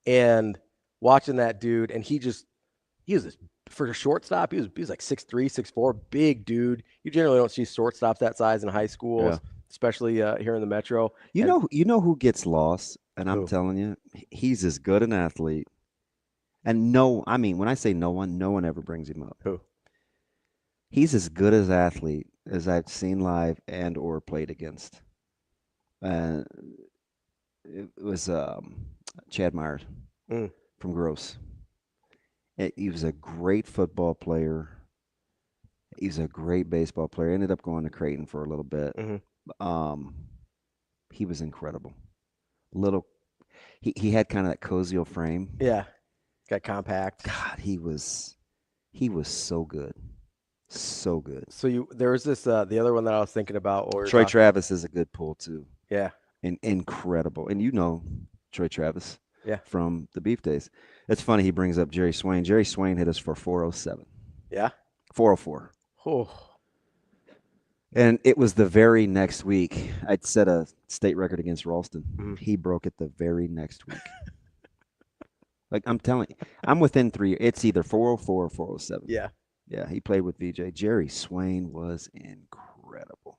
And watching that dude, and he was for a shortstop, he was like 6'3", 6'4", big dude. You generally don't see shortstops that size in high schools, especially here in the metro. You know who gets lost, and I'm telling you, he's as good an athlete. And when I say no one ever brings him up. Who? He's as good as athlete as I've seen live and or played against. It was Chad Myers from Gross. He was a great football player. He's a great baseball player. Ended up going to Creighton for a little bit. He was incredible. He had kind of that Cozio frame. Yeah, got compact. God, he was so good. So good. So there was this the other one that I was thinking about. Troy Travis is a good pull too. Yeah. Incredible. And you know Troy Travis. Yeah. From the Beef Days. It's funny he brings up Jerry Swain. Jerry Swain hit us for 407. Yeah. 404. Oh. And it was the very next week. I'd set a state record against Ralston. He broke it the very next week. Like I'm telling you, I'm within 3. It's either 404 or 407. Yeah. Yeah, he played with VJ. Jerry Swain was incredible.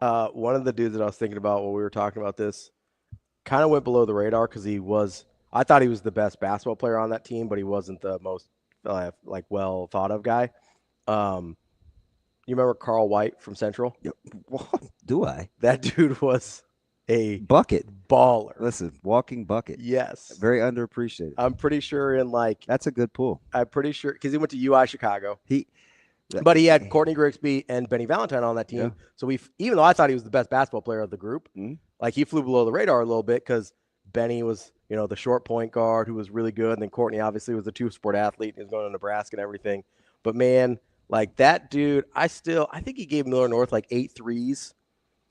One of the dudes that I was thinking about when we were talking about this kind of went below the radar because I thought he was the best basketball player on that team, but he wasn't the most well thought of guy. You remember Carl White from Central? What do I? That dude was a bucket baller. Listen, walking bucket. Yes. Very underappreciated. I'm pretty sure that's a good pull. I'm pretty sure because he went to UI Chicago. But he had Courtney Grigsby and Benny Valentine on that team. Yeah. So even though I thought he was the best basketball player of the group, he flew below the radar a little bit because Benny was, the short point guard who was really good. And then Courtney obviously was a two-sport athlete. He was going to Nebraska and everything. But man, that dude, I think he gave Miller North 8 threes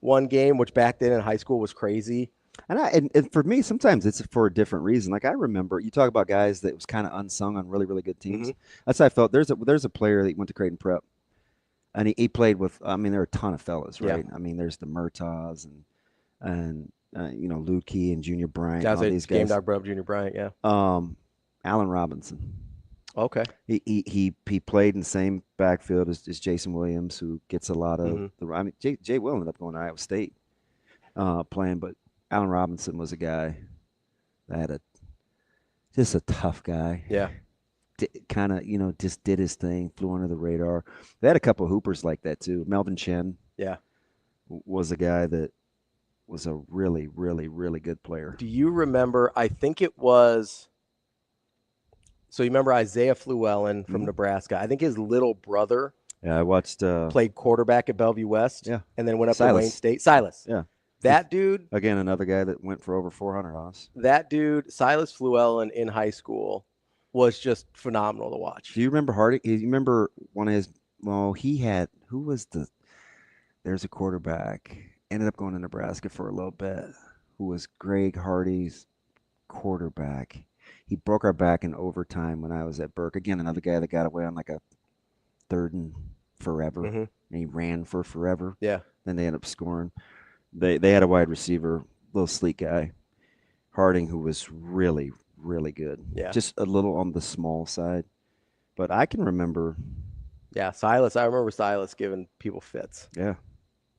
one game, which back then in high school was crazy. And for me, sometimes it's for a different reason. Like I remember, you talk about guys that was kind of unsung on really, really good teams. That's how I felt. There's a player that went to Creighton Prep, and he played with. I mean, there are a ton of fellas, right? Yeah. I mean, there's the Murtaughs and Lukey and Junior Bryant. That's all these guys. Game Dog Bro, Junior Bryant, yeah. Allen Robinson. Okay. He played in the same backfield as Jason Williams, who gets a lot of the. I mean, Jay Will ended up going to Iowa State, playing, but Allen Robinson was a guy that had just a tough guy. Yeah. Kind of, just did his thing, flew under the radar. They had a couple of hoopers like that too. Melvin Chen. Yeah. Was a guy that was a really, really, really good player. Do you remember? I think it was. So you remember Isaiah Fluellen from Nebraska? I think his little brother. Yeah, I watched. Played quarterback at Bellevue West. Yeah. And then went up to Wayne State. Silas. Yeah. That dude. Again, another guy that went for over 400 hours. That dude, Silas Fluellen in high school, was just phenomenal to watch. Do you remember Hardy? You remember one of his? Well, he had. Who was there's a quarterback. Ended up going to Nebraska for a little bit. Who was Greg Hardy's quarterback? He broke our back in overtime when I was at Burke. Again, another guy that got away on a 3rd and forever. And he ran for forever. Yeah. Then they ended up scoring. They had a wide receiver, little sleek guy, Harding, who was really, really good. Yeah. Just a little on the small side. But I can remember. Yeah, Silas. I remember Silas giving people fits. Yeah.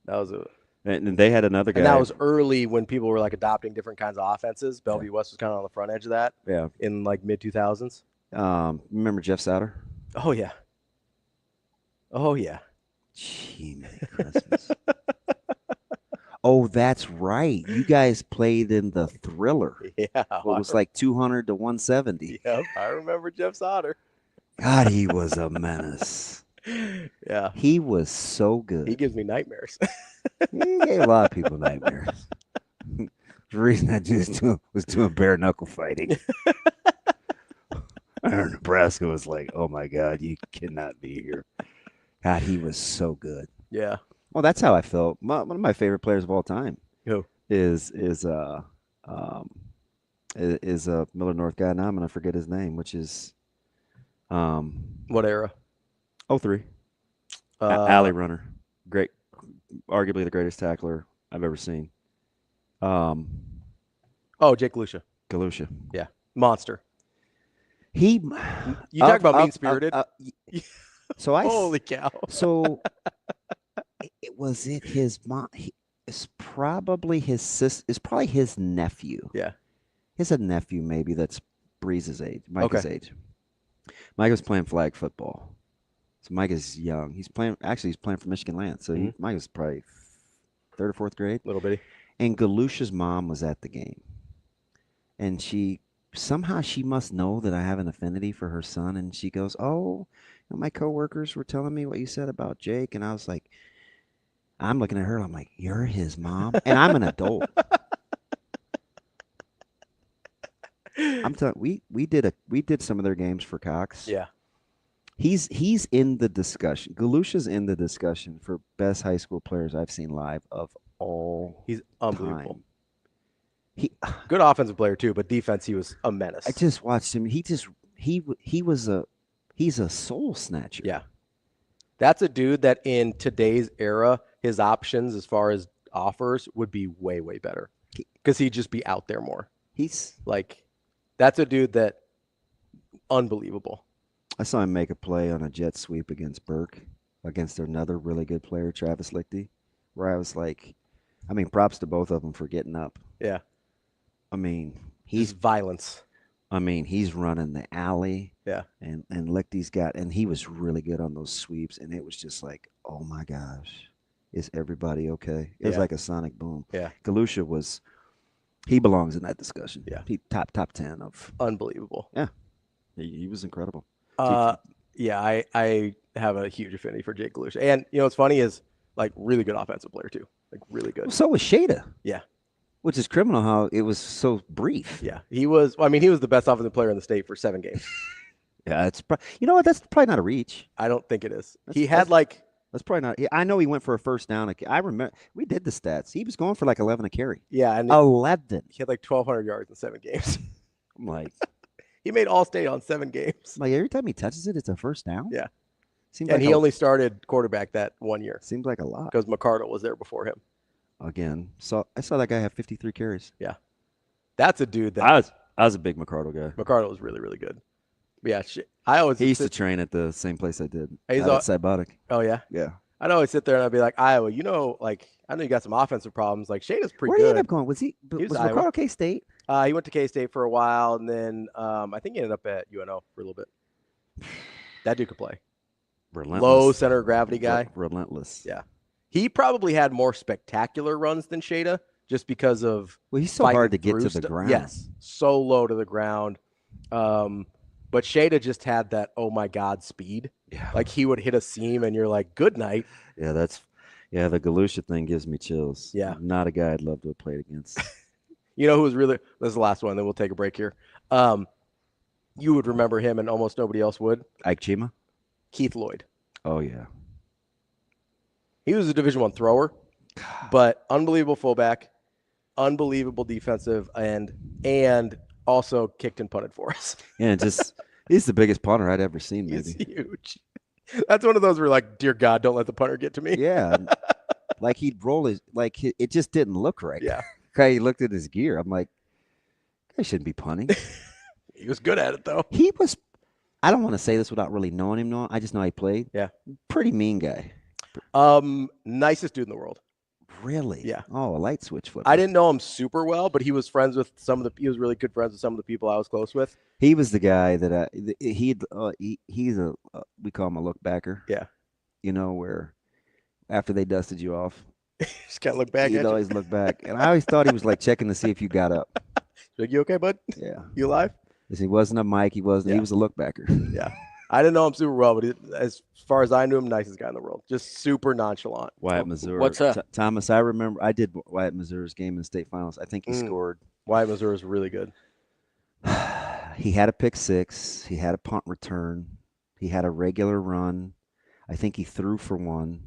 That was and they had another guy. And that was early when people were adopting different kinds of offenses. Bellevue West was kind of on the front edge of that. Yeah. In mid-2000s. Remember Jeff Sauter? Oh, yeah. Oh, yeah. Gee, Merry Christmas. Oh, that's right. You guys played in the Thriller. Yeah. It was 200 to 170. Yep, I remember Jeff Sauter. God, he was a menace. Yeah. He was so good. He gives me nightmares. He gave a lot of people nightmares. The reason I just was doing bare knuckle fighting. Nebraska was like, oh my God, you cannot be here. God, he was so good. Yeah. Well, that's how I felt. One of my favorite players of all time. Who? Is a Miller North guy. Now I'm going to forget his name, which is what era? 03. Alley runner. Great, arguably the greatest tackler I've ever seen. Oh, Jake Galusha. Galusha. Yeah, monster. You talk about mean-spirited. So Holy cow. So was it his mom? It's probably his sis. It's probably his nephew. Yeah. He's a nephew maybe that's Breeze's age, Micah's age. Micah's playing flag football. So Mike is young. He's playing for Michigan Land. So Mike was probably 3rd or 4th grade. Little bitty. And Galusha's mom was at the game. And somehow she must know that I have an affinity for her son. And she goes, "Oh, my coworkers were telling me what you said about Jake." And I was like, I'm looking at her. I'm like, "You're his mom?" And I'm an adult. I'm telling we did some of their games for Cox. Yeah. He's in the discussion. Galusha's in the discussion for best high school players I've seen live of all. He's unbelievable. Time. Good offensive player too, but defense he was a menace. I just watched him. He's a soul snatcher. Yeah. That's a dude that in today's era, his options as far as offers would be way, way better because he'd just be out there more. He's like, that's a dude that unbelievable. I saw him make a play on a jet sweep against Burke, against another really good player, Travis Lichty, where I was like, props to both of them for getting up. Yeah. He's violence. He's running the alley. Yeah. And Lichty's and he was really good on those sweeps. And it was just like, oh my gosh, is everybody okay? It was like a sonic boom. Yeah. Galusha he belongs in that discussion. Yeah. He top 10 of. Unbelievable. Yeah. He was incredible. Yeah, I have a huge affinity for Jake Galusha. And, what's funny is, like, really good offensive player, too. Like, really good. Well, so was Shada. Yeah. Which is criminal how it was so brief. Yeah. He was the best offensive player in the state for 7 games. Yeah, you know what? That's probably not a reach. I don't think it is. That's probably not. I know he went for a first down. I remember we did the stats. He was going for like 11 a carry. Yeah. And 11. He had like 1,200 yards in 7 games. I'm like. He made All-State on 7 games. Like every time he touches it, it's a first down. Yeah. He only started quarterback that 1 year. Seems like a lot. Because McCardle was there before him. Again. So I saw that guy have 53 carries. Yeah. That's a dude that I was a big McCardle guy. McCardle was really, really good. But yeah, he used to train at the same place I did. He's at Cybotic. Oh yeah? Yeah. I'd always sit there and I'd be like, Iowa, I know you got some offensive problems. Like Shada's pretty good. Where did he end up going? Was McCardle K-State? He went to K-State for a while, and then I think he ended up at UNO for a little bit. That dude could play. Relentless. Low center of gravity guy. Relentless. Yeah. He probably had more spectacular runs than Shada just because of he's so hard to get to the ground. Yes. So low to the ground. But Shada just had that, oh my God, speed. Yeah. Like he would hit a seam and you're like, good night. Yeah, the Galusha thing gives me chills. Yeah. Not a guy I'd love to have played against. You know who was really – this is the last one, then we'll take a break here. You would remember him and almost nobody else would. Ike Chima? Keith Lloyd. Oh, yeah. He was a Division I thrower, but unbelievable fullback, unbelievable defensive end, and also kicked and punted for us. Yeah, he's the biggest punter I'd ever seen, maybe. He's huge. That's one of those where like, dear God, don't let the punter get to me. Yeah. Like he'd roll it just didn't look right. Yeah. He looked at his gear. I'm like, I shouldn't be punting. He was good at it, though. He was, I don't want to say this without really knowing him. I just know he played. Yeah. Pretty mean guy. Nicest dude in the world. Really? Yeah. Oh, a light switch flipper. I didn't know him super well, but he was friends with he was really good friends with some of the people I was close with. He was the guy that he's we call him a look backer. Yeah. Where after they dusted you off, just can't look back. He'd always look back, and I always thought he was like checking to see if you got up. Like, you okay, bud? Yeah. You alive? He wasn't a Mike. He wasn't. Yeah. He was a look backer. Yeah. I didn't know him super well, but as far as I knew him, nicest guy in the world. Just super nonchalant. Wyatt Missouri. What's up? Thomas, I remember I did Wyatt Missouri's game in state finals. I think he scored. Wyatt Missouri was really good. He had a pick six. He had a punt return. He had a regular run. I think he threw for one.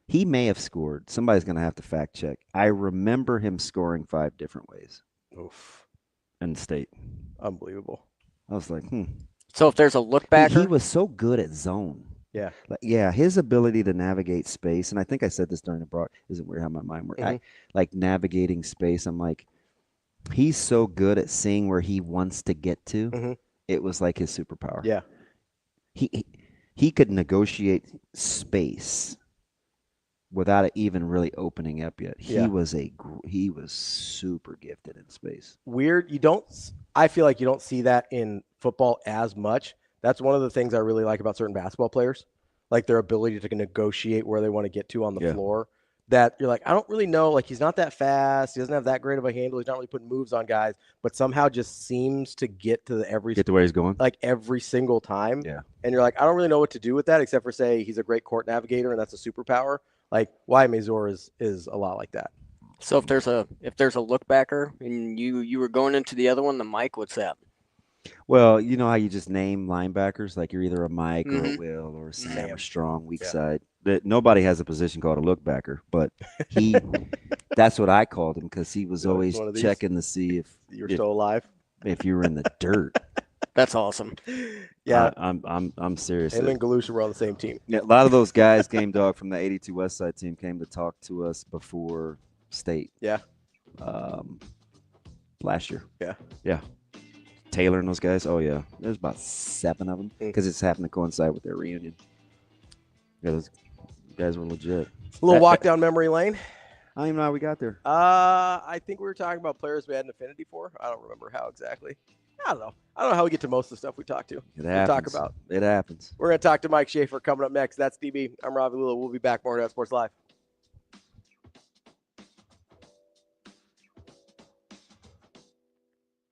He may have scored. Somebody's going to have to fact check. I remember him scoring 5 different ways. Oof. In state. Unbelievable. I was like, So if there's a look back, he was so good at zone. Yeah. Yeah, his ability to navigate space, and I think I said this during the broad. Isn't weird how my mind works? Like navigating space. I'm like, he's so good at seeing where he wants to get to. It was like his superpower. Yeah. He could negotiate space without it even really opening up yet. He was super gifted in space. Weird. I feel like you don't see that in football as much. That's one of the things I really like about certain basketball players, like their ability to negotiate where they want to get to on the floor. That you're like, I don't really know. Like, he's not that fast. He doesn't have that great of a handle. He's not really putting moves on guys, but somehow just seems to get to where he's going, like every single time. Yeah. And you're like, I don't really know what to do with that except for say he's a great court navigator and that's a superpower. Like Wyatt Mazur is a lot like that. So if there's a look backer and you were going into the other one, the Mike, what's that? Well, you know how you just name linebackers, like you're either a Mike or a Will or a Sam or Strong, weak side. Nobody has a position called a look backer, but that's what I called him because he was always checking to see if you're still alive, if you were in the dirt. That's awesome. Yeah, I'm serious. Him and Galusha were on the same team. Yeah, a lot of those guys, Game Dog from the 82 West Side team, came to talk to us before state. Yeah. Last year. Yeah. Yeah. Taylor and those guys. Oh yeah, there's about 7 of them because it's happened to coincide with their reunion. Yeah, those guys were legit. A little walk down memory lane. I don't even know how we got there. I think we were talking about players we had an affinity for. I don't remember how exactly. I don't know how we get to most of the stuff we talk to. It happens. Talk about. It happens. We're going to talk to Mike Schaefer coming up next. That's DB. I'm Ravi Lulla. We'll be back. More Hurrdat Sports Live.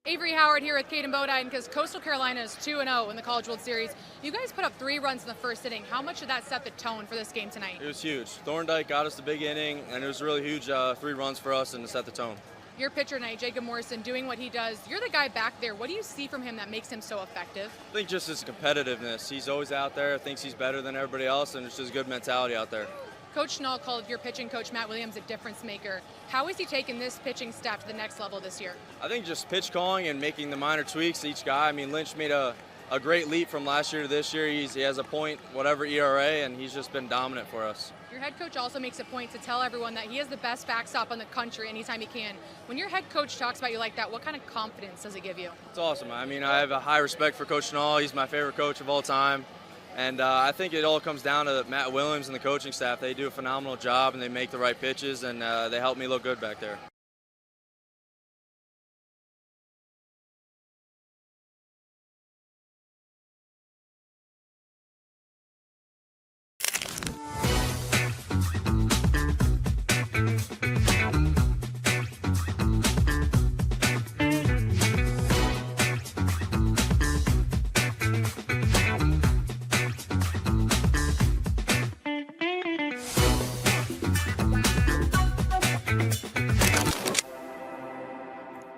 Avery Howard here with Caden Bodine because Coastal Carolina is 2-0 in the College World Series. You guys put up 3 runs in the first inning. How much did that set the tone for this game tonight? It was huge. Thorndike got us the big inning, and it was really huge 3 runs for us and to set the tone. Your pitcher tonight, Jacob Morrison, doing what he does. You're the guy back there. What do you see from him that makes him so effective? I think just his competitiveness. He's always out there, thinks he's better than everybody else, and it's just good mentality out there. Coach Schnall called your pitching coach, Matt Williams, a difference maker. How has he taken this pitching staff to the next level this year? I think just pitch calling and making the minor tweaks to each guy. I mean, Lynch made a great leap from last year to this year. He has a point, whatever ERA, and he's just been dominant for us. Your head coach also makes a point to tell everyone that he has the best backstop in the country anytime he can. When your head coach talks about you like that, what kind of confidence does it give you? It's awesome. I mean, I have a high respect for Coach Schnall. He's my favorite coach of all time. And I think it all comes down to Matt Williams and the coaching staff. They do a phenomenal job, and they make the right pitches, and they help me look good back there.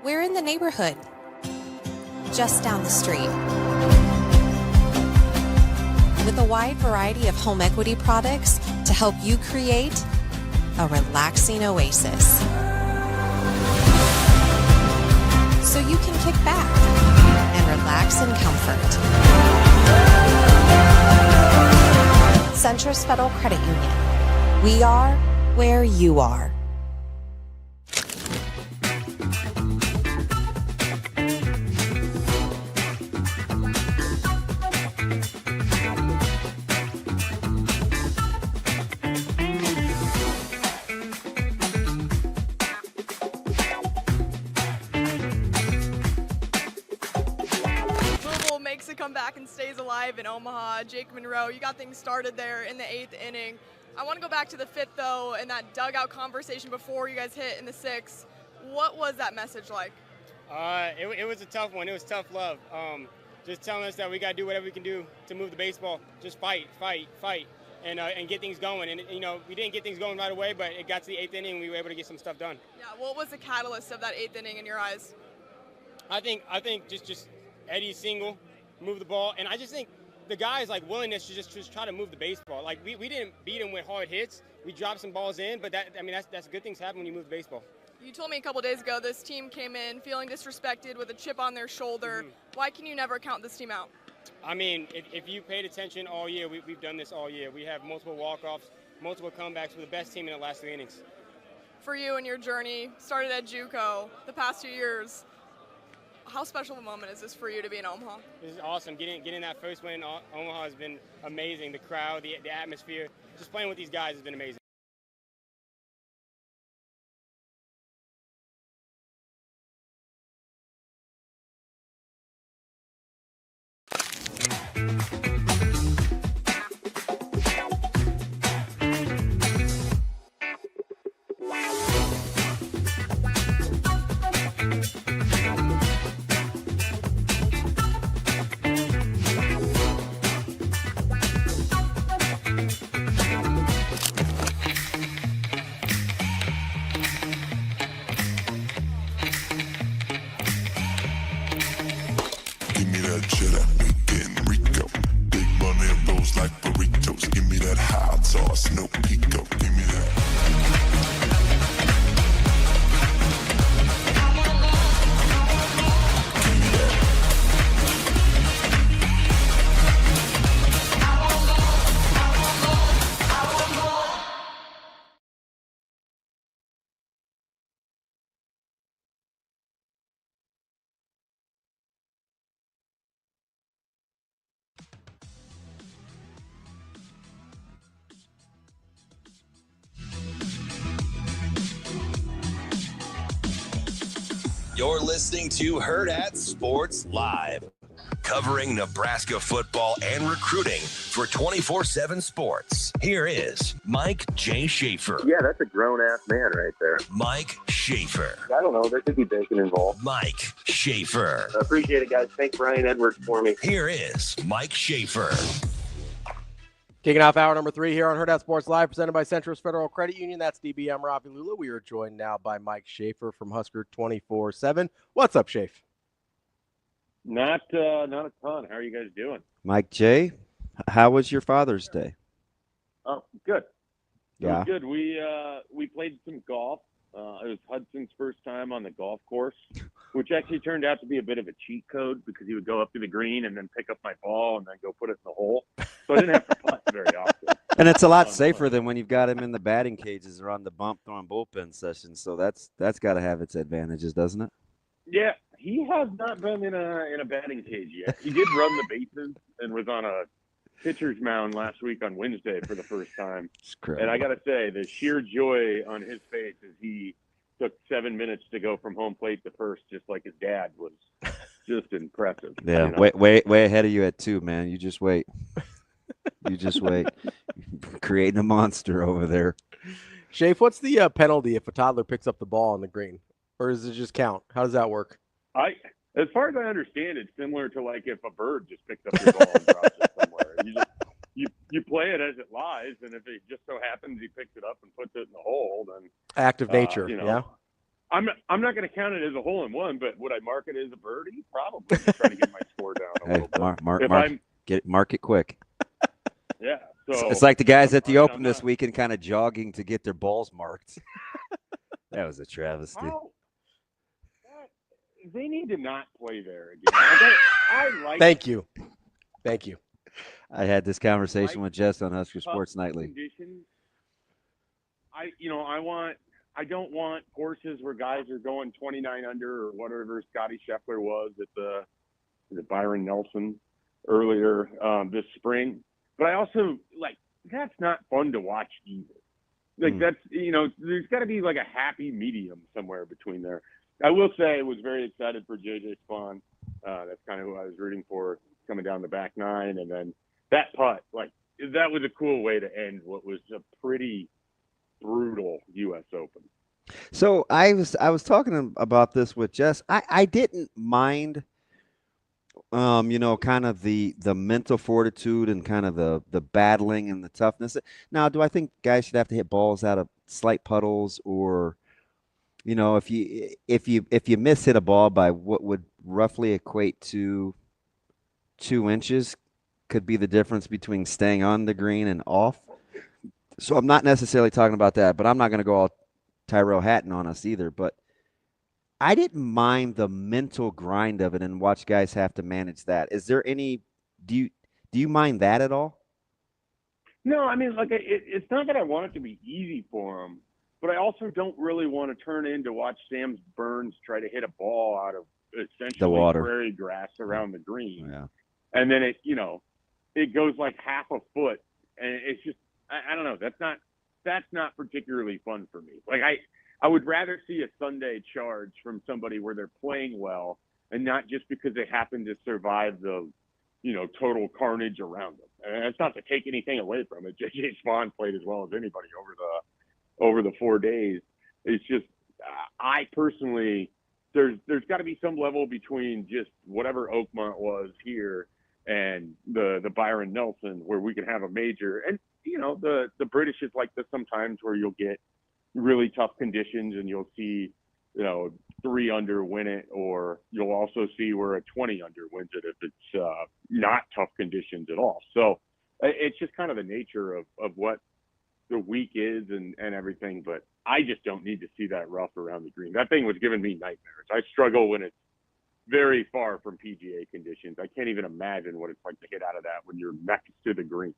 We're in the neighborhood, just down the street. With a wide variety of home equity products to help you create a relaxing oasis. So you can kick back and relax in comfort. Centris Federal Credit Union. We are where you are. Stays alive in Omaha. Jake Monroe, you got things started there in the 8th inning. I want to go back to the 5th, though, and that dugout conversation before you guys hit in the 6th. What was that message like? It was a tough one. It was tough love. Just telling us that we got to do whatever we can do to move the baseball. Just fight, and get things going. And, you know, we didn't get things going right away, but it got to the 8th inning and we were able to get some stuff done. Yeah, what was the catalyst of that 8th inning in your eyes? I think just Eddie's single, move the ball, and I just think the guys' like willingness to just try to move the baseball. Like we didn't beat him with hard hits. We dropped some balls in, but that's good things happen when you move the baseball. You told me a couple days ago this team came in feeling disrespected with a chip on their shoulder. Why can you never count this team out? I mean, if you paid attention all year, we've done this all year. We have multiple walk-offs, multiple comebacks. We're the best team in the last 3 innings. For you and your journey, started at JUCO the past 2 years, how special of a moment is this for you to be in Omaha? This is awesome. Getting that first win in Omaha has been amazing. The crowd, the atmosphere, just playing with these guys has been amazing. You're listening to Hurrdat Sports Live, covering Nebraska football and recruiting for 24/7 Sports. Here is Mike J. Schaefer. Yeah, that's a grown-ass man right there. Mike Schaefer. I don't know. There could be bacon involved. Mike Schaefer. I appreciate it, guys. Thank Brian Edwards for me. Here is Mike Schaefer. Kicking off hour number 3 here on Hurrdat Sports Live, presented by Centris Federal Credit Union. That's DB. I'm Ravi Lulla. We are joined now by Mike Schaefer from Husker 24/7. What's up, Schaefer? Not a ton. How are you guys doing? Mike J., how was your Father's Day? Oh, good. Yeah. It was good. We played some golf. It was Hudson's first time on the golf course, which actually turned out to be a bit of a cheat code because he would go up to the green and then pick up my ball and then go put it in the hole. So I didn't have to putt very often. And it's a lot safer than when you've got him in the batting cages or on the bump throwing bullpen sessions. So that's got to have its advantages, doesn't it? Yeah, he has not been in a batting cage yet. He did run the bases and was on a pitcher's mound last week on Wednesday for the first time. And I got to say, the sheer joy on his face as he took 7 minutes to go from home plate to first, just like his dad, was just impressive. Yeah, you know? way ahead of you at 2, man. You just wait. You just wait. Creating a monster over there. Shafe, what's the penalty if a toddler picks up the ball on the green? Or does it just count? How does that work? As far as I understand, it's similar to like if a bird just picks up your ball and drops it somewhere. You play it as it lies, and if it just so happens he picks it up and puts it in the hole, then act of nature. Yeah. I'm not going to count it as a hole in one, but would I mark it as a birdie? Probably. Try to get my score down a little bit. Mark it quick. Yeah. So it's like the guys at the Open this weekend kind of jogging to get their balls marked. That was a travesty. They need to not play there again. Thank you. I had this conversation with Jess on Husker Sports Nightly. I don't want courses where guys are going 29 under or whatever Scotty Scheffler was at the Byron Nelson earlier this spring. But I also that's not fun to watch either. That's there's got to be like a happy medium somewhere between there. I will say I was very excited for JJ Spawn. That's kind of who I was rooting for coming down the back nine, and then that putt, that was a cool way to end what was a pretty brutal U.S. Open. So I was talking about this with Jess. I didn't mind, kind of the mental fortitude and kind of the battling and the toughness. Now, do I think guys should have to hit balls out of slight puddles, or if you miss hit a ball by what would roughly equate to 2 inches, could be the difference between staying on the green and off. So I'm not necessarily talking about that, but I'm not going to go all Tyrell Hatton on us either. But I didn't mind the mental grind of it and watch guys have to manage that. Is there any Do you mind that at all? No, I mean, like it's not that I want it to be easy for him, but I also don't really want to turn in to watch Sam Burns try to hit a ball out of essentially The water. prairie grass around the green. Yeah. And then it goes like half a foot, and it's just I don't know. That's not particularly fun for me. Like I would rather see a Sunday charge from somebody where they're playing well, and not just because they happen to survive the total carnage around them. And it's not to take anything away from it. J.J. Spawn played as well as anybody over the 4 days. It's just I personally there's got to be some level between just whatever Oakmont was here and the Byron Nelson where we can have a major. And the British is like this sometimes where you'll get really tough conditions and you'll see 3 under win it, or you'll also see where a 20 under wins it if it's not tough conditions at all. So it's just kind of the nature of what the week is and everything. But I just don't need to see that rough around the green. That thing was giving me nightmares. I struggle when it's very far from PGA conditions. I can't even imagine what it's like to hit out of that when you're next to the green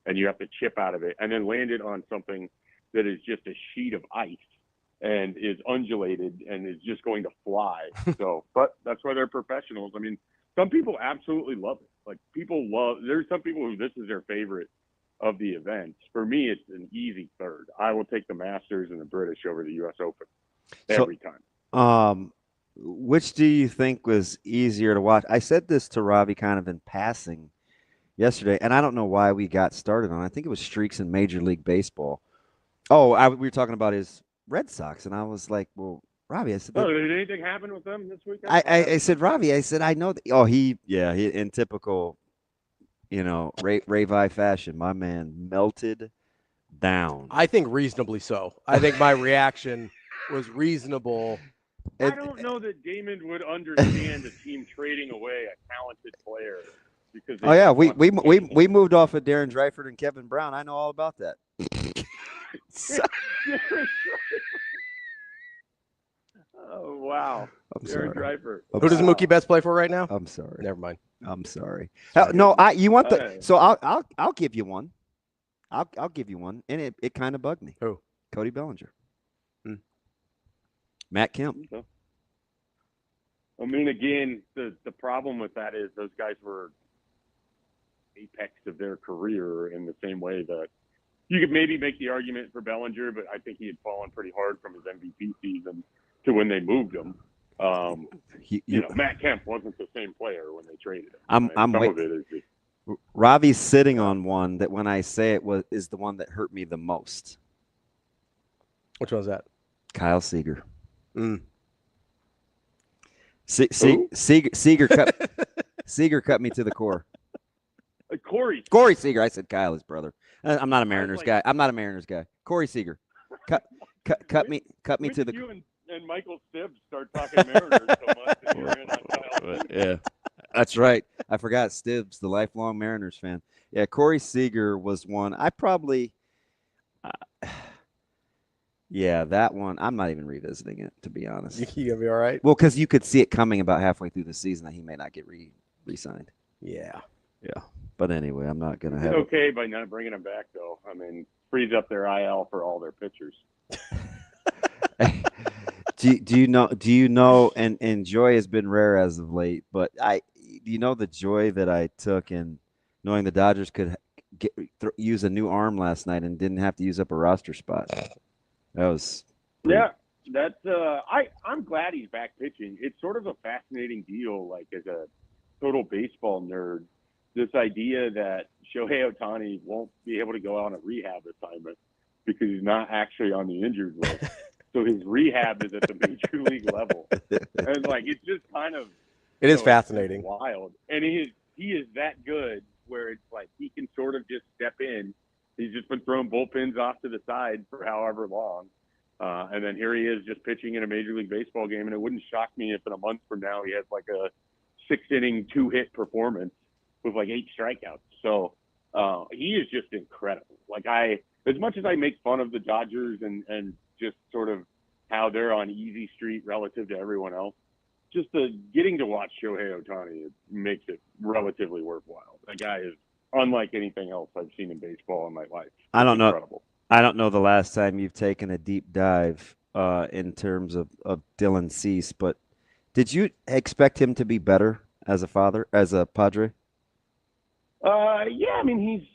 and you have to chip out of it and then land it on something that is just a sheet of ice and is undulated and is just going to fly. So, but that's why they're professionals. I mean, some people absolutely love it. Like there's some people who this is their favorite of the events. For me, it's an easy third. I will take the Masters and the British over the U.S. Open every time. Which do you think was easier to watch? I said this to Ravi kind of in passing yesterday, and I don't know why we got started on it. I think it was streaks in Major League Baseball. Oh, we were talking about his Red Sox, and I was like, well, Ravi, I said, did anything happen with them this weekend? I said, Ravi, I said, I know. He in typical, Ray fashion, my man melted down. I think reasonably so. I think my reaction was reasonable. I don't know that Damon would understand a team trading away a talented player because. We moved off of Darren Dreifort and Kevin Brown. I know all about that. Oh wow! I'm sorry. Driver. Who does Mookie Betts play for right now? I'm sorry. Never mind. I'm sorry. No, you want the? So I'll give you one. I'll give you one, and it kind of bugged me. Who? Cody Bellinger. Matt Kemp. I mean, again, the problem with that is those guys were apex of their career in the same way that you could maybe make the argument for Bellinger, but I think he had fallen pretty hard from his MVP season to when they moved him. Matt Kemp wasn't the same player when they traded him. Ravi's sitting on one that when I say it is the one that hurt me the most. Which one was that? Kyle Seager. Seager cut me to the core. Corey Seager. I said Kyle, his brother. I'm not a Mariners guy. Corey Seager. Cut me to the. You and Michael Stibbs start talking Mariners so much that you're in on Kyle. Yeah, that's right. I forgot Stibbs, the lifelong Mariners fan. Yeah, Corey Seager was one. I probably. Yeah, that one. I'm not even revisiting it, to be honest. You gonna be all right? Well, because you could see it coming about halfway through the season that he may not get re-signed. Yeah. But anyway, I'm not gonna have. It's okay by not bringing him back, though. I mean, frees up their IL for all their pitchers. Do you know? And joy has been rare as of late. But do you know the joy that I took in knowing the Dodgers could use a new arm last night and didn't have to use up a roster spot. That was that's I'm glad he's back pitching. It's sort of a fascinating deal, like as a total baseball nerd, this idea that Shohei Ohtani won't be able to go on a rehab assignment because he's not actually on the injured list. So his rehab is at the major league level. And like it's just kind of it is fascinating. Wild. And he is that good where it's like he can sort of just step in. He's just been throwing bullpens off to the side for however long. And then here he is just pitching in a Major League Baseball game. And it wouldn't shock me if in a month from now he has like a 6-inning, 2-hit performance with like 8 strikeouts. So he is just incredible. Like as much as I make fun of the Dodgers and just sort of how they're on easy street relative to everyone else, getting to watch Shohei Ohtani makes it relatively worthwhile. That guy is unlike anything else I've seen in baseball in my life. I don't know. Incredible. I don't know the last time you've taken a deep dive in terms of Dylan Cease, but did you expect him to be better as a father, as a Padre? Yeah, I mean,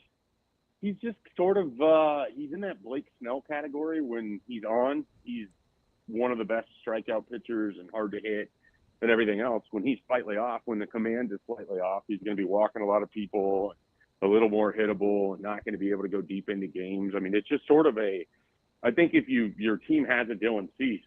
he's just sort of he's in that Blake Snell category. When he's on, he's one of the best strikeout pitchers and hard to hit and everything else. When he's slightly off, when the command is slightly off, he's going to be walking a lot of people, a little more hittable, and not going to be able to go deep into games. I mean, it's just sort of I think if your team has a Dylan Cease,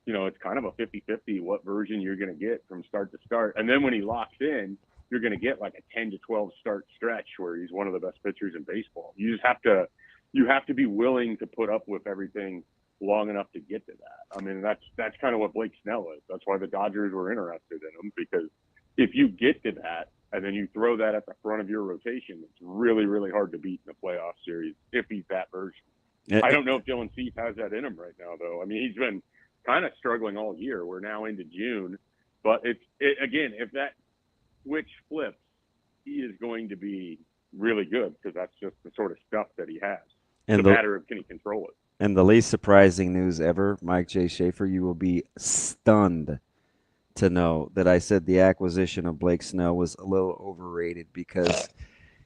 it's kind of a 50-50 what version you're going to get from start to start. And then when he locks in, you're going to get like a 10 to 12 start stretch where he's one of the best pitchers in baseball. You just have to be willing to put up with everything long enough to get to that. I mean, that's kind of what Blake Snell is. That's why the Dodgers were interested in him, because if you get to that and then you throw that at the front of your rotation, it's really, really hard to beat in the playoff series if he's that version. I don't know if Dylan Cease has that in him right now, though. I mean, he's been kind of struggling all year. We're now into June, but again, if that switch flips, he is going to be really good, because that's just the sort of stuff that he has. It's a matter of, can he control it? And the least surprising news ever, Mike J. Schaefer, you will be stunned to know that I said the acquisition of Blake Snell was a little overrated, because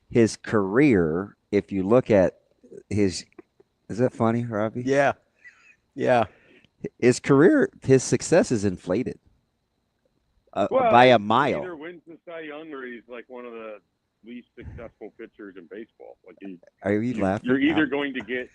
his career, if you look at his – is that funny, Ravi? Yeah. Yeah. His career, his success is inflated by a mile. He either wins the Cy Young or he's like one of the least successful pitchers in baseball. Like Are you laughing? You're either going to get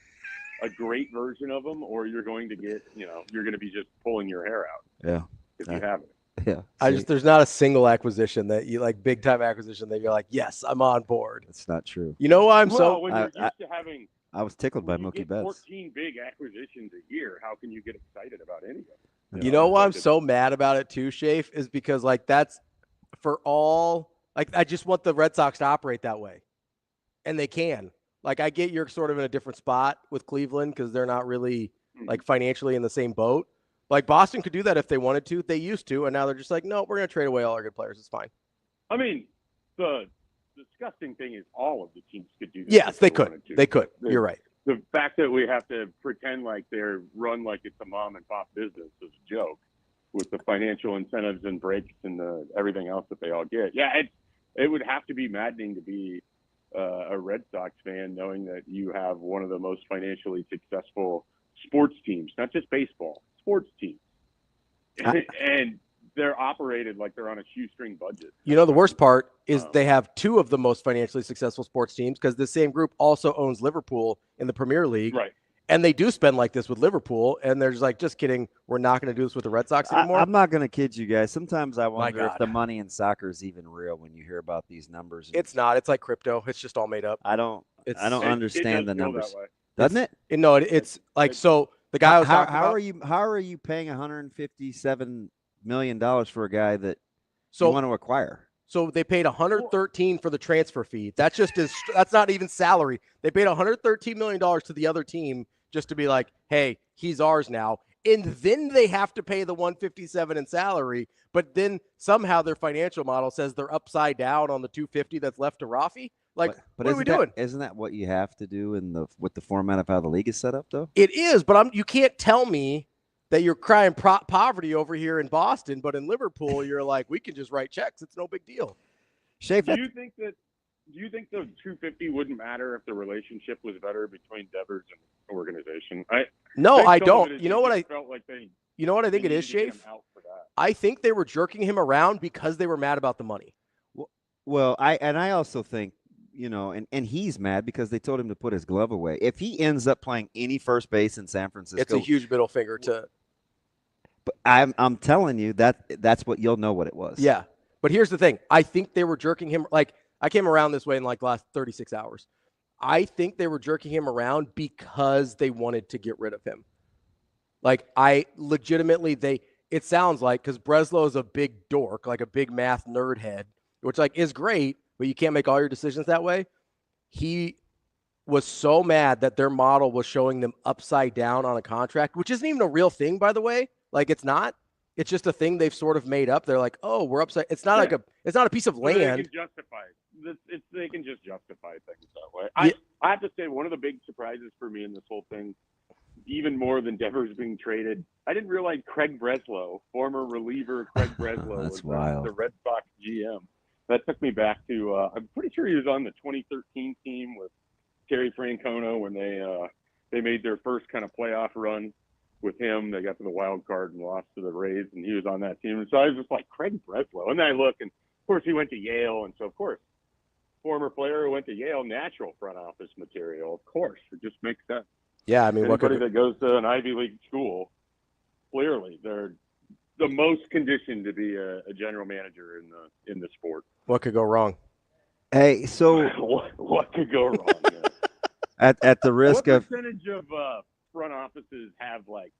a great version of him, or you're going to get, you're going to be just pulling your hair out. Yeah. If you have it. Yeah. There's not a single acquisition that you like, big time acquisition that you're like, yes, I'm on board. It's not true. You know why when you're used to having. I was tickled by Mookie Mookie Betts. 14 big acquisitions a year. How can you get excited about any of them? You know why I'm so mad about it too, Schaefer, is because that's for all, I just want the Red Sox to operate that way. And they can. I get you're sort of in a different spot with Cleveland because they're not really financially in the same boat. Boston could do that if they wanted to. They used to, and now they're just like, no, we're going to trade away all our good players. It's fine. I mean, the disgusting thing is all of the teams could do this. Yes, they could. They could. You're right. The fact that we have to pretend like they're run like it's a mom and pop business is a joke, with the financial incentives and breaks and everything else that they all get. Yeah, it would have to be maddening to be a Red Sox fan, knowing that you have one of the most financially successful sports teams, not just baseball, sports teams. And they're operated like they're on a shoestring budget. The worst part is they have two of the most financially successful sports teams, because the same group also owns Liverpool in the Premier League. Right. And they do spend like this with Liverpool, and they're just like, just kidding, we're not going to do this with the Red Sox anymore. I'm not going to kid you guys. Sometimes I wonder if the money in soccer is even real when you hear about these numbers. It's not. It's like crypto. It's just all made up. I don't understand the numbers. Doesn't it? No, it's like, so the guy was talking about, how are you paying $157 million for a guy that you want to acquire? So they paid $113 for the transfer fee. That's not even salary. They paid $113 million to the other team just to be like, hey, he's ours now. And then they have to pay the $157 in salary. But then somehow their financial model says they're upside down on the $250 that's left to Rafi. But what are we doing? Isn't that what you have to do with the format of how the league is set up, though? It is, but you can't tell me that you're crying poverty over here in Boston, but in Liverpool, you're like, we can just write checks. It's no big deal. Schaefer, do you think the $250 wouldn't matter if the relationship was better between Devers and the organization? I don't. You know what I think it is, Schaefer? I think they were jerking him around because they were mad about the money. Well, I also think, and he's mad because they told him to put his glove away. If he ends up playing any first base in San Francisco, it's a huge middle finger to. But I'm telling you that's what you'll know what it was. Yeah, but here's the thing: I think they were jerking him. I came around this way in the last 36 hours. I think they were jerking him around because they wanted to get rid of him. It sounds like, because Breslow is a big dork, like a big math nerd head, which is great, but you can't make all your decisions that way. He was so mad that their model was showing them upside down on a contract, which isn't even a real thing, by the way. It's not. It's just a thing they've sort of made up. They're like, oh, we're upside. It's not it's not a piece of land. They can justify it. They can just justify things that way. I have to say, one of the big surprises for me in this whole thing, even more than Devers being traded, I didn't realize Craig Breslow, former reliever Craig Breslow, was wild. the Red Sox GM. That took me back to, I'm pretty sure he was on the 2013 team with Terry Francona when they made their first kind of playoff run with him. They got to the wild card and lost to the Rays, and he was on that team. And so I was just like, Craig Breslow. And then I look, and of course he went to Yale, and so of course, former player who went to Yale, natural front office material. Of course, it just makes sense. Yeah, I mean, anybody that goes to an Ivy League school, clearly they're the most conditioned to be a general manager in the sport. What could go wrong? Hey, so what could go wrong? at the risk what of percentage of front offices have like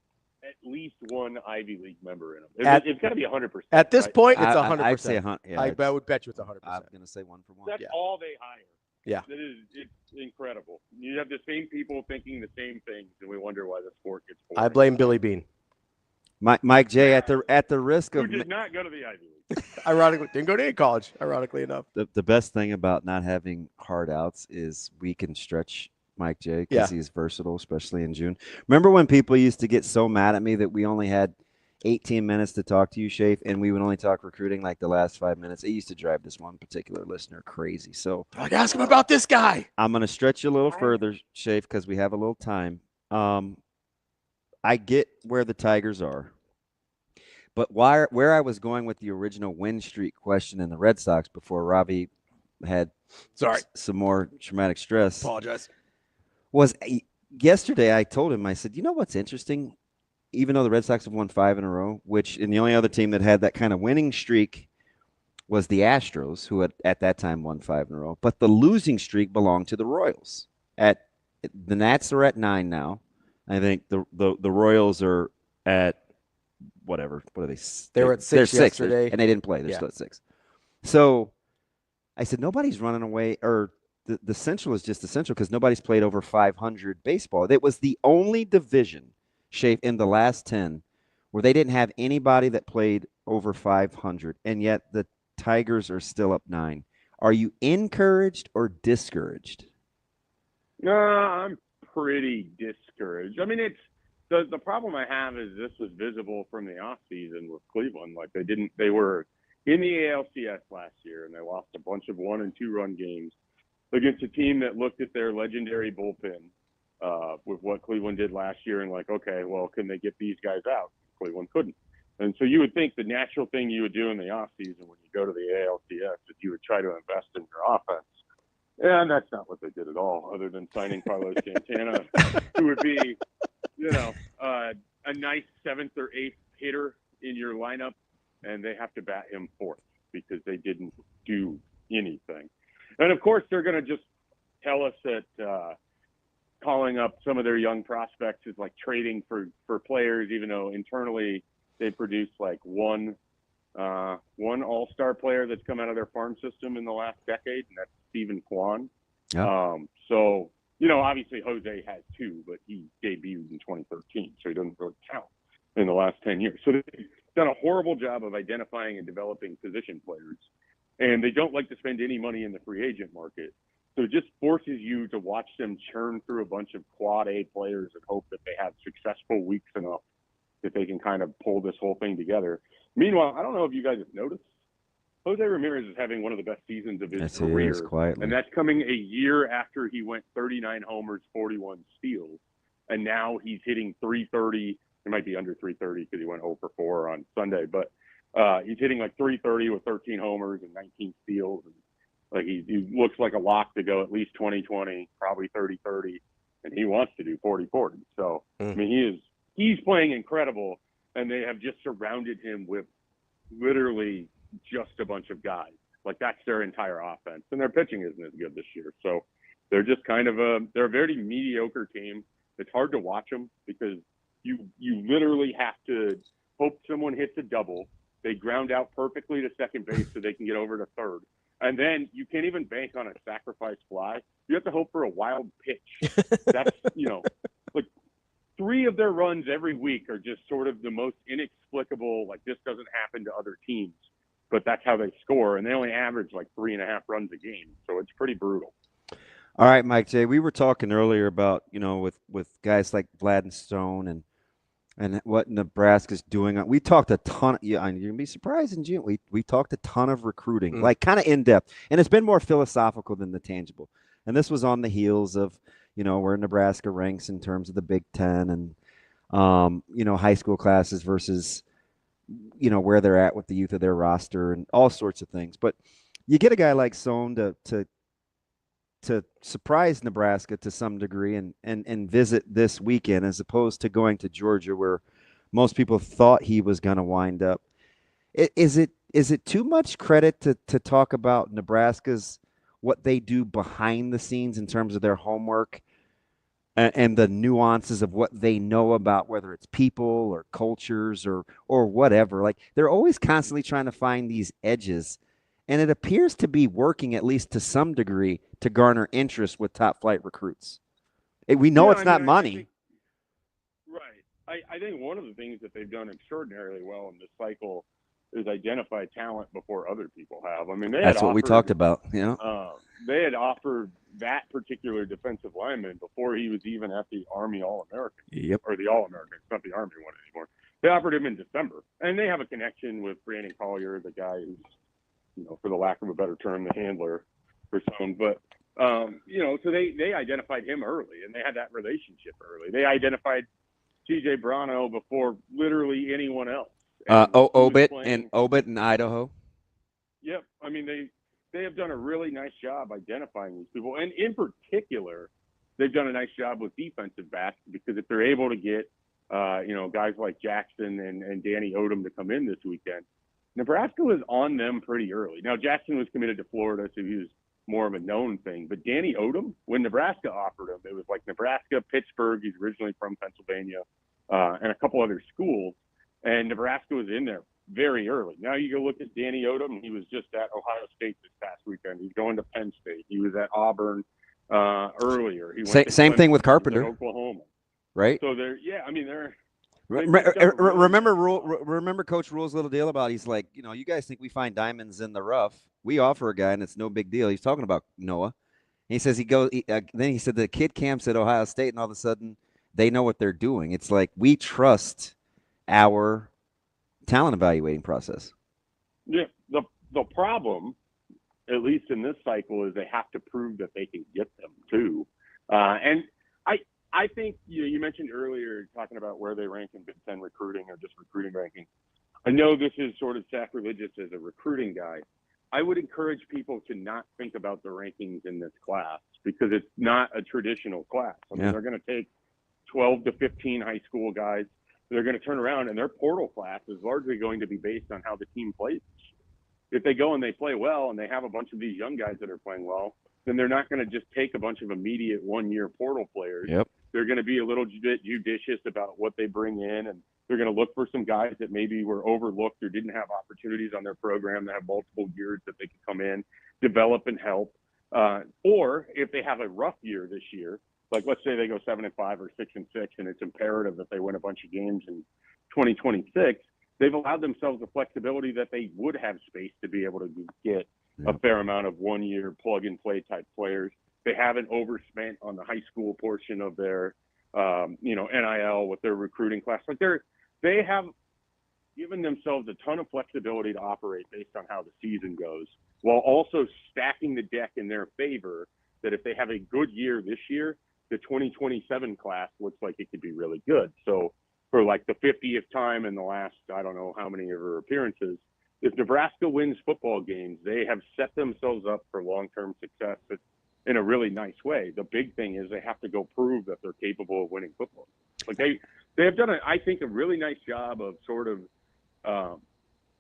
at least one Ivy League member in them? It's got to be 100%. At this right? point, it's 100%. I'd say 100. Yeah, I would bet you it's 100%. I'm going to say 1 for 1. That's all they hire. Yeah. It's incredible. You have the same people thinking the same things, and we wonder why the sport gets boring. I blame Billy Bean. Mike J, at the risk of Who did not go to the Ivy League. Ironically, didn't go to any college, ironically enough. the best thing about not having hard outs is we can stretch Mike J because he's versatile, especially in June. Remember when people used to get so mad at me that we only had 18 minutes to talk to you, Schaefer, and we would only talk recruiting like the last 5 minutes? It used to drive this one particular listener crazy. So like, ask him about this guy. I'm going to stretch you a little further, Schaefer, because we have a little time. I get where the Tigers are. But where I was going with the original win streak question in the Red Sox before Ravi had some more traumatic stress. Apologize. Was yesterday I told him, I said, you know what's interesting? Even though the Red Sox have won 5 in a row, and the only other team that had that kind of winning streak was the Astros, who had at that time won 5 in a row. But the losing streak belonged to the Royals. The Nats are at 9 now. I think the Royals are at whatever. What are they? They were at 6 yesterday. And they didn't play. They're still at 6. So I said, nobody's running away, or the Central is just the Central because nobody's played over 500 baseball. It was the only division, Schaefer, in the last 10 where they didn't have anybody that played over 500, and yet the Tigers are still up 9. Are you encouraged or discouraged? No, I'm pretty discouraged. I mean, it's the problem I have is this was visible from the offseason with Cleveland. Like they were in the ALCS last year, and they lost a bunch of 1- and 2-run games against a team that looked at their legendary bullpen with what Cleveland did last year and like, okay, well, can they get these guys out? Cleveland couldn't. And so you would think the natural thing you would do in the offseason when you go to the ALCS is you would try to invest in your offense. And that's not what they did at all, other than signing Carlos Santana, who would be, a nice 7th or 8th hitter in your lineup, and they have to bat him 4th because they didn't do anything. And, of course, they're going to just tell us that calling up some of their young prospects is like trading for players, even though internally they produce like one all-star player that's come out of their farm system in the last decade, and that's Stephen Kwan. Yeah. So, obviously Jose has 2, but he debuted in 2013, so he doesn't really count in the last 10 years. So they've done a horrible job of identifying and developing position players, and they don't like to spend any money in the free agent market. So it just forces you to watch them churn through a bunch of quad A players and hope that they have successful weeks enough that they can kind of pull this whole thing together. Meanwhile, I don't know if you guys have noticed, Jose Ramirez is having one of the best seasons of his career. He is, quietly. And that's coming a year after he went 39 homers, 41 steals. And now he's hitting 330. It might be under 330 because he went 0 for 4 on Sunday. But he's hitting like 330 with 13 homers and 19 steals. And like he looks like a lock to go at least 20-20, probably 30-30. And he wants to do 40-40. So, I mean, he's playing incredible. And they have just surrounded him with literally just a bunch of guys. Like that's their entire offense. And their pitching isn't as good this year. So they're just kind of they're a very mediocre team. It's hard to watch them because you literally have to hope someone hits a double. They ground out perfectly to second base so they can get over to third. And then you can't even bank on a sacrifice fly. You have to hope for a wild pitch. That's, like 3 3 of their runs every week are just sort of the most inexplicable, like this doesn't happen to other teams, but that's how they score. And they only average like 3.5 runs a game. So it's pretty brutal. All right, Mike J., we were talking earlier about, with guys like Vlad and Stone and what Nebraska's doing. We talked a ton. You're going to be surprised in June. We talked a ton of recruiting, like kind of in depth. And it's been more philosophical than the tangible. And this was on the heels of, where Nebraska ranks in terms of the Big Ten and, high school classes versus, where they're at with the youth of their roster and all sorts of things. But you get a guy like Stone to surprise Nebraska to some degree and visit this weekend as opposed to going to Georgia where most people thought he was going to wind up. Is it too much credit to talk about Nebraska's what they do behind the scenes in terms of their homework and the nuances of what they know about whether it's people or cultures or whatever? Like they're always constantly trying to find these edges. And it appears to be working, at least to some degree, to garner interest with top-flight recruits. We know it's not money. Right. I think one of the things that they've done extraordinarily well in this cycle is identify talent before other people have. I mean, that's what we talked about. They had offered that particular defensive lineman before he was even at the Army All-American. Yep. Or the All-American. It's not the Army one anymore. They offered him in December. And they have a connection with Brandon Collier, the guy who's, for the lack of a better term, the handler for some. But, so they identified him early, and they had that relationship early. They identified C.J. Brano before literally anyone else. Obit in Idaho. Yep. I mean, they have done a really nice job identifying these people. And in particular, they've done a nice job with defensive backs because if they're able to get, guys like Jackson and Danny Odom to come in this weekend, Nebraska was on them pretty early. Now, Jackson was committed to Florida, so he was more of a known thing. But Danny Odom, when Nebraska offered him, it was like Nebraska, Pittsburgh, he's originally from Pennsylvania, and a couple other schools. And Nebraska was in there very early. Now you go look at Danny Odom. He was just at Ohio State this past weekend. He's going to Penn State. He was at Auburn earlier. He went same thing with Carpenter. Oklahoma. Right? So they're Remember Coach Rule's little deal about he's like, you guys think we find diamonds in the rough. We offer a guy, and it's no big deal. He's talking about Noah. And he says then he said the kid camps at Ohio State, and all of a sudden they know what they're doing. It's like we trust our talent evaluating process. Yeah, the problem, at least in this cycle, is they have to prove that they can get them too. And I think you mentioned earlier talking about where they rank in Big Ten recruiting or just recruiting rankings. I know this is sort of sacrilegious as a recruiting guy. I would encourage people to not think about the rankings in this class because it's not a traditional class. I mean, they're going to take 12 to 15 high school guys. They're going to turn around, and their portal class is largely going to be based on how the team plays. If they go and they play well and they have a bunch of these young guys that are playing well, then they're not going to just take a bunch of immediate one-year portal players. Yep. They're going to be a little bit judicious about what they bring in, and they're going to look for some guys that maybe were overlooked or didn't have opportunities on their program that have multiple years that they could come in, develop, and help. Or if they have a rough year this year, like let's say they go 7-5 or 6-6, and it's imperative that they win a bunch of games in 2026, they've allowed themselves the flexibility that they would have space to be able to get a fair amount of one-year plug-and-play type players. They haven't overspent on the high school portion of their, NIL with their recruiting class. Like they have given themselves a ton of flexibility to operate based on how the season goes, while also stacking the deck in their favor that if they have a good year this year, the 2027 class looks like it could be really good. So for like the 50th time in the last, I don't know how many of her appearances, if Nebraska wins football games, they have set themselves up for long-term success in a really nice way. The big thing is they have to go prove that they're capable of winning football. Like they have done, I think, a really nice job of sort of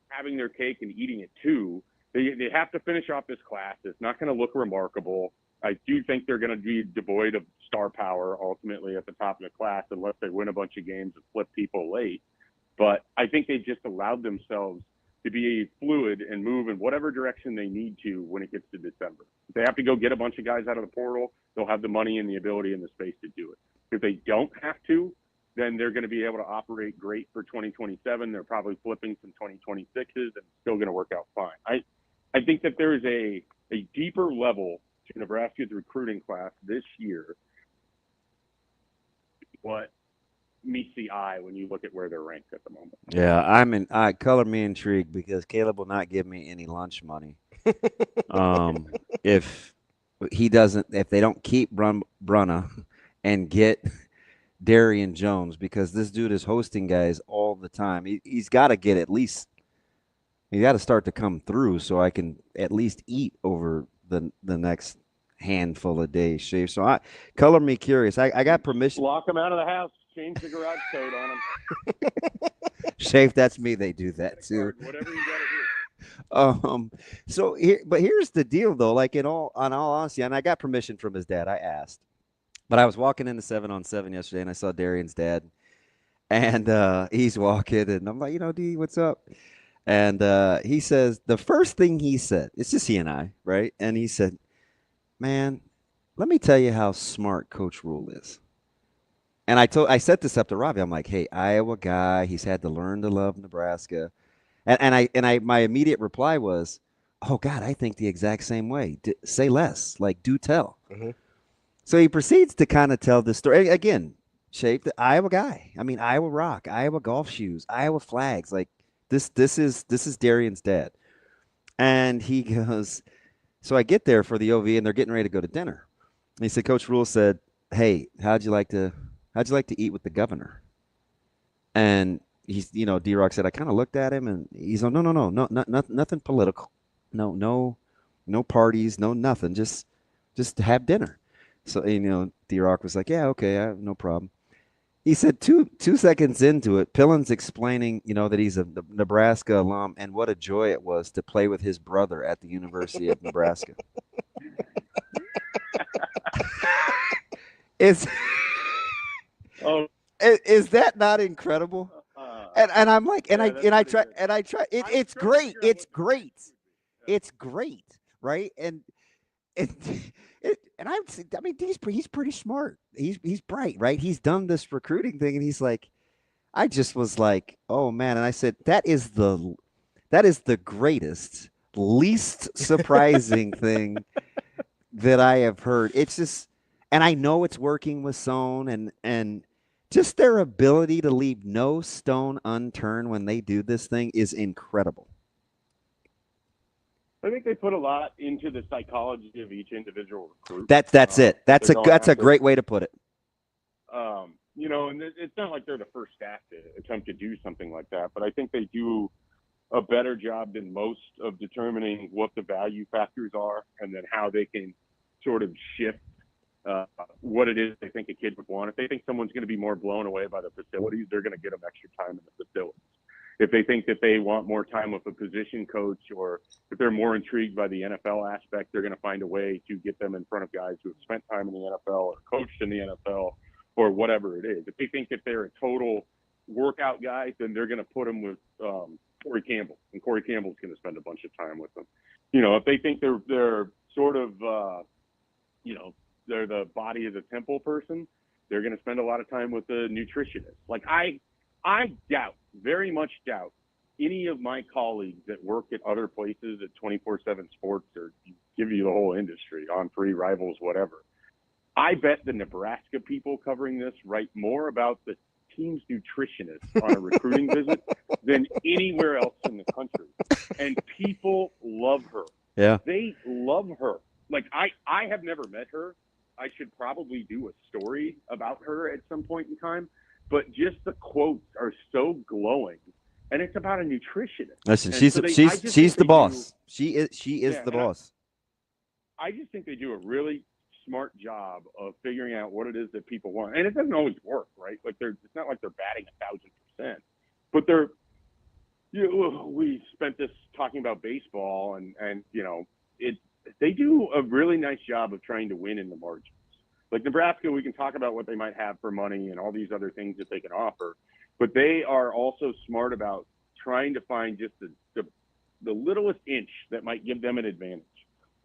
having their cake and eating it too. They have to finish off this class. It's not going to look remarkable. I do think they're going to be devoid of star power ultimately at the top of the class unless they win a bunch of games and flip people late. But I think they just allowed themselves to be fluid and move in whatever direction they need to when it gets to December. If they have to go get a bunch of guys out of the portal, they'll have the money and the ability and the space to do it. If they don't have to, then they're going to be able to operate great for 2027. They're probably flipping some 2026s and still going to work out fine. I think that there is a deeper level to Nebraska's recruiting class this year. What meets the eye when you look at where they're ranked at the moment? Yeah, color me intrigued because Caleb will not give me any lunch money. If they don't keep Brunna and get Darian Jones, because this dude is hosting guys all the time. He's got to get he got to start to come through so I can at least eat over the next handful of days, Schaefer. So color me curious. I got permission. Lock them out of the house. Change the garage code on them. Schaefer, that's me. They do that too. Whatever you got to do. So here's the deal though. Like on all honesty, and I got permission from his dad. I asked, but I was walking into 7-on-7 yesterday, and I saw Darian's dad, and he's walking, and I'm like, D, what's up? And he says the first thing he said, it's just he and I, right? And he said, "Man, let me tell you how smart Coach Rule is." And I set this up to Ravi. I'm like, "Hey, Iowa guy, he's had to learn to love Nebraska." And my immediate reply was, "Oh God, I think the exact same way. Say less, like do tell." Mm-hmm. So he proceeds to kind of tell this story again. Shape the Iowa guy. I mean, Iowa rock, Iowa golf shoes, Iowa flags. Like this is Darian's dad. And he goes, so I get there for the OV, and they're getting ready to go to dinner. And he said, Coach Rule said, "Hey, how'd you like to eat with the governor?" And he's, D-Rock said, I kind of looked at him, and he's like, no, nothing political. No parties, no nothing. Just have dinner. So, D-Rock was like, yeah, okay, no problem. He said 2 seconds into it, Pillen's explaining, that he's a Nebraska alum and what a joy it was to play with his brother at the University of Nebraska. Is that not incredible? And I'm like, I try. It's great. It's great, right? And he's pretty smart. He's bright, right? He's done this recruiting thing, and he's like, I just was like, oh man. And I said, that is the greatest, least surprising thing that I have heard. It's just, and I know it's working with Sohn and just their ability to leave no stone unturned when they do this thing is incredible. I think they put a lot into the psychology of each individual recruit. That's it. That's a great way to put it. And it's not like they're the first staff to attempt to do something like that, but I think they do a better job than most of determining what the value factors are and then how they can sort of shift what it is they think a kid would want. If they think someone's going to be more blown away by the facilities, they're going to get them extra time in the facilities. If they think that they want more time with a position coach, or if they're more intrigued by the NFL aspect, they're going to find a way to get them in front of guys who have spent time in the NFL or coached in the NFL or whatever it is. If they think that they're a total workout guy, then they're going to put them with Corey Campbell, and Corey Campbell's going to spend a bunch of time with them. If they think they're sort of, they're the body of the temple person, they're going to spend a lot of time with the nutritionist. Like I very much doubt any of my colleagues that work at other places at 24/7 Sports or give you the whole industry on free rivals, whatever. I bet the Nebraska people covering this write more about the team's nutritionist on a recruiting visit than anywhere else in the country. And people love her. Yeah. They love her. Like I have never met her. I should probably do a story about her at some point in time. But just the quotes are so glowing, and it's about a nutritionist. Listen, and she's the boss. She is the boss. I just think they do a really smart job of figuring out what it is that people want, and it doesn't always work, right? Like it's not like they're batting 1,000%, but they're. We spent this talking about baseball, and they do a really nice job of trying to win in the margins. Like Nebraska, we can talk about what they might have for money and all these other things that they can offer, but they are also smart about trying to find just the littlest inch that might give them an advantage.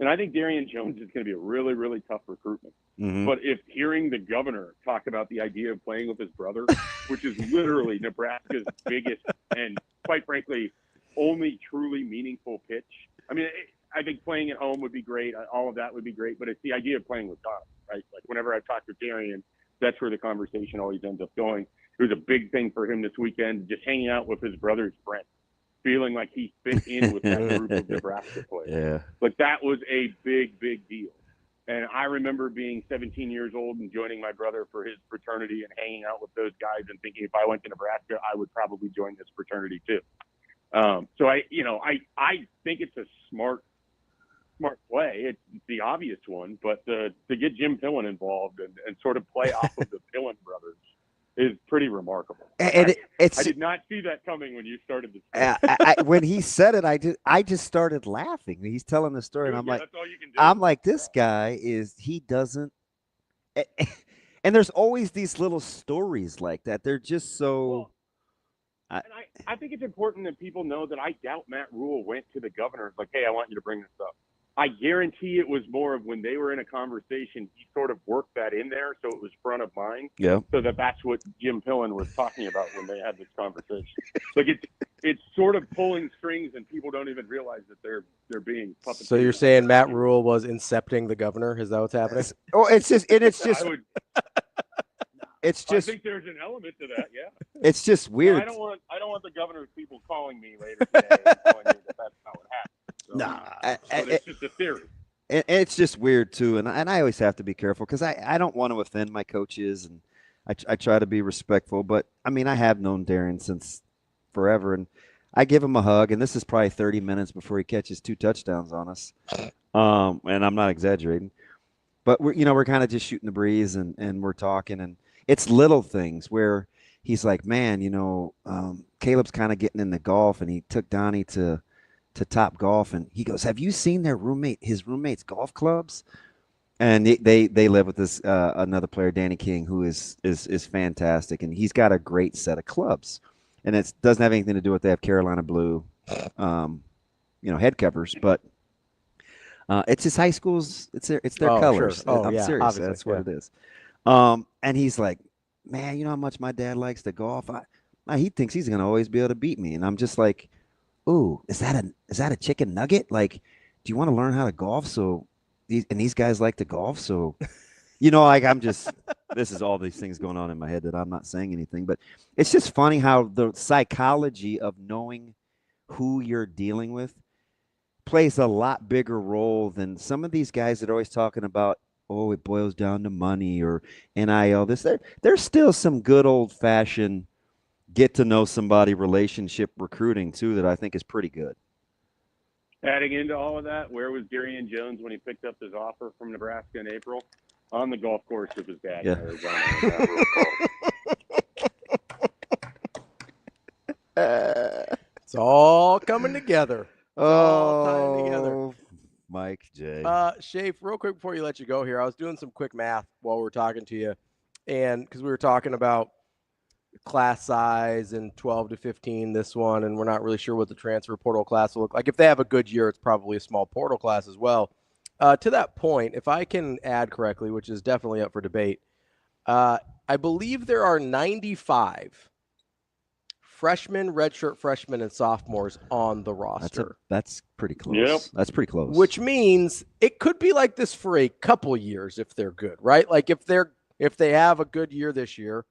And I think Darian Jones is going to be a really, really tough recruitment. Mhm. But if hearing the governor talk about the idea of playing with his brother, which is literally Nebraska's biggest and, quite frankly, only truly meaningful pitch. I mean, I think playing at home would be great. All of that would be great. But it's the idea of playing with Donovan, right? Like whenever I talk to Darian, that's where the conversation always ends up going. It was a big thing for him this weekend, just hanging out with his brother's friends, feeling like he fit in with that group of Nebraska players. Yeah. Like that was a big, big deal. And I remember being 17 years old and joining my brother for his fraternity and hanging out with those guys and thinking if I went to Nebraska, I would probably join this fraternity too. So I think it's a smart play. It's the obvious one, but to get Jim Pillen involved and sort of play off of the Pillen brothers is pretty remarkable. And I did not see that coming when you started the story. When he said it, I just started laughing. He's telling the story, and I'm like, that's all you can do. I'm like, this guy he doesn't. And there's always these little stories like that. They're just so. And I think it's important that people know that I doubt Matt Rule went to the governor like, hey, I want you to bring this up. I guarantee it was more of when they were in a conversation, he sort of worked that in there so it was front of mind. Yeah. So that's what Jim Pillen was talking about when they had this conversation. Like it's sort of pulling strings and people don't even realize that they're being puppeteered. So you're saying Matt Rule was incepting the governor? Is that what's happening? Oh, it's just I think there's an element to that, yeah. It's just weird. I don't want the governor's people calling me later today and telling me that that's how it happened. So, it's just a theory. And it's just weird too, and I always have to be careful because I don't want to offend my coaches, and I try to be respectful. But I mean, I have known Darren since forever, and I give him a hug. And this is probably 30 minutes before he catches 2 touchdowns on us, and I'm not exaggerating. But we're kind of just shooting the breeze, and we're talking, and it's little things where he's like, man, Caleb's kind of getting into golf, and he took Donnie to Top Golf, and he goes, have you seen his roommate's golf clubs? And they live with this another player, Danny King, who is fantastic, and he's got a great set of clubs, and it doesn't have anything to do with they have Carolina blue head covers, but it's his high school's it's their colors. Sure. I'm serious. Obviously, that's what it is. And he's like, man, you know how much my dad likes to golf? He thinks he's gonna always be able to beat me, and I'm just like, ooh, is that a chicken nugget? Like, do you want to learn how to golf? So these guys like to golf. So, like this is all these things going on in my head that I'm not saying anything, but it's just funny how the psychology of knowing who you're dealing with plays a lot bigger role than some of these guys that are always talking about, oh, it boils down to money or NIL. There's still some good old fashioned get to know somebody relationship recruiting too that I think is pretty good. Adding into all of that, where was Darian Jones when he picked up his offer from Nebraska in April? On the golf course with his dad in Arizona. It's all coming together. It's all tying together. Mike J. Schaefer, real quick before you let you go here, I was doing some quick math while we were talking to you, and because we were talking about class size and 12 to 15 this one, and we're not really sure what the transfer portal class will look like. If they have a good year, it's probably a small portal class as well. To that point, if I can add correctly, which is definitely up for debate, I believe there are 95 freshmen, redshirt freshmen, and sophomores on the roster. That's pretty close. Yep. That's pretty close. Which means it could be like this for a couple years if they're good, right? Like if they have a good year this year,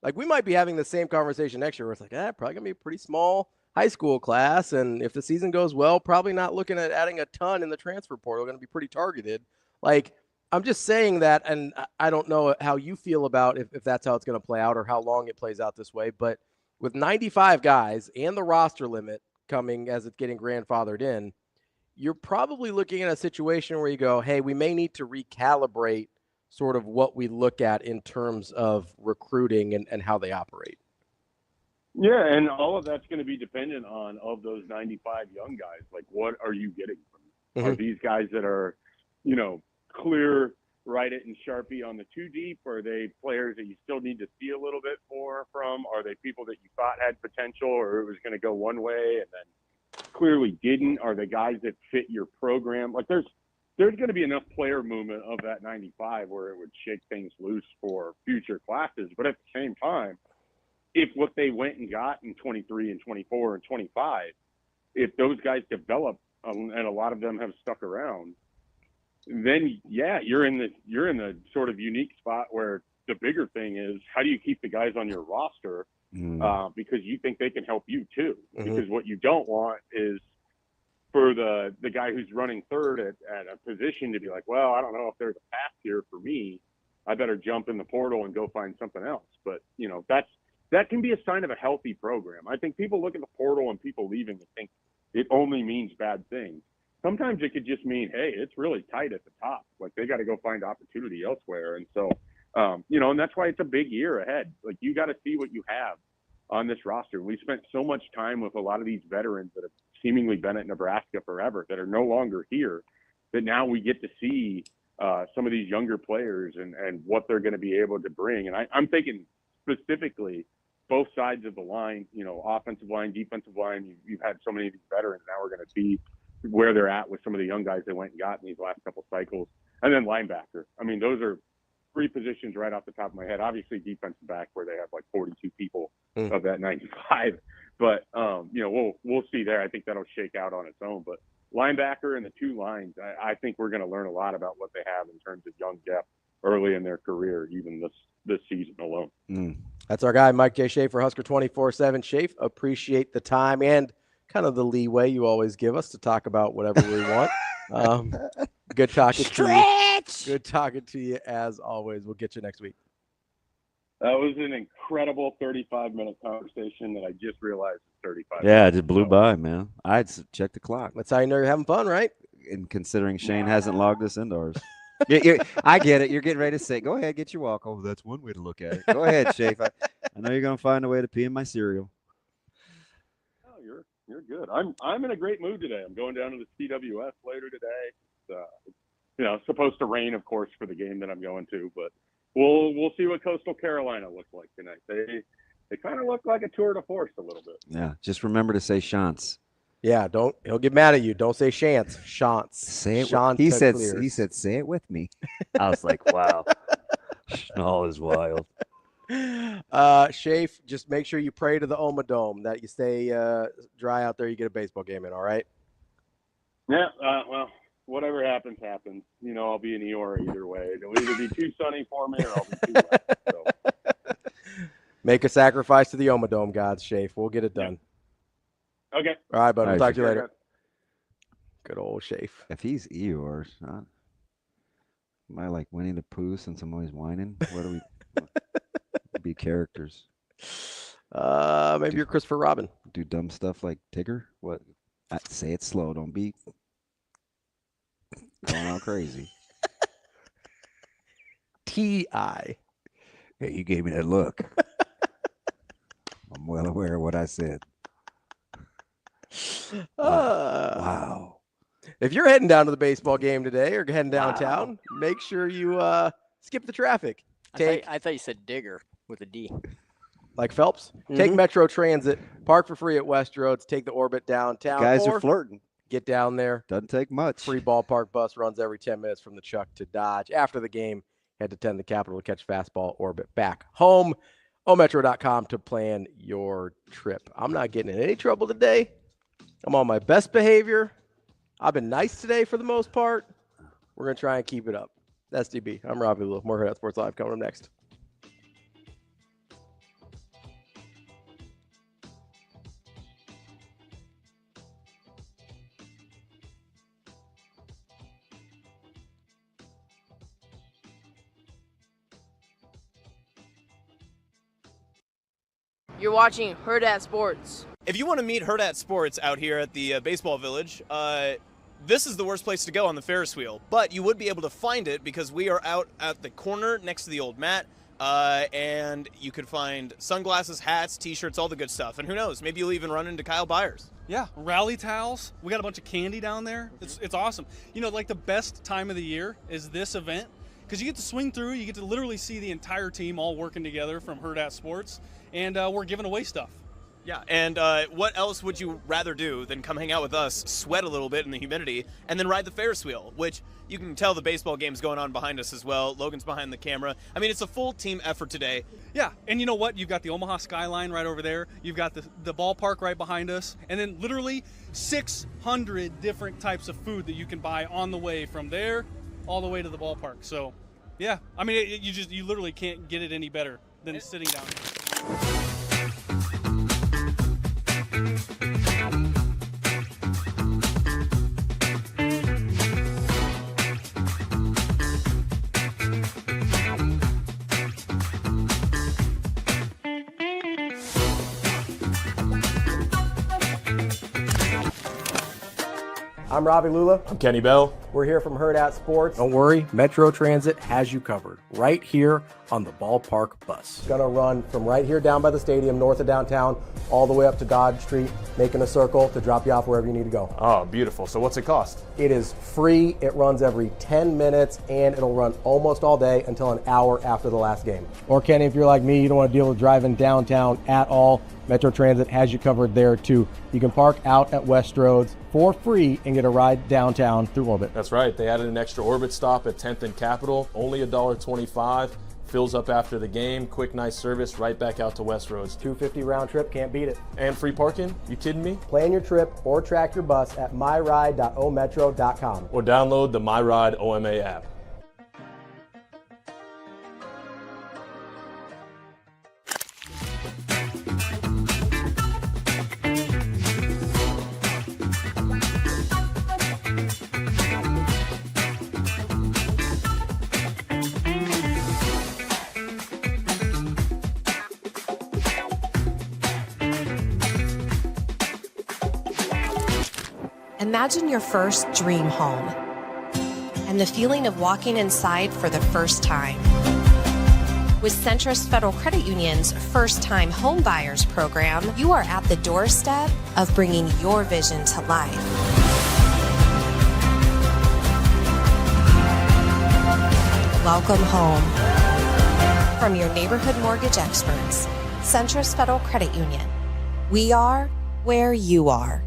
like we might be having the same conversation next year where it's like, probably gonna be a pretty small high school class, and if the season goes well, probably not looking at adding a ton in the transfer portal, going to be pretty targeted. Like, I'm just saying that, and I don't know how you feel about if that's how it's going to play out or how long it plays out this way, but with 95 guys and the roster limit coming as it's getting grandfathered in, you're probably looking at a situation where you go, hey, we may need to recalibrate sort of what we look at in terms of recruiting and how they operate. Yeah, and all of that's going to be dependent on, of those 95 young guys, like what are you getting from them? Mm-hmm. Are these guys that are, clear, write it in Sharpie on the 2 deep? Or are they players that you still need to see a little bit more from? Are they people that you thought had potential or it was going to go one way and then clearly didn't? Are they guys that fit your program? Like there's there's going to be enough player movement of that 95 where it would shake things loose for future classes. But at the same time, if what they went and got in 23 and 24 and 25, if those guys develop and a lot of them have stuck around, then yeah, you're in the sort of unique spot where the bigger thing is how do you keep the guys on your roster because you think they can help you too. Because what you don't want is for the guy who's running third at a position to be like, well, I don't know if there's a path here for me. I better jump in the portal and go find something else. But, you know, that can be a sign of a healthy program. I think people look at the portal and people leaving and think it only means bad things. Sometimes it could just mean, hey, it's really tight at the top. Like they got to go find opportunity elsewhere. And so, you know, and that's why it's a big year ahead. Like you got to see what you have on this roster. We spent so much time with a lot of these veterans that have seemingly been at Nebraska forever that are no longer here, that now we get to see some of these younger players and what they're going to be able to bring. And I'm thinking specifically both sides of the line, you know, offensive line, defensive line. You've had so many of these veterans. Now we're going to see where they're at with some of the young guys they went and got in these last couple cycles. And then linebacker. I mean, those are three positions right off the top of my head. Obviously defensive back where they have like 42 people of that 95. But, you know, we'll see there. I think that'll shake out on its own. But linebacker and the two lines, I think we're going to learn a lot about what they have in terms of young depth early in their career, even this season alone. That's our guy, Mike J. Schaefer, Husker 24/7. Schaefer, appreciate the time and kind of the leeway you always give us to talk about whatever we want. Good talking to you. Good talking to you as always. We'll get you next week. That was an incredible 35-minute conversation that I just realized is 35 Yeah, minutes. it just blew by, man. I had to check the clock. That's how you know you're having fun, right? And considering Shane hasn't logged us into ours. I get it. You're getting ready to say, go ahead, get your walk. Oh, that's one way to look at it. Go ahead, Schaefer. I know you're going to find a way to pee in my cereal. Oh, you're good. I'm in a great mood today. I'm going down to the CWS later today. You know, it's supposed to rain, of course, for the game that I'm going to, but we'll see what Coastal Carolina looks like tonight. They kind of look like a tour de force a little bit. Yeah, just remember to say chance. Yeah, he'll get mad at you. Don't say chance. Chance. Say it. He said, say it with me. I was like, wow. Schnall is wild. Schaefer, just make sure you pray to the Oma Dome that you stay dry out there. You get a baseball game in, all right? Yeah, well, whatever happens, happens. You know, I'll be in Eeyore either way. It'll either be too sunny for me or I'll be too wet. So. Make a sacrifice to the Oma Dome gods, Schaefer. We'll get it done. Okay. All right, bud. We'll talk to you later. Guys. Good old Schaefer. If he's Eeyore, am I like Winnie the Pooh since I'm always whining? What do we be characters? Maybe you're Christopher Robin. Do dumb stuff like Tigger? What? Say it slow. Don't be going all crazy. T.I. Hey, you gave me that look. I'm well aware of what I said. Wow. If you're heading down to the baseball game today or heading downtown, make sure you skip the traffic. I thought you said Digger with a D. Like Phelps? Take Metro Transit, park for free at West Roads, take the Orbit downtown. Guys are flirting. Get down there. Doesn't take much. Free ballpark bus runs every 10 minutes from the Chuck to Dodge. After the game, head to 10 the Capitol to catch fastball Orbit back home. ometro.com to plan your trip. I'm not getting in any trouble today. I'm on my best behavior. I've been nice today for the most part. We're going to try and keep it up. That's DB. I'm Ravi. More Hurrdat Sports Live coming up next. You're watching Hurrdat Sports. If you want to meet Hurrdat Sports out here at the baseball village, this is the worst place to go on the Ferris wheel. But you would be able to find it because we are out at the corner next to the old mat. And you could find sunglasses, hats, T-shirts, all the good stuff. And who knows, maybe you'll even run into Kyle Byers. Yeah, rally towels. We got a bunch of candy down there. It's awesome. You know, like the best time of the year is this event because you get to swing through. You get to literally see the entire team all working together from Hurrdat Sports. And we're giving away stuff. Yeah, and what else would you rather do than come hang out with us, sweat a little bit in the humidity, and then ride the Ferris wheel, which you can tell the baseball game's going on behind us as well. Logan's behind the camera. I mean, it's a full team effort today. Yeah, and you know what? You've got the Omaha skyline right over there. You've got the ballpark right behind us. And then literally 600 different types of food that you can buy on the way from there all the way to the ballpark. So, yeah, I mean, you literally can't get it any better than sitting down here. I'm Ravi Lulla. I'm Kenny Bell. We're here from Hurrdat Sports. Don't worry, Metro Transit has you covered right here on the ballpark bus. Gonna run from right here down by the stadium, north of downtown, all the way up to Dodge Street, making a circle to drop you off wherever you need to go. Oh, beautiful. So what's it cost? It is free. It runs every 10 minutes, and it'll run almost all day until an hour after the last game. Or Kenny, if you're like me, you don't want to deal with driving downtown at all, Metro Transit has you covered there too. You can park out at West Roads for free and get a ride downtown through Orbit. That's right. They added an extra Orbit stop at 10th and Capitol. Only $1.25. Fills up after the game. Quick, nice service right back out to West Roads. $2.50 round trip. Can't beat it. And free parking? You kidding me? Plan your trip or track your bus at myride.ometro.com. Or download the MyRide OMA app. Imagine your first dream home and the feeling of walking inside for the first time. With Centrist Federal Credit Union's First Time Home Buyers program, you are at the doorstep of bringing your vision to life. Welcome home. From your neighborhood mortgage experts, Centrist Federal Credit Union. We are where you are.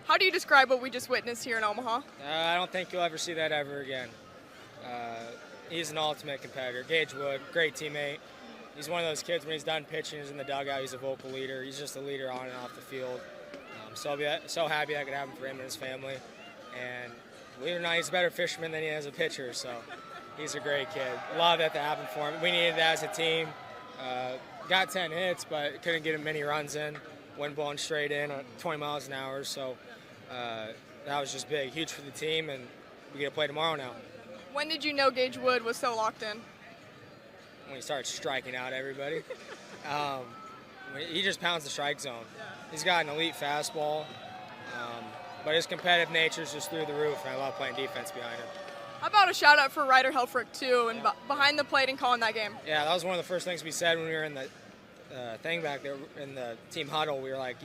How do you describe what we just witnessed here in Omaha? I don't think you'll ever see that ever again. He's an ultimate competitor. Gage Wood, great teammate. He's one of those kids, when he's done pitching, he's in the dugout, he's a vocal leader. He's just a leader on and off the field. So I'll be so happy that could happen for him and his family. And believe it or not, he's a better fisherman than he is a pitcher, so he's a great kid. Love that to happen for him. We needed that as a team. Got 10 hits, but couldn't get many runs in. Wind blowing straight in at 20 miles an hour, so that was just big, huge for the team, and we get to play tomorrow now. When did you know Gage Wood was so locked in? When he started striking out everybody. He just pounds the strike zone. He's got an elite fastball, but his competitive nature is just through the roof, and I love playing defense behind him. How about a shout out for Ryder Helfrich too, and behind the plate and calling that game? Yeah, that was one of the first things we said when we were in the thing back there in the team huddle. We were like,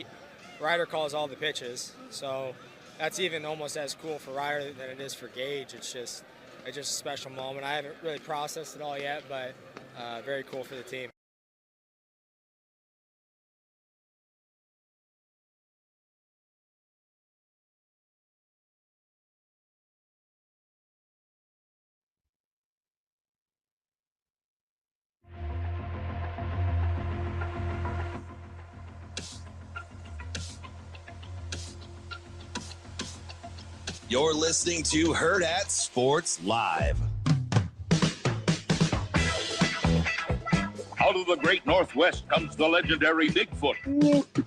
Ryder calls all the pitches, so that's even almost as cool for Ryder than it is for Gage. It's just a special moment. I haven't really processed it all yet, but very cool for the team. You're listening to Hurrdat Sports Live. Out of the great Northwest comes the legendary Bigfoot. Bigfoot!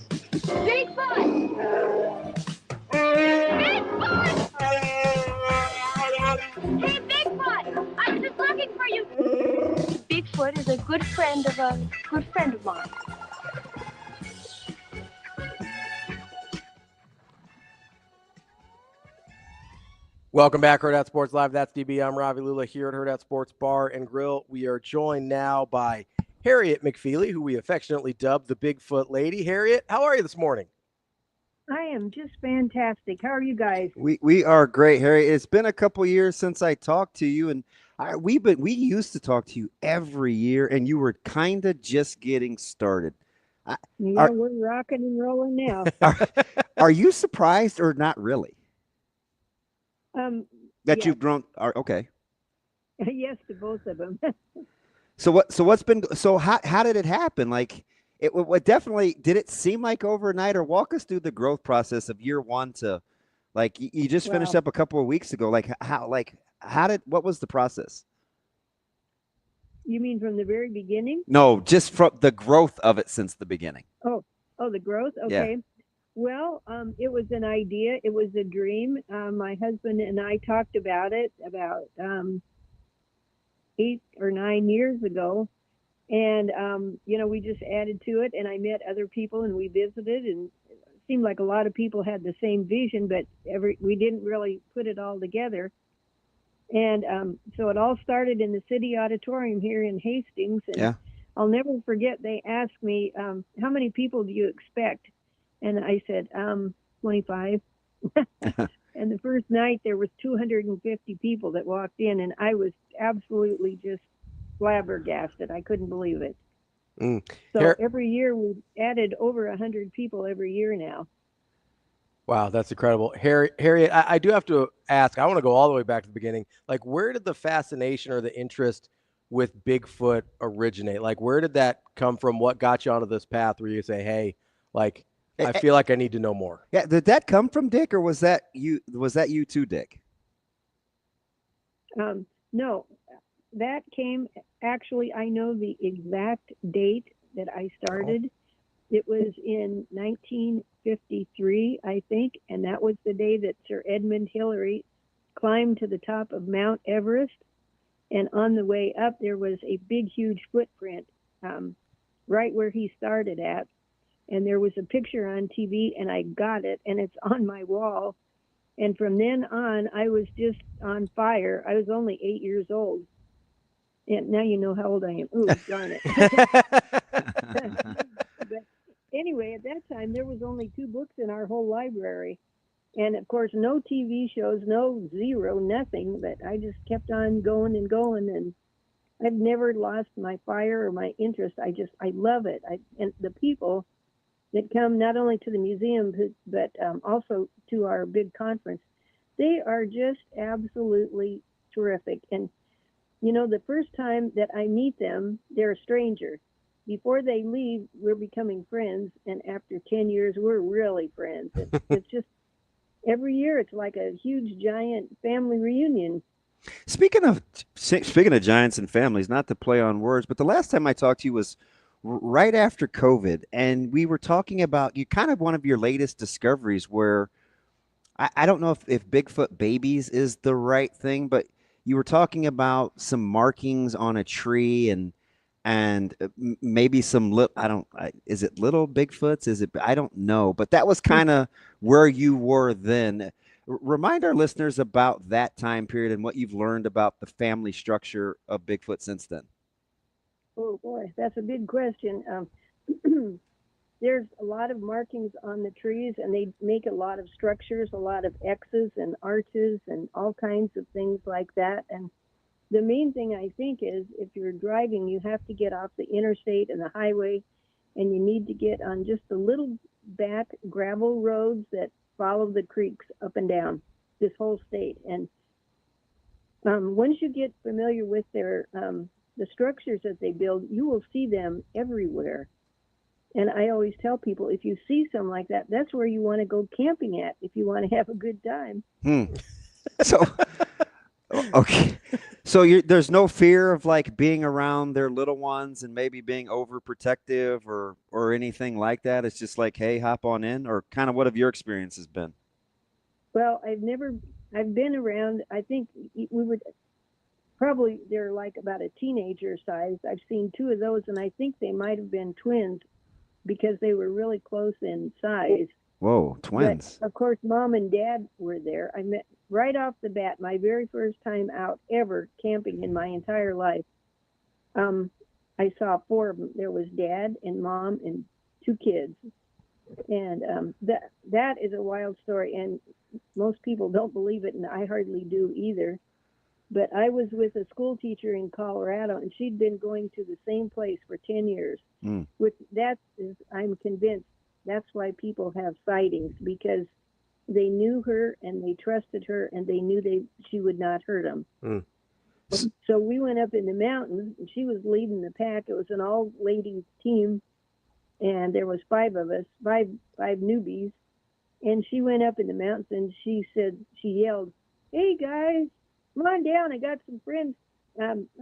Bigfoot! Hey, Bigfoot! I'm just looking for you. Bigfoot is a good friend of mine. Welcome back, Hurrdat Sports Live. That's DB. I'm Ravi Lulla here at Hurrdat Sports Bar and Grill. We are joined now by Harriet McFeely, who we affectionately dubbed the Bigfoot Lady. Harriet, how are you this morning? I am just fantastic. How are you guys? We are great, Harry. It's been a couple years since I talked to you, and we used to talk to you every year, and you were kind of just getting started. We're rocking and rolling now. Are you surprised or not really? That yes. you've grown? Okay. Yes to both of them. So how did it happen? Like it definitely, did it seem like overnight, or walk us through the growth process of year one to, like, you just finished up a couple of weeks ago. What was the process? You mean from the very beginning? No, just from the growth of it since the beginning. Oh, the growth. Okay. Yeah. Well, it was an idea. It was a dream. My husband and I talked about it about 8 or 9 years ago. And, we just added to it, and I met other people and we visited, and it seemed like a lot of people had the same vision, but we didn't really put it all together. And so it all started in the city auditorium here in Hastings. And yeah. I'll never forget, they asked me, how many people do you expect? And I said, 25. And the first night there was 250 people that walked in, and I was absolutely just flabbergasted. I couldn't believe it. So every year we've added over 100 people every year now. Wow, that's incredible. Harriet, I do have to ask, I want to go all the way back to the beginning. Like, where did the fascination or the interest with Bigfoot originate? Like, where did that come from? What got you onto this path where you say, hey, like, I feel like I need to know more? Yeah, did that come from Dick, or was that you too, Dick? No, that came, actually, I know the exact date that I started. It was in 1953, I think, and that was the day that Sir Edmund Hillary climbed to the top of Mount Everest. And on the way up, there was a big, huge footprint right where he started at. And there was a picture on TV, and I got it, and it's on my wall. And from then on, I was just on fire. I was only 8 years old. And now you know how old I am. Ooh, darn it. But anyway, at that time, there was only 2 books in our whole library. And, of course, no TV shows, nothing. But I just kept on going and going. And I've never lost my fire or my interest. I love it. And the people that come not only to the museum, but also to our big conference, they are just absolutely terrific. And, the first time that I meet them, they're a stranger. Before they leave, we're becoming friends. And after 10 years, we're really friends. It's just, every year, it's like a huge, giant family reunion. Speaking of giants and families, not to play on words, but the last time I talked to you was right after COVID, and we were talking about one of your latest discoveries where I don't know if Bigfoot babies is the right thing, but you were talking about some markings on a tree and maybe some is it little Bigfoots? I don't know, but that was kind of where you were then. Remind our listeners about that time period and what you've learned about the family structure of Bigfoot since then. Oh, boy, that's a big question. There's a lot of markings on the trees, and they make a lot of structures, a lot of X's and arches and all kinds of things like that. And the main thing, I think, is if you're driving, you have to get off the interstate and the highway, and you need to get on just the little back gravel roads that follow the creeks up and down this whole state. And once you get familiar with their the structures that they build, you will see them everywhere. And I always tell people, if you see something like that, that's where you want to go camping at if you want to have a good time. So Okay. So there's no fear of like being around their little ones and maybe being overprotective or anything like that. It's just like, hey, hop on in, or kind of what have your experiences been? Well, I've been around, I think we would probably, they're like about a teenager size. I've seen 2 of those, and I think they might have been twins because they were really close in size. Whoa, twins. But of course, Mom and Dad were there. I met right off the bat, my very first time out ever camping in my entire life. I saw 4 of them. There was Dad and Mom and 2 kids. And that is a wild story, and most people don't believe it, and I hardly do either. But I was with a school teacher in Colorado, and she'd been going to the same place for 10 years. Which I'm convinced that's why people have sightings, because they knew her and they trusted her and they knew she would not hurt them. So we went up in the mountains, and she was leading the pack. It was an all-ladies team, and there was 5 of us, five newbies. And she went up in the mountains, and she yelled, "Hey guys, come on down. I got some friends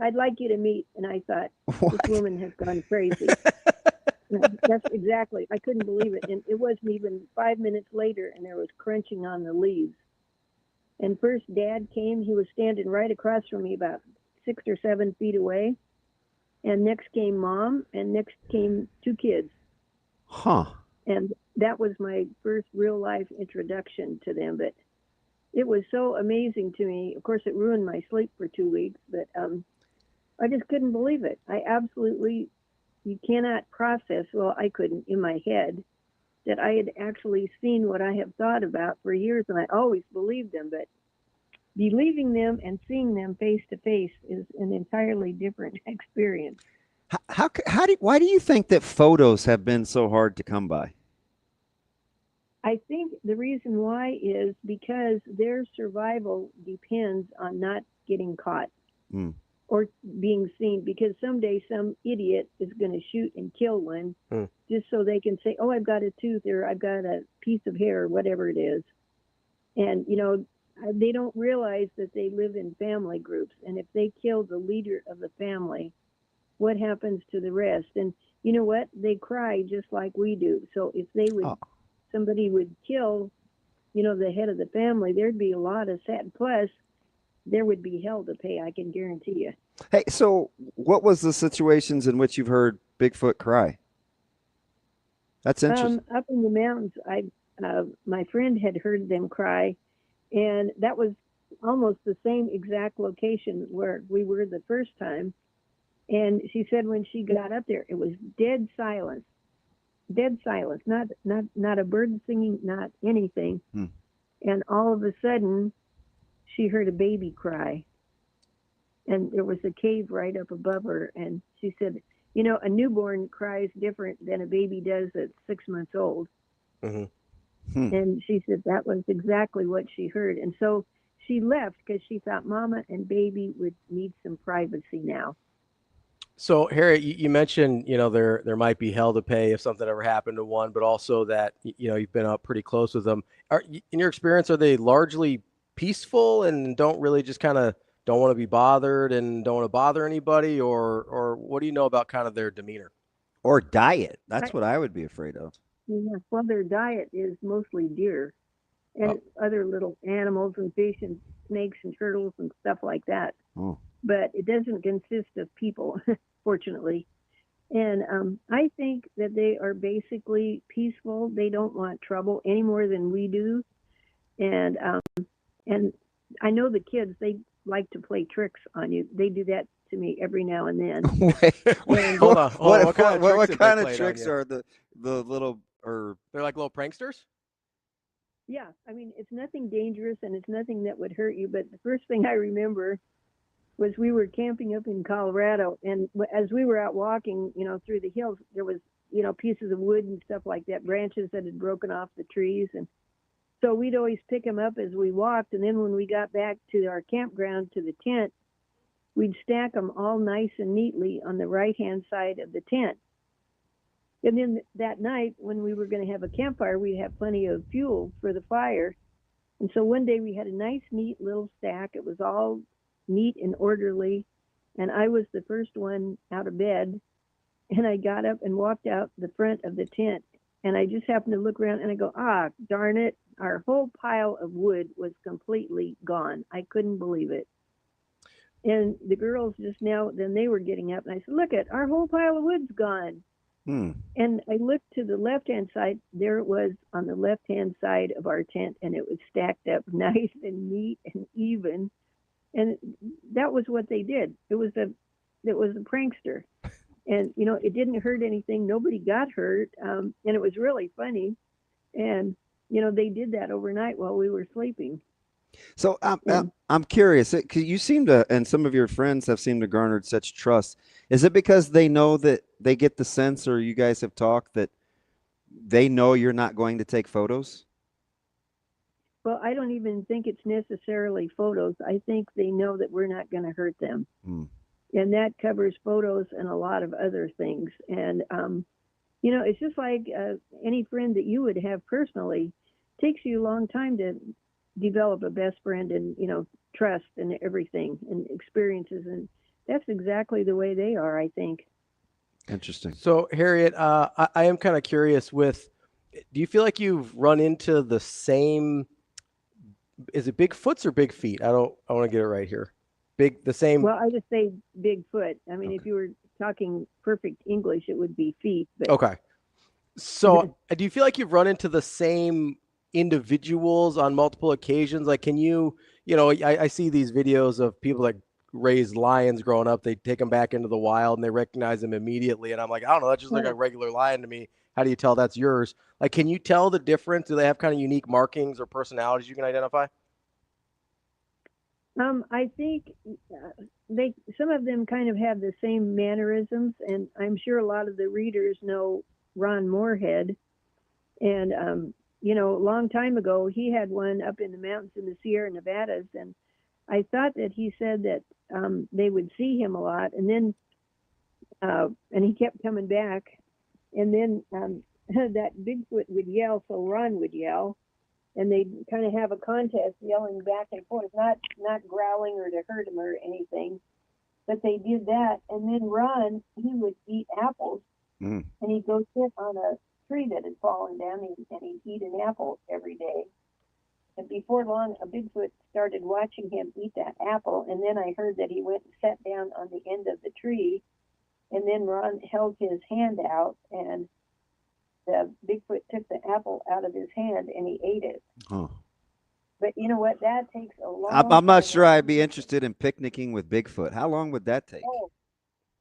I'd like you to meet." And I thought, this woman has gone crazy. That's exactly. I couldn't believe it. And it wasn't even 5 minutes later, and there was crunching on the leaves. And first Dad came. He was standing right across from me, about 6 or 7 feet away. And next came Mom, and next came 2 kids. Huh. And that was my first real life introduction to them. But it was so amazing to me. Of course, it ruined my sleep for 2 weeks, but I just couldn't believe it. You cannot process, well, I couldn't in my head, that I had actually seen what I have thought about for years, and I always believed them. But believing them and seeing them face to face is an entirely different experience. Why do you think that photos have been so hard to come by? I think the reason why is because their survival depends on not getting caught or being seen, because someday some idiot is going to shoot and kill one just so they can say, "Oh, I've got a tooth," or "I've got a piece of hair," or whatever it is. And, they don't realize that they live in family groups. And if they kill the leader of the family, what happens to the rest? And you know what? They cry just like we do. So if they would... somebody would kill, the head of the family, there'd be a lot of sad. Plus, there would be hell to pay, I can guarantee you. Hey, so what was the situations in which you've heard Bigfoot cry? That's interesting. Up in the mountains, my friend had heard them cry, and that was almost the same exact location where we were the first time. And she said when she got up there, it was dead silence. Dead silence, not a bird singing, not anything. And all of a sudden, she heard a baby cry. And there was a cave right up above her. And she said, a newborn cries different than a baby does at 6 months old. And she said that was exactly what she heard. And so she left because she thought Mama and baby would need some privacy now. So, Harriet, you mentioned, there might be hell to pay if something ever happened to one, but also that, you've been up pretty close with them. In your experience, are they largely peaceful and don't really just kind of don't want to be bothered and don't want to bother anybody? Or what do you know about kind of their demeanor? Or diet? That's what I would be afraid of. Yeah, well, their diet is mostly deer and other little animals and fish and snakes and turtles and stuff like that. But it doesn't consist of people, fortunately. And I think that they are basically peaceful. They don't want trouble any more than we do. And I know the kids, they like to play tricks on you. They do that to me every now and then. Hold on. What kind of tricks are the little, or they're like little pranksters? Yeah, I mean, it's nothing dangerous and it's nothing that would hurt you. But the first thing I remember was we were camping up in Colorado, and as we were out walking, through the hills, there was, pieces of wood and stuff like that, branches that had broken off the trees. And so we'd always pick them up as we walked. And then when we got back to our campground, to the tent, we'd stack them all nice and neatly on the right-hand side of the tent. And then that night, when we were going to have a campfire, we'd have plenty of fuel for the fire. And so one day we had a nice, neat little stack. It was all neat and orderly. And I was the first one out of bed. And I got up and walked out the front of the tent. And I just happened to look around and I go, darn it. Our whole pile of wood was completely gone. I couldn't believe it. And the girls just now, then they were getting up and I said, look at our whole pile of wood's gone. And I looked to the left-hand side. There it was on the left-hand side of our tent, and it was stacked up nice and neat and even. And that was what they did. It was a prankster. And, you know, it didn't hurt anything. Nobody got hurt. And it was really funny. And, you know, they did that overnight while we were sleeping. So I'm curious, because you seem to, and some of your friends have seemed to garnered such trust. Is it because they know that they get the sense, or you guys have talked, that they know you're not going to take photos? Well, I don't even think it's necessarily photos. I think they know that we're not going to hurt them. And that covers photos and a lot of other things. And, you know, it's just like any friend that you would have personally. It takes you a long time to develop a best friend and, you know, trust and everything and experiences. And that's exactly the way they are, I think. Interesting. So, Harriet, I am kind of curious do you feel like you've run into the same, is it Bigfoots or Big Feet? I want to get it right here. The same. Well, I just say Bigfoot. I mean, if you were talking perfect English, it would be feet. But... Okay. So do you feel like you've run into the same individuals on multiple occasions? Like, can you know, I see these videos of people that raised lions growing up. They take them back into the wild and they recognize them immediately. And I'm like, I don't know, that's just like a regular lion to me. How do you tell that's yours? Like, can you tell the difference? Do they have kind of unique markings or personalities you can identify? I think some of them kind of have the same mannerisms, and I'm sure a lot of the readers know Ron Moorhead. And, you know, a long time ago, he had one up in the mountains in the Sierra Nevadas, and I thought that he said that they would see him a lot, and then and he kept coming back, and then that Bigfoot would yell, so Ron would yell, and they'd kind of have a contest yelling back and forth, not growling or to hurt him or anything, but they did that. And then Ron, he would eat apples, and he'd go sit on a tree that had fallen down, and he'd eat an apple every day. And before long, a Bigfoot started watching him eat that apple, and then I heard that he went and sat down on the end of the tree, and then Ron held his hand out, and the Bigfoot took the apple out of his hand and he ate it. But you know what? That takes a long time. I'm not sure I'd be interested in picnicking with Bigfoot. How long would that take? Oh,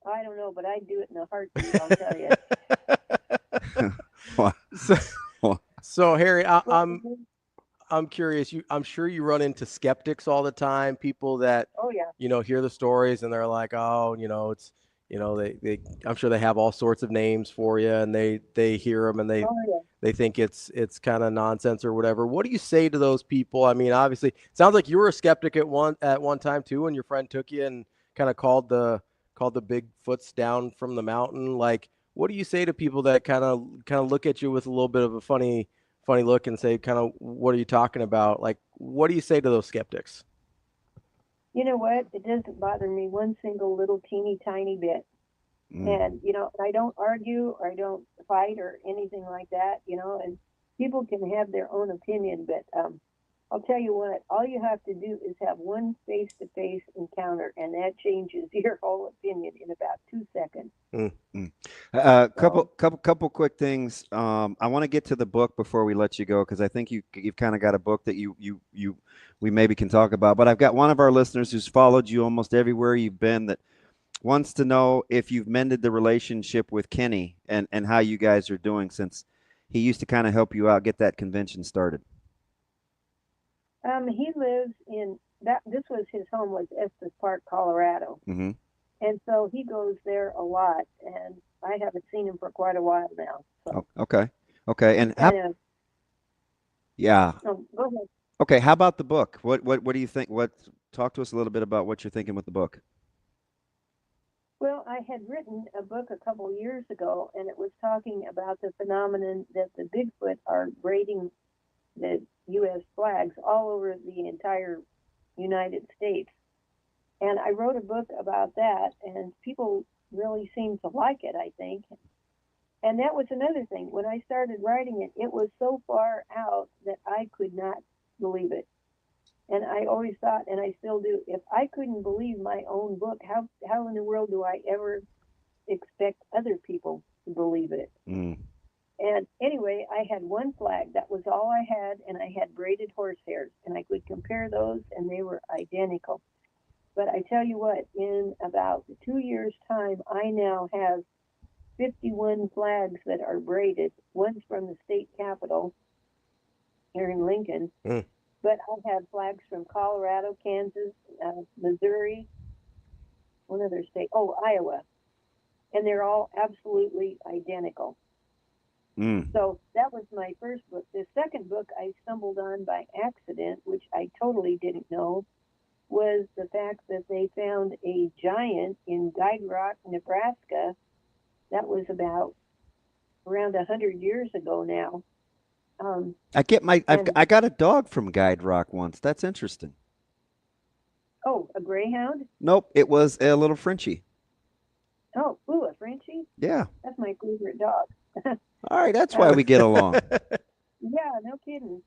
I don't know, but I'd do it in a heartbeat, I'll tell you. So Harry, I'm curious. I'm sure you run into skeptics all the time. People that you know, hear the stories and they're like, oh, you know, it's, you know, I'm sure they have all sorts of names for you, and they hear them and they think it's kind of nonsense or whatever. What do you say to those people? I mean, obviously, it sounds like you were a skeptic at one time too, when your friend took you and kind of called the Bigfoots down from the mountain. Like, what do you say to people that kind of look at you with a little bit of a funny look and say, kind of, what are you talking about? Like, what do you say to those skeptics? You know what? It doesn't bother me one single little teeny tiny bit. And, you know, I don't argue or I don't fight or anything like that, you know, and people can have their own opinion, but I'll tell you what, all you have to do is have one face-to-face encounter, and that changes your whole opinion in about 2 seconds. Couple quick things. I want to get to the book before we let you go, because I think you've kind of got a book that we maybe can talk about. But I've got one of our listeners who's followed you almost everywhere you've been that wants to know if you've mended the relationship with Kenny and how you guys are doing, since he used to kind of help you out get that convention started. He lives in this was his home, was Estes Park, Colorado. Mm-hmm. And so he goes there a lot, and I haven't seen him for quite a while now. So. Oh, okay. And how, go ahead. Okay, how about the book? What do you think? Talk to us a little bit about what you're thinking with the book. Well, I had written a book a couple years ago, and it was talking about the phenomenon that the Bigfoot are braiding the U.S. flags all over the entire United States. And I wrote a book about that, and people really seemed to like it, I think. And that was another thing. When I started writing it, it was so far out that I could not believe it. And I always thought, and I still do, if I couldn't believe my own book, how in the world do I ever expect other people to believe it? Mm. And anyway, I had one flag. That was all I had, and I had braided horsehairs. And I could compare those, and they were identical. But I tell you what, in about 2 years' time, I now have 51 flags that are braided. One's from the state capitol here in Lincoln. Mm. But I have flags from Colorado, Kansas, Missouri, one other state, Iowa. And they're all absolutely identical. Mm. So that was my first book. The second book I stumbled on by accident, which I totally didn't know, was the fact that they found a giant in Guide Rock, Nebraska. That was about around 100 years ago now. I got a dog from Guide Rock once. That's interesting. Oh, a greyhound? Nope, it was a little Frenchie. Oh, a Frenchie? Yeah. That's my favorite dog. All right, that's why we get along. Yeah, no kidding.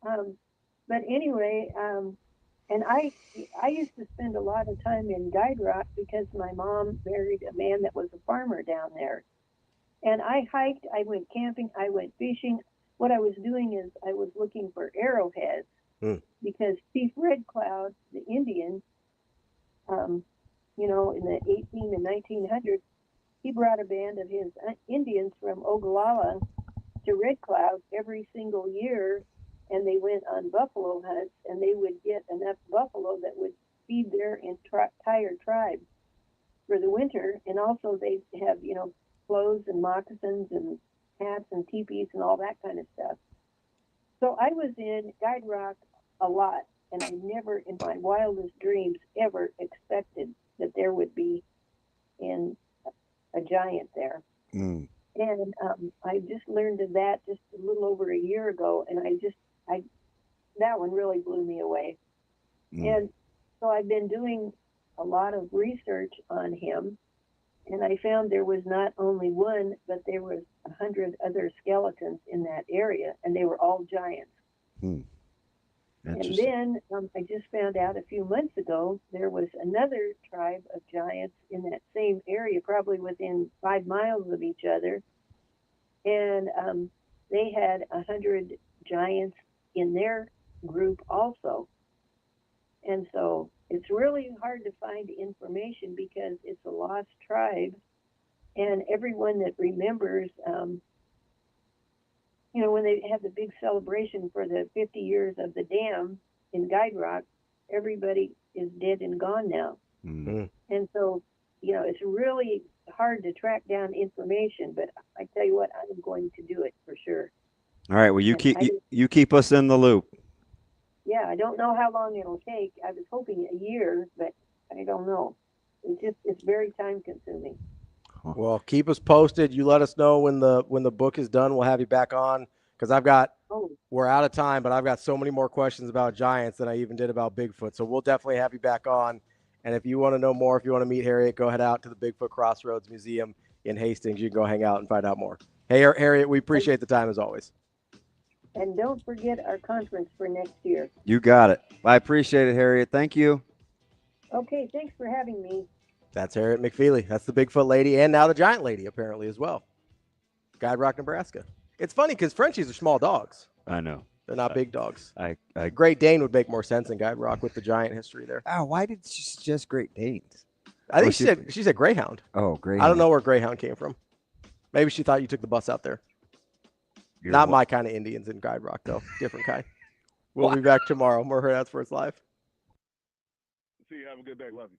But anyway, and I used to spend a lot of time in Guide Rock because my mom married a man that was a farmer down there. And I hiked, I went camping, I went fishing. What I was doing is I was looking for arrowheads because Chief Red Cloud, the Indian, in the 18 and 1900s, he brought a band of his Indians from Ogallala to Red Cloud every single year, and they went on buffalo hunts, and they would get enough buffalo that would feed their entire tribe for the winter, and also they'd have, clothes and moccasins and hats and teepees and all that kind of stuff. So I was in Guide Rock a lot, and I never in my wildest dreams ever expected that there would be a giant there. Mm. And I just learned of that just a little over a year ago, and that one really blew me away. And so I've been doing a lot of research on him, and I found there was not only one, but there was 100 other skeletons in that area, and they were all giants. And then I just found out a few months ago there was another tribe of giants in that same area, probably within 5 miles of each other, and they had 100 giants in their group also. And so it's really hard to find information because it's a lost tribe, and everyone that remembers, when they had the big celebration for the 50 years of the dam in Guide Rock, everybody is dead and gone now. And so, it's really hard to track down information, but I tell you what, I'm going to do it for sure. All right, well, you keep us in the loop. Yeah, I don't know how long it'll take. I was hoping a year, but I don't know. It's very time consuming. Well, keep us posted. You let us know when the book is done. We'll have you back on because we're out of time, but I've got so many more questions about giants than I even did about Bigfoot. So we'll definitely have you back on. And if you want to know more, if you want to meet Harriet, go head out to the Bigfoot Crossroads Museum in Hastings. You can go hang out and find out more. Hey, Harriet, we appreciate the time as always. And don't forget our conference for next year. You got it. I appreciate it, Harriet. Thank you. Okay, thanks for having me. That's Harriet McFeely. That's the Bigfoot Lady and now the Giant Lady, apparently, as well. Guide Rock, Nebraska. It's funny because Frenchies are small dogs. I know. They're not big dogs. I Great Dane would make more sense than Guide Rock with the giant history there. Oh, why did she suggest Great Danes? I think she said Greyhound. Oh, Greyhound. I don't know where Greyhound came from. Maybe she thought you took the bus out there. Not my kind of Indians in Guide Rock, though. Different kind. We'll be back tomorrow. More Hurrdat Sports Live. See you. Have a good day. Love you.